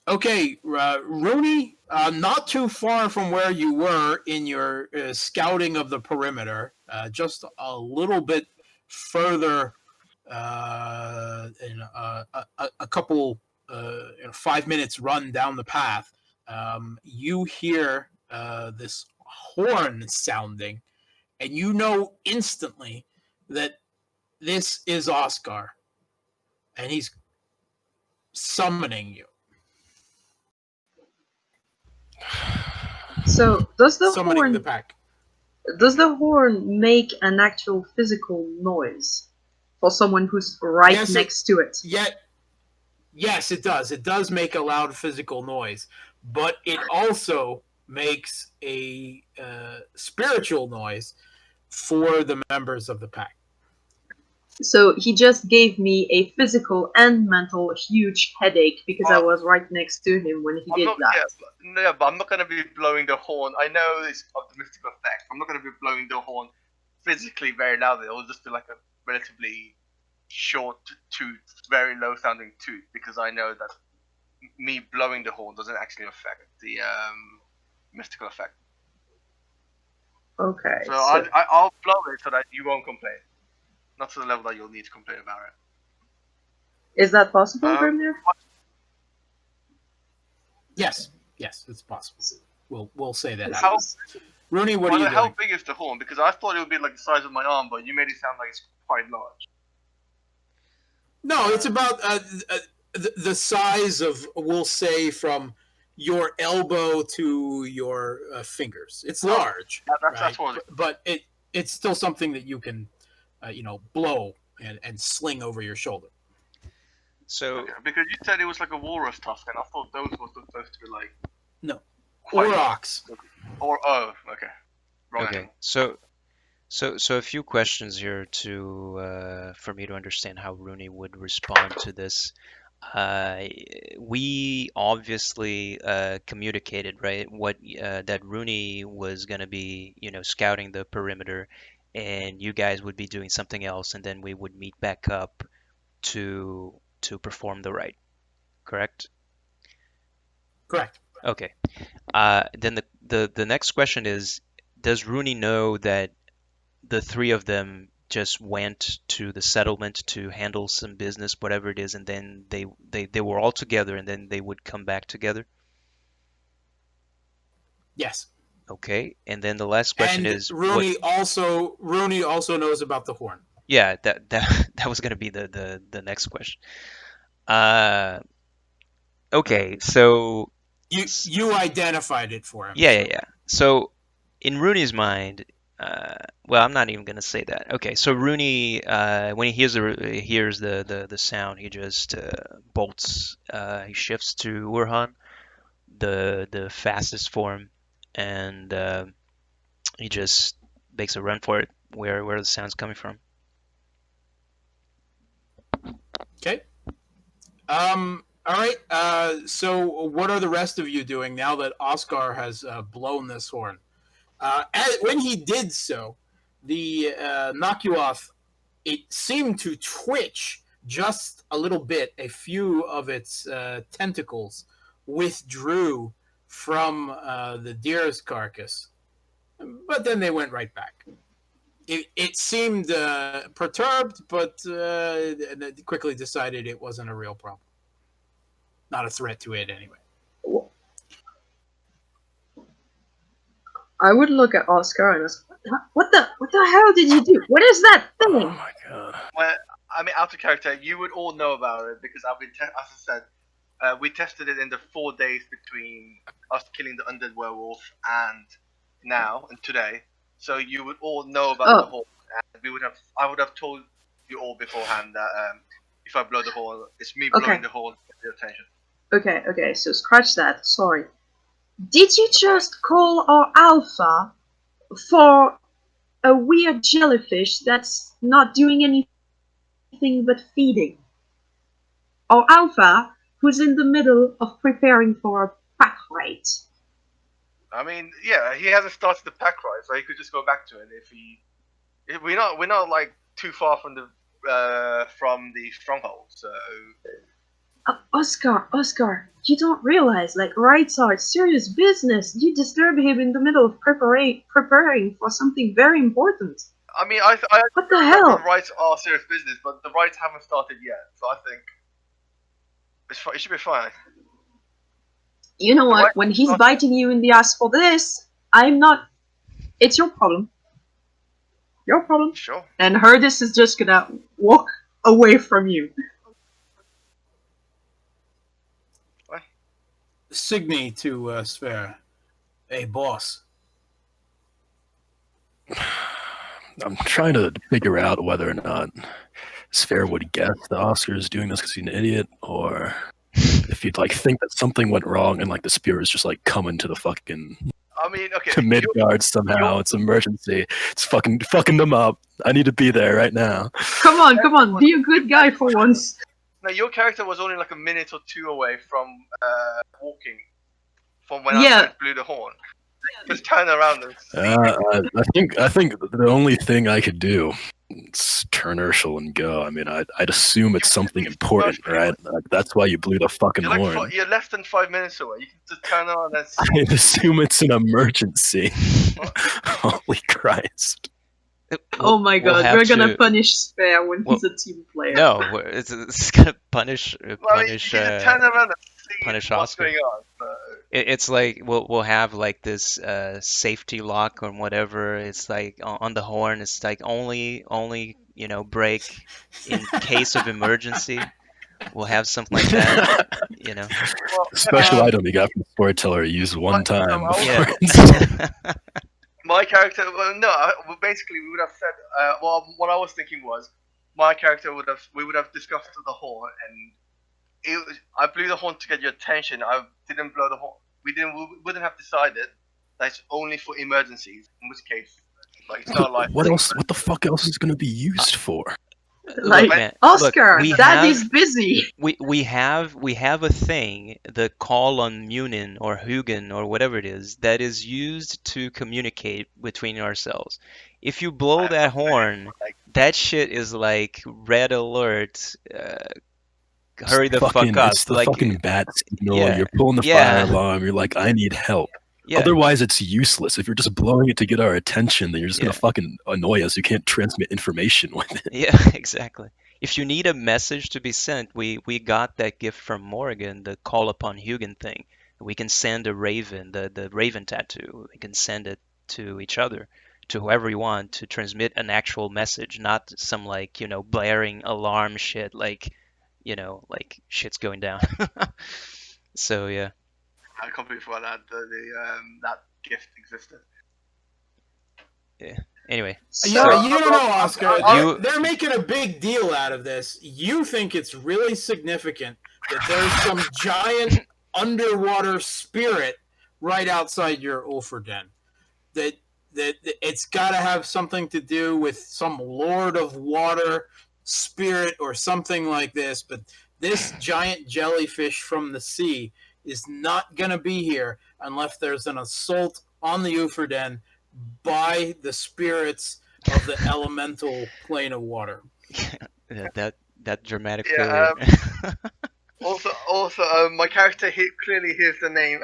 Okay, Rúni, not too far from where you were in your scouting of the perimeter, just a little bit further, in a couple, 5 minutes run down the path, you hear this horn sounding, and you know instantly that this is Oscar, and he's summoning you. So does the Summoning horn the pack. make an actual physical noise for someone who's right Yes, next to it? Yes, it does. It does make a loud physical noise, but it also makes a spiritual noise for the members of the pack. So he just gave me a physical and mental huge headache because I was right next to him when he did that. But I'm not going to be blowing the horn. I know it's of the mystical effect. I'm not going to be blowing the horn physically very loudly. It will just be like a relatively short toot, very low sounding toot, because I know that me blowing the horn doesn't actually affect the mystical effect. Okay. So I'll blow it so that you won't complain. Not to the level that you'll need to complain about it. Is that possible, Grimnir? Yes, it's possible. We'll say that. How, Rúni, what are you doing? How big is the horn? Because I thought it would be like the size of my arm, but you made it sound like it's quite large. No, it's about the size of, we'll say, from your elbow to your fingers. It's large, that's what but it's still something that you can, blow and sling over your shoulder. So okay, because you said it was like a walrus tusk, and I thought those were supposed to be like no, aurochs. Okay. Wrong okay, animal. so a few questions here to for me to understand how Rúni would respond to this. We obviously communicated, right? What that Rúni was gonna be, scouting the perimeter, and you guys would be doing something else, and then we would meet back up to perform the rite. Correct? Correct. Okay. Then the next question is, does Rúni know that the three of them just went to the settlement to handle some business, whatever it is, and then they were all together, and then they would come back together? Yes. Okay. And then the last question and is, Rúni also knows about the horn. Yeah, that was gonna be the next question. Okay, so you identified it for him. yeah. So in Rúni's mind, well, I'm not even gonna say that. Okay, so Rúni, when he hears the sound, he just bolts. He shifts to Urhan, the fastest form, and he just makes a run for it, where the sound's coming from. Okay. All right. So what are the rest of you doing now that Oscar has blown this horn? When he did so, the Nakuoth, it seemed to twitch just a little bit. A few of its tentacles withdrew from the deer's carcass. but then they went right back. It seemed perturbed, but quickly decided it wasn't a real problem. Not a threat to it anyway. I would look at Oscar and ask, what the hell did you do? What is that Oh thing? my god. Well, I mean, out of character, you would all know about it because I've been, as I said, we tested it in the 4 days between us killing the undead werewolf and now and today. So you would all know about the horn, and I would have told you all beforehand that if I blow the horn, it's me blowing the horn to get the attention. Okay, so scratch that. Sorry. Did you just call our alpha for a weird jellyfish that's not doing anything but feeding? Our alpha, who's in the middle of preparing for a pack rite. I mean, yeah, he hasn't started the pack ride, so he could just go back to it if we're not like too far from the stronghold, so. Oscar, you don't realize, like, rites are serious business. You disturb him in the middle of preparing for something very important. I mean, What the hell? The rights are serious business, but the rights haven't started yet, so I think it should be fine. You know what? When he's biting you in the ass for this, I'm not. It's your problem. Your problem. Sure. And Herdis is just gonna walk away from you. Signy to Sphere. Hey, boss. I'm trying to figure out whether or not Sphere would guess that Oscar is doing this because he's an idiot, or if you'd like think that something went wrong and like the spear is just like coming to the fucking to Midgard somehow. It's emergency. It's fucking them up. I need to be there right now. Come on, be a good guy for once. Now your character was only like a minute or two away from walking from when I blew the horn. Just turn around and see. I think the only thing I could do is turn Urshel and go. I mean, I'd assume it's something important, right? That's why you blew the fucking horn. You're less than 5 minutes away. You can just turn around and see. I'd assume it's an emergency. Holy Christ. Oh my god, we're gonna punish Spare when he's a team player. No, it's gonna punish turn around and see punish what's Oscar. going on. So. It's like we'll have like this safety lock or whatever. It's like on the horn. It's like only break in case of emergency. We'll have something like that. Special item you got from the storyteller. Use one time. My character, basically we would have said, what I was thinking was, my character we would have discussed the horn, and I blew the horn to get your attention. I didn't blow the horn. We wouldn't have decided that it's only for emergencies. In which case, like it's not like what else? What the fuck else is going to be used for? Like, man, Oscar, Daddy's busy. We have a thing, the call on Munin or Hugin or whatever it is, that is used to communicate between ourselves. If you blow that horn, that shit is like red alert. Hurry the fuck up! It's the fucking bat signal. Yeah. You're pulling the fire alarm. You're like, I need help. Yeah. Otherwise, it's useless. If you're just blowing it to get our attention, then you're just gonna fucking annoy us. You can't transmit information with it. Yeah, exactly. If you need a message to be sent, we got that gift from Morrigan, the call upon Hugin thing. We can send a raven, the raven tattoo. We can send it to each other, to whoever you want, to transmit an actual message, not some like blaring alarm shit like shit's going down. So yeah. I completely forgot that that gift existed. Yeah. Anyway. You don't know, Oscar. They're making a big deal out of this. You think it's really significant that there's some giant underwater spirit right outside your Ulfrdenne. That it's got to have something to do with some Lord of Water spirit or something like this. But this giant jellyfish from the sea is not going to be here unless there's an assault on the Ulfrdenne by the spirits of the elemental plane of water. that dramatic failure. Also, my character clearly hears the name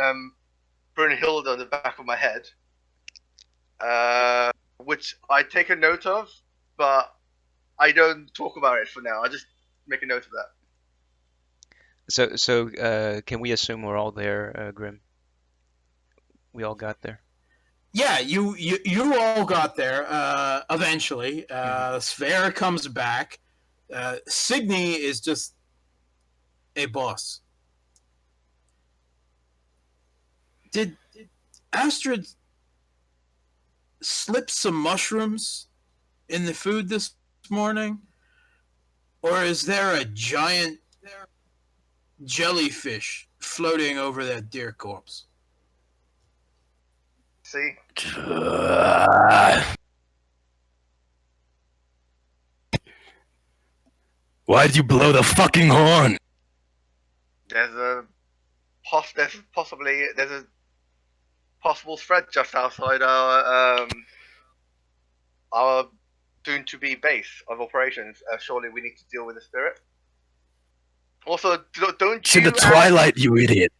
Brunhilde on the back of my head. which I take a note of, but I don't talk about it for now. I just make a note of that. So can we assume we're all there, Grim? We all got there. Yeah, you all got there eventually. Sverre comes back. Signy is just a boss. Did Astrid slip some mushrooms in the food this morning? Or is there a giant jellyfish floating over that deer corpse? See? Why'd you blow the fucking horn? There's a possible threat just outside our soon-to-be base of operations. Surely we need to deal with the spirit. Also, don't It's in you? the twilight, you idiot.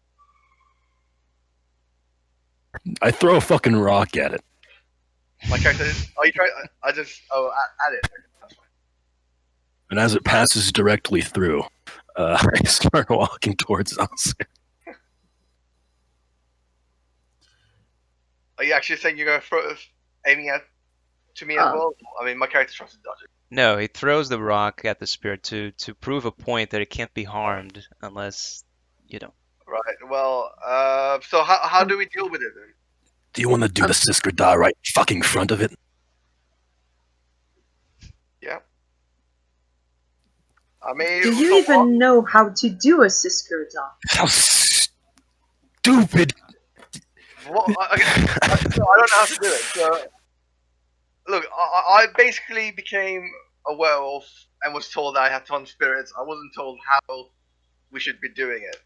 I throw a fucking rock at it. My character. Are you trying? I just. Oh, add it. That's fine. And as it passes directly through, I start walking towards Oscar. Are you actually saying you're going to aiming at to me as well? I mean, my character tries to dodge it. No, he throws the rock at the spirit to prove a point that it can't be harmed unless, you know. Right. Well. So how do we deal with it then? Do you want to do the Sisker die right fucking front of it? Yeah. I mean. Do you even know how to do a Sisker dog? How stupid! What? Okay, so I don't know how to do it. So, look, I basically became a werewolf and was told that I had to hunt spirits. I wasn't told how we should be doing it.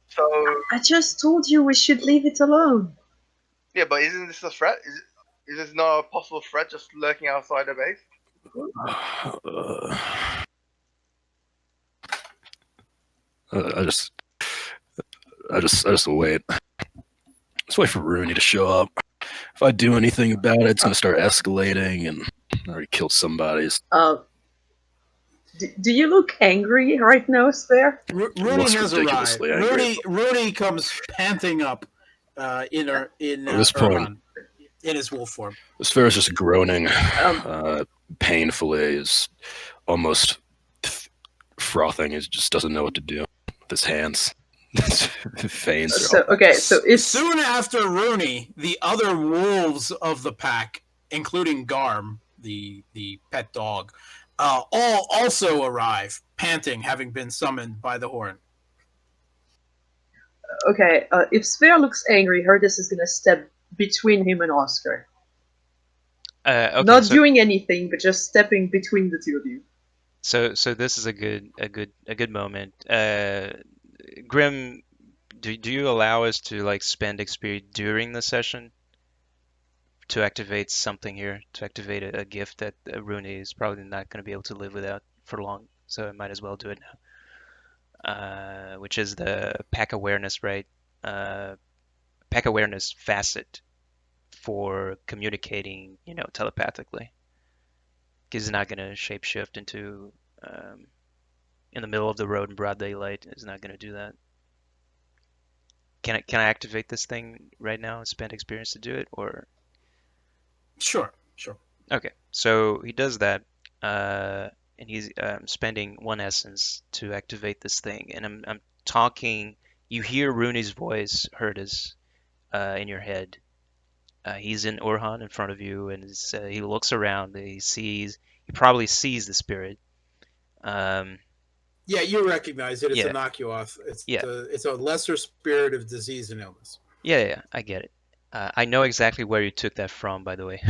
So I just told you we should leave it alone. yeah, but isn't this a threat? Is this not a possible threat just lurking outside the base? I just wait. Just wait for Rúni to show up. If I do anything about it, it's gonna start escalating, and I already killed somebody. Do you look angry right now, Sver? Rúni has ridiculously arrived. angry. Rúni comes panting up in this point, in his wolf form. Sver is just groaning painfully. Is almost frothing. He just doesn't know what to do with his hands. Veins. So it's soon after Rúni, the other wolves of the pack, including Garm, the pet dog, all also arrive, panting, having been summoned by the horn. okay. If Sver looks angry, Herdis is gonna step between him and Oscar. Okay, Not doing anything, but just stepping between the two of you. So this is a good moment. Grim, do you allow us to like spend experience during the session to activate something here, to activate a gift that Rúni is probably not going to be able to live without for long, so I might as well do it now. Which is the pack awareness, right? Pack awareness facet for communicating, telepathically. He's not going to shapeshift into in the middle of the road in broad daylight. Is not going to do that. Can I activate this thing right now and spend experience to do it, or? Sure. Okay, so he does that, and he's spending 1 essence to activate this thing. And I'm talking. You hear Rúni's voice, Herdis, in your head. He's in Orhan in front of you, and he looks around. He probably sees the spirit. Yeah, you recognize it. It's Yeah. a Nakuoth. Yeah. It's a lesser spirit of disease and illness. Yeah, I get it. I know exactly where you took that from, by the way.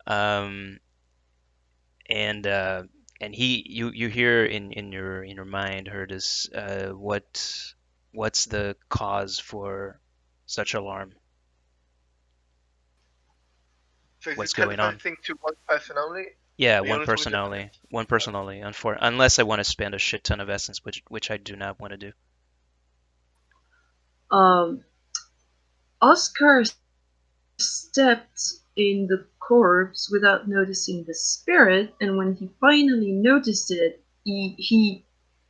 And you hear in your mind, Herdis, what's the cause for such alarm? So is What's it going on? thing to one person only? Yeah, The one only person solution- only. One person only. Unless I want to spend a shit ton of essence, which I do not want to do. Oscar stepped in the corpse without noticing the spirit, and when he finally noticed it, he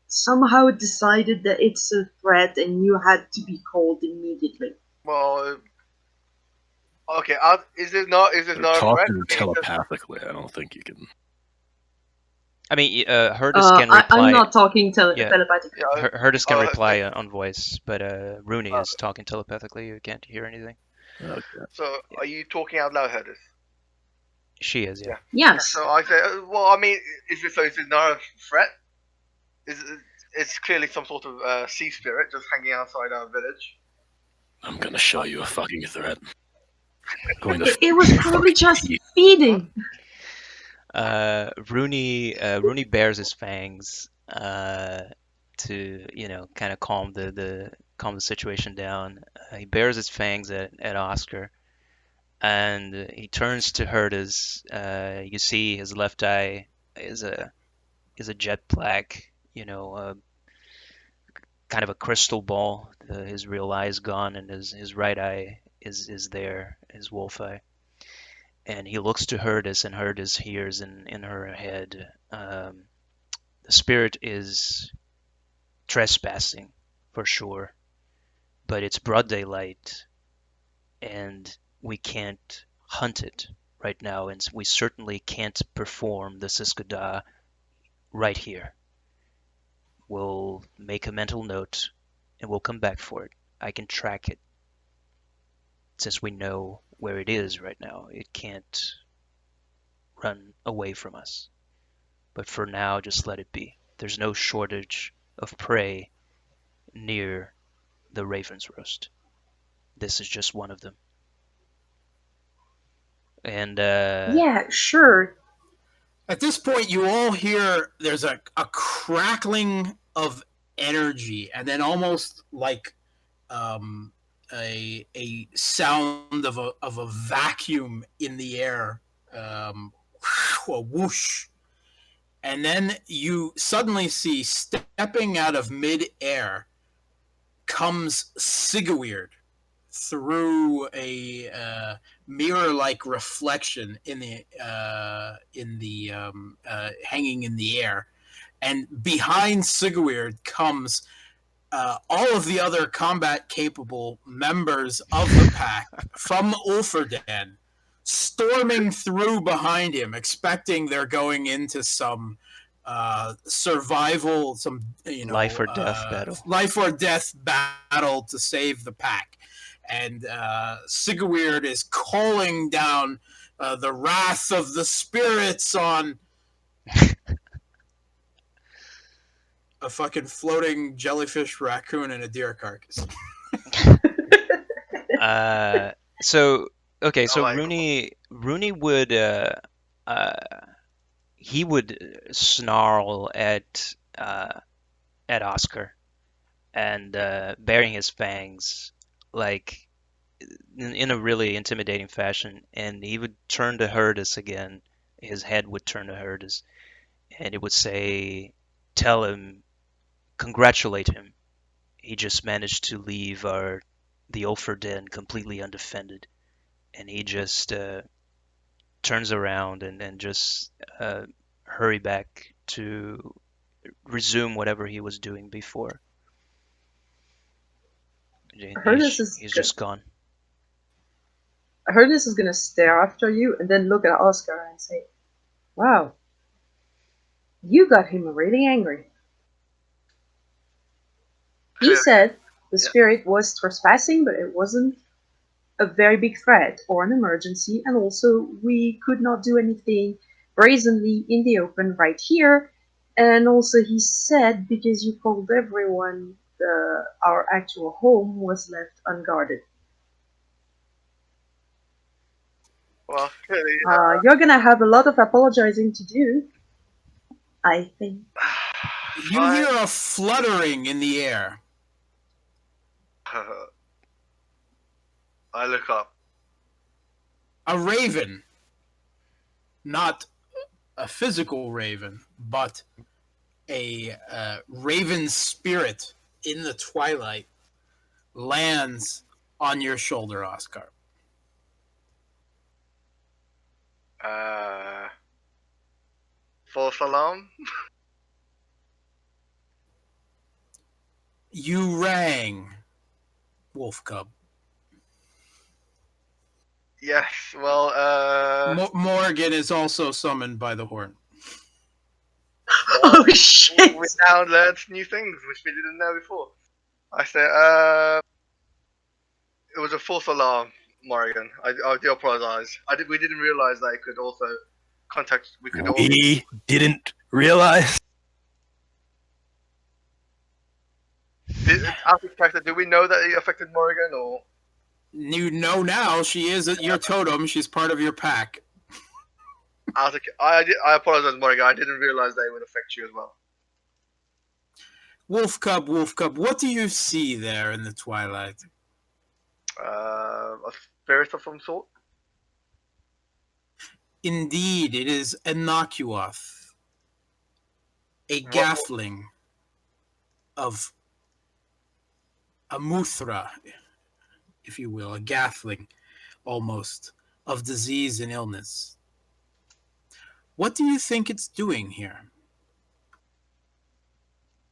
somehow decided that it's a threat and you had to be called immediately. Well, okay. Is it They're not a threat? talking I mean, telepathically. I don't think you can. I mean, Herdis can I'm reply. not talking Yeah. telepathically. yeah, Herdis can oh, reply on voice, but Rúni uh, is talking telepathically. You can't hear anything. Okay. so Yeah. are you talking out loud, Herdis? She is, yeah. Yes. So I say, well, I mean, is it not a threat? It's clearly some sort of sea spirit just hanging outside our village. I'm gonna show you a fucking threat. Going to It was your probably fucking just teeth. feeding. Rúni bares his fangs to kind of calm the situation down. He bares his fangs at Oscar, and he turns to Herdis. You see his left eye is a jet black, kind of a crystal ball. His real eye is gone, and his right eye is there, his wolf eye. And he looks to Herdis, and Herdis hears in her head, the spirit is trespassing for sure, but it's broad daylight, and we can't hunt it right now, and we certainly can't perform the Siskoda right here. We'll make a mental note, and we'll come back for it. I can track it. Since we know where it is right now, it can't run away from us. But for now, just let it be. There's no shortage of prey near the Hraefnsrost. This is just one of them. And Yeah, sure. At this point, you all hear there's a crackling of energy, and then almost like a sound of a vacuum in the air, a whoosh, and then you suddenly see stepping out of mid-air comes Sigurd through a mirror-like reflection in the hanging in the air, and behind Sigurd comes all of the other combat-capable members of the pack from Ulfrdenne, storming through behind him, expecting they're going into some survival, some life or death battle. life or death battle to save the pack. And Sigurd is calling down the wrath of the spirits on a fucking floating jellyfish raccoon and a deer carcass. So okay, I so like Rúni would uh, he would snarl at Oscar and baring his fangs like in a really intimidating fashion, and he would turn to Herdis again. His head would turn to Herdis, and it would say, "Tell him, congratulate him. He just managed to leave the Ulfrdenne completely undefended." And he just turns around and just hurry back to resume whatever he was doing before. He's just gone. Herdis is gonna stare after you and then look at Oscar and say, "Wow, you got him really angry." He Clearly. said the Yeah. spirit was trespassing, but it wasn't a very big threat or an emergency, and also we could not do anything brazenly in the open right here. And also he said because you called everyone, our actual home was left unguarded. Well, clearly. You're gonna have a lot of apologizing to do, I think. You hear a fluttering in the air. I look up. A raven. Not a physical raven, but a raven spirit in the twilight lands on your shoulder, Oscar. False alarm. You rang, Wolf Cub. Yes. Well, Morgan is also summoned by the horn. Oh shit! we now learned new things which we didn't know before. I said, it was a false alarm, Morgan. I do apologize. We didn't realize that it could also contact. We could also. We didn't realize. Out of character, do we know that it affected Morgan or? You know now she is your totem. She's part of your pack. I apologize, Morgan. I didn't realize that it would affect you as well. Wolf Cub, what do you see there in the twilight? A spirit of some sort. Indeed, it is a Nakuath, a Gathling of a Muthra, if you will, a Gathling, almost, of disease and illness. What do you think it's doing here?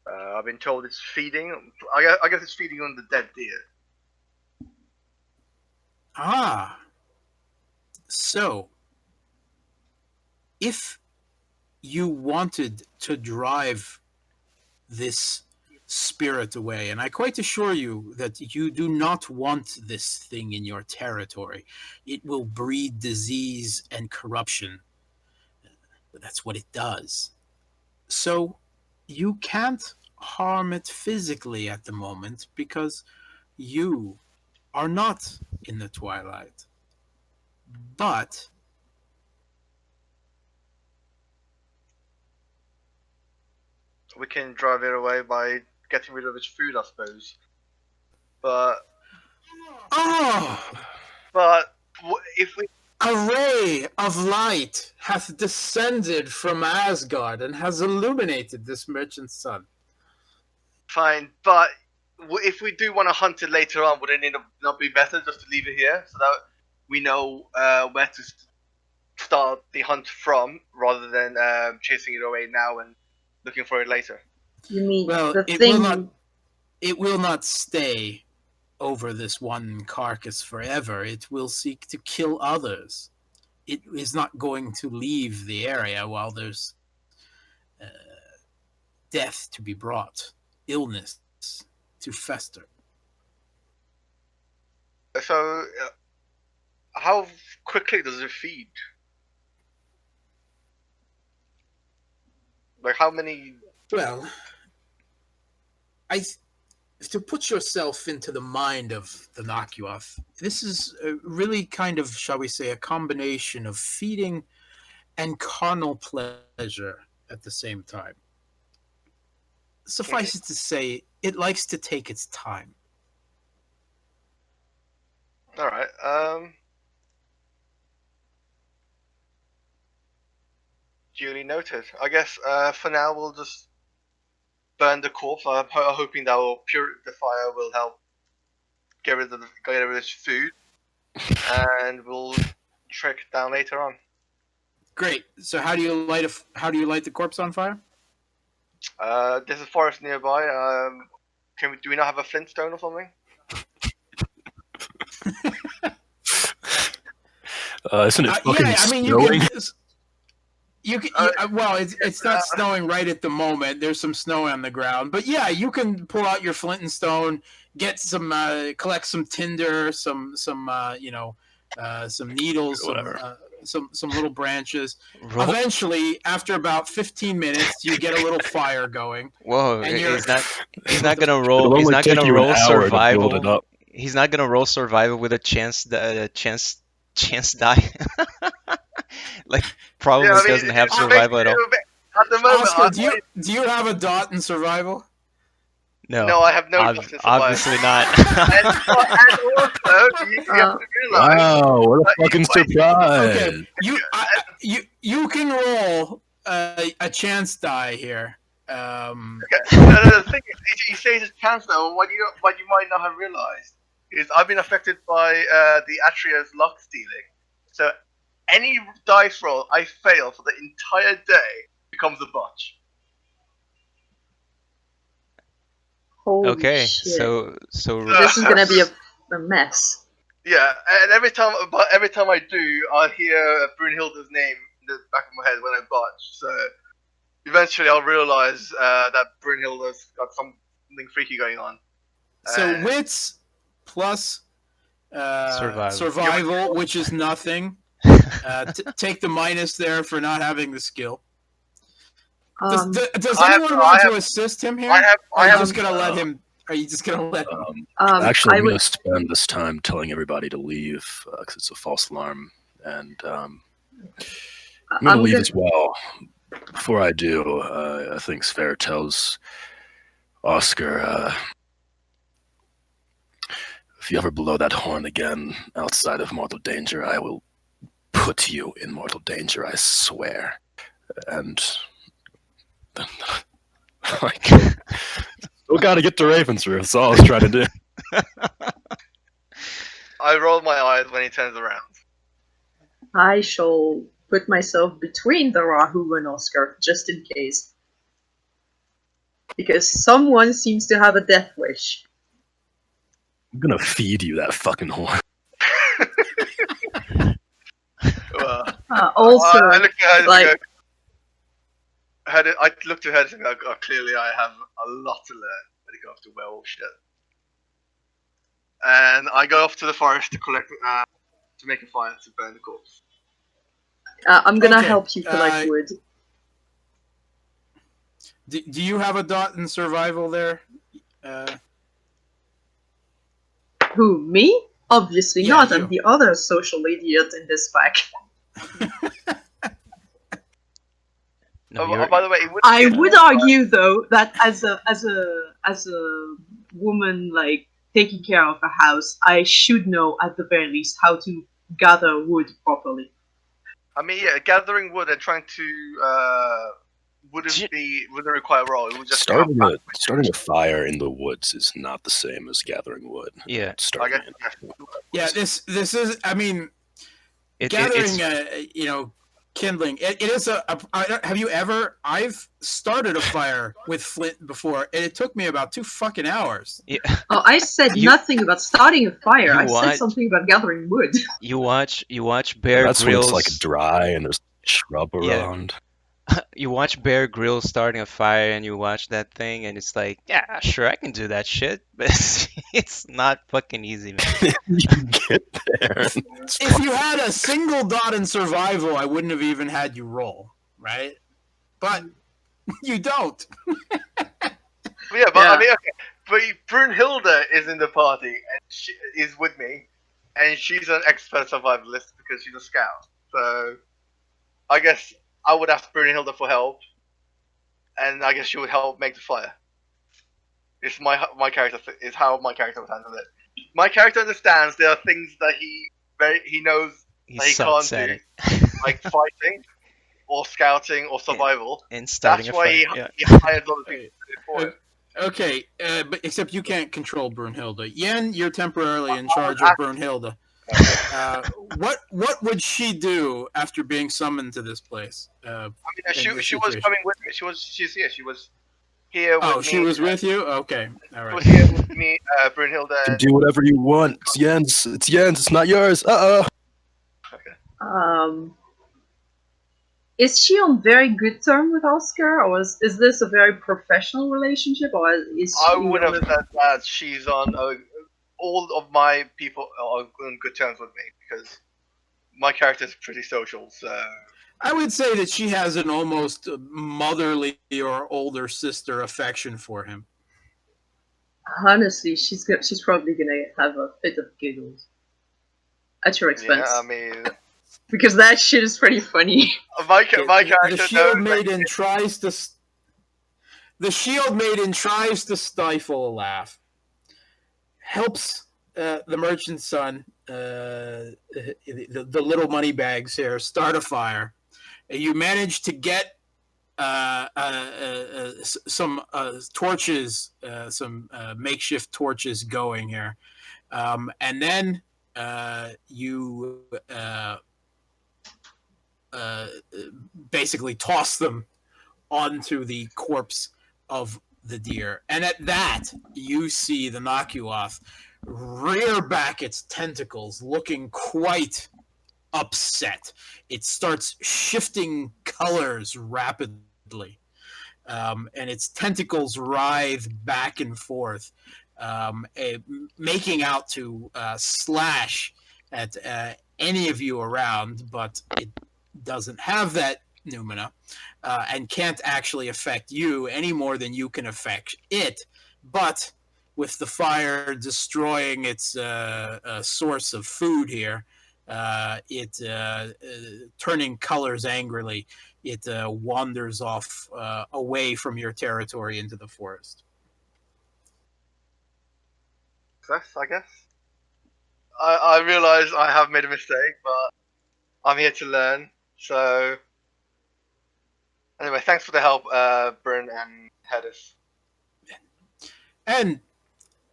I've been told it's feeding. I guess it's feeding on the dead deer. Ah. So, if you wanted to drive this spirit away, and I quite assure you that you do not want this thing in your territory, it will breed disease and corruption. That's what it does. So, you can't harm it physically at the moment because you are not in the twilight. But we can drive it away by getting rid of its food, I suppose. But if we a ray of light hath descended from Asgard and has illuminated this merchant's son. Fine, but if we do want to hunt it later on, would it not be better just to leave it here so that we know where to start the hunt from, rather than chasing it away now and looking for it later? You mean Well, the it thing? will not stay over this one carcass forever. It will seek to kill others. It is not going to leave the area while there's death to be brought, illness to fester. So, how quickly does it feed? Like, how many? Well, to put yourself into the mind of the Nakuath, this is really kind of, shall we say, a combination of feeding and carnal pleasure at the same time. Suffice it to say, it likes to take its time. All right. Duly noted. I guess for now we'll just burn the corpse. I'm hoping that the fire will help get rid of its food, and we'll trek down later on. Great. So how do you light the corpse on fire? There's a forest nearby. Do we not have a flintstone or something? Isn't it fucking snowing? Well, it's not snowing right at the moment. There's some snow on the ground, but yeah, you can pull out your flint and stone, get some, collect some tinder, some needles, some little branches. Eventually, after about 15 minutes, you get a little fire going. Whoa! And He's not gonna roll. He's not gonna roll survival. He's not gonna roll survival with a chance die. Like probably doesn't have survival at all. At the moment, Oscar, do you have a dot in survival? No. No, I have no dot in survival. Obviously not. and also, you have to realize. Wow! What a fucking surprise! Okay, you can roll a chance die here. Okay. The thing is, he says it's chance though. What you might not have realized is I've been affected by the Atria's luck stealing. So any dice roll I fail for the entire day becomes a botch. Holy Okay, shit. so This is gonna be a mess. Yeah, and every time I do, I hear Brunhilde's name in the back of my head when I botch. So eventually, I'll realize that Brunhilde's got something freaky going on. So wits plus survival, which is nothing. Take the minus there for not having the skill. Does anyone want to assist him here? Are you just gonna let him? Are you just gonna let him? Actually, I'm going to spend this time telling everybody to leave because it's a false alarm, and I'm going to leave as well. Before I do, I think Sver tells Oscar, if you ever blow that horn again outside of mortal danger, I will put you in mortal danger, I swear. And like, still got to get to Hraefnsrost. That's all I was trying to do. I roll my eyes when he turns around. I shall put myself between the Rahu and Oscar, just in case. Because someone seems to have a death wish. I'm gonna feed you that fucking horn. Also, I looked at her like, I looked at her and go, oh, clearly I have a lot to learn when it comes to werewolf shit. And I go off to the forest to collect, to make a fire to burn the corpse. I'm gonna help you collect wood. Do you have a dot in survival there? Who, me? Obviously Yeah, not. you. I'm the other social idiot in this pack. no, by the way, I would argue, though, that as a woman, like, taking care of a house, I should know at the very least how to gather wood properly. I mean, yeah, gathering wood and trying to wouldn't require a roll. It would just starting a fire in the woods is not the same as gathering wood. Yeah, Yeah, this is. I mean, gathering, kindling. It is have you ever? I've started a fire with flint before, and it took me about 2 fucking hours. Yeah. Oh, I said nothing about starting a fire. I said watch- something about gathering wood. You watch Bear That's Grylls. when it's like dry and there's shrub around. You watch Bear Grylls starting a fire, and you watch that thing, and it's like, yeah, sure, I can do that shit, but it's not fucking easy, man. You get there. If you had a single dot in survival, I wouldn't have even had you roll, right? But you don't. Yeah, but I mean, okay. But Brunhilde is in the party, and she is with me, and she's an expert survivalist because she's a scout. So, I guess I would ask Brunhilde for help, and I guess she would help make the fire. It's my character is how my character would handle it. My character understands there are things that he knows that he can't do, like fighting, or scouting, or survival. And starting That's why he yeah. hired other people to do it for him. Okay, but except you can't control Brunhilde. Yen, you're temporarily in charge of Brunhilde. What would she do after being summoned to this place? I mean, she was coming with me. She's here. She was here with me. Oh, she was with you? Okay, all right. She was here with me, Brunhilde. You can do whatever you want. It's Jens. It's Jens. It's not yours. Okay. Is she on very good terms with Oscar, or is this a very professional relationship, or is she? I would have said that she's on. All of my people are on good terms with me because my character is pretty social. So I would say that she has an almost motherly or older sister affection for him. Honestly, she's probably gonna have a fit of giggles at your expense. yeah, I mean, because that shit is pretty funny. my character. The Shield Maiden tries to. The Shield Maiden tries to stifle a laugh. Helps the merchant's son, the little money bags here, start a fire. You manage to get some torches, some makeshift torches going here. And then you basically toss them onto the corpse of the deer. And at that, you see the Nakuoth rear back its tentacles, looking quite upset. It starts shifting colors rapidly, and its tentacles writhe back and forth, making out to slash at any of you around, but it doesn't have that Numina, and can't actually affect you any more than you can affect it. But with the fire destroying its source of food here, it turning colors angrily, it wanders off away from your territory into the forest. Success, I guess. I realise I have made a mistake, but I'm here to learn. So, anyway, thanks for the help, Bryn and Hedis. And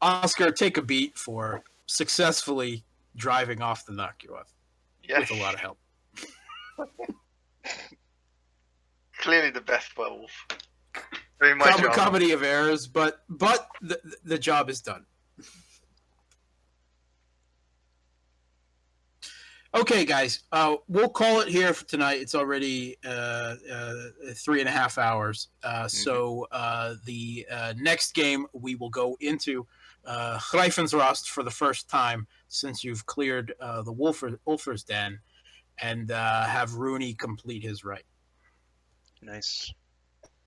Oscar, take a beat for successfully driving off the Nakuoth Yes, with a lot of help. clearly the best werewolf. Doing my job. Comedy of errors, but the job is done. Okay, guys, we'll call it here for tonight. It's already 3.5 hours. So the next game we will go into Hraefnsrost for the first time since you've cleared the Ulfrdenne, and have Rúni complete his rite. Nice.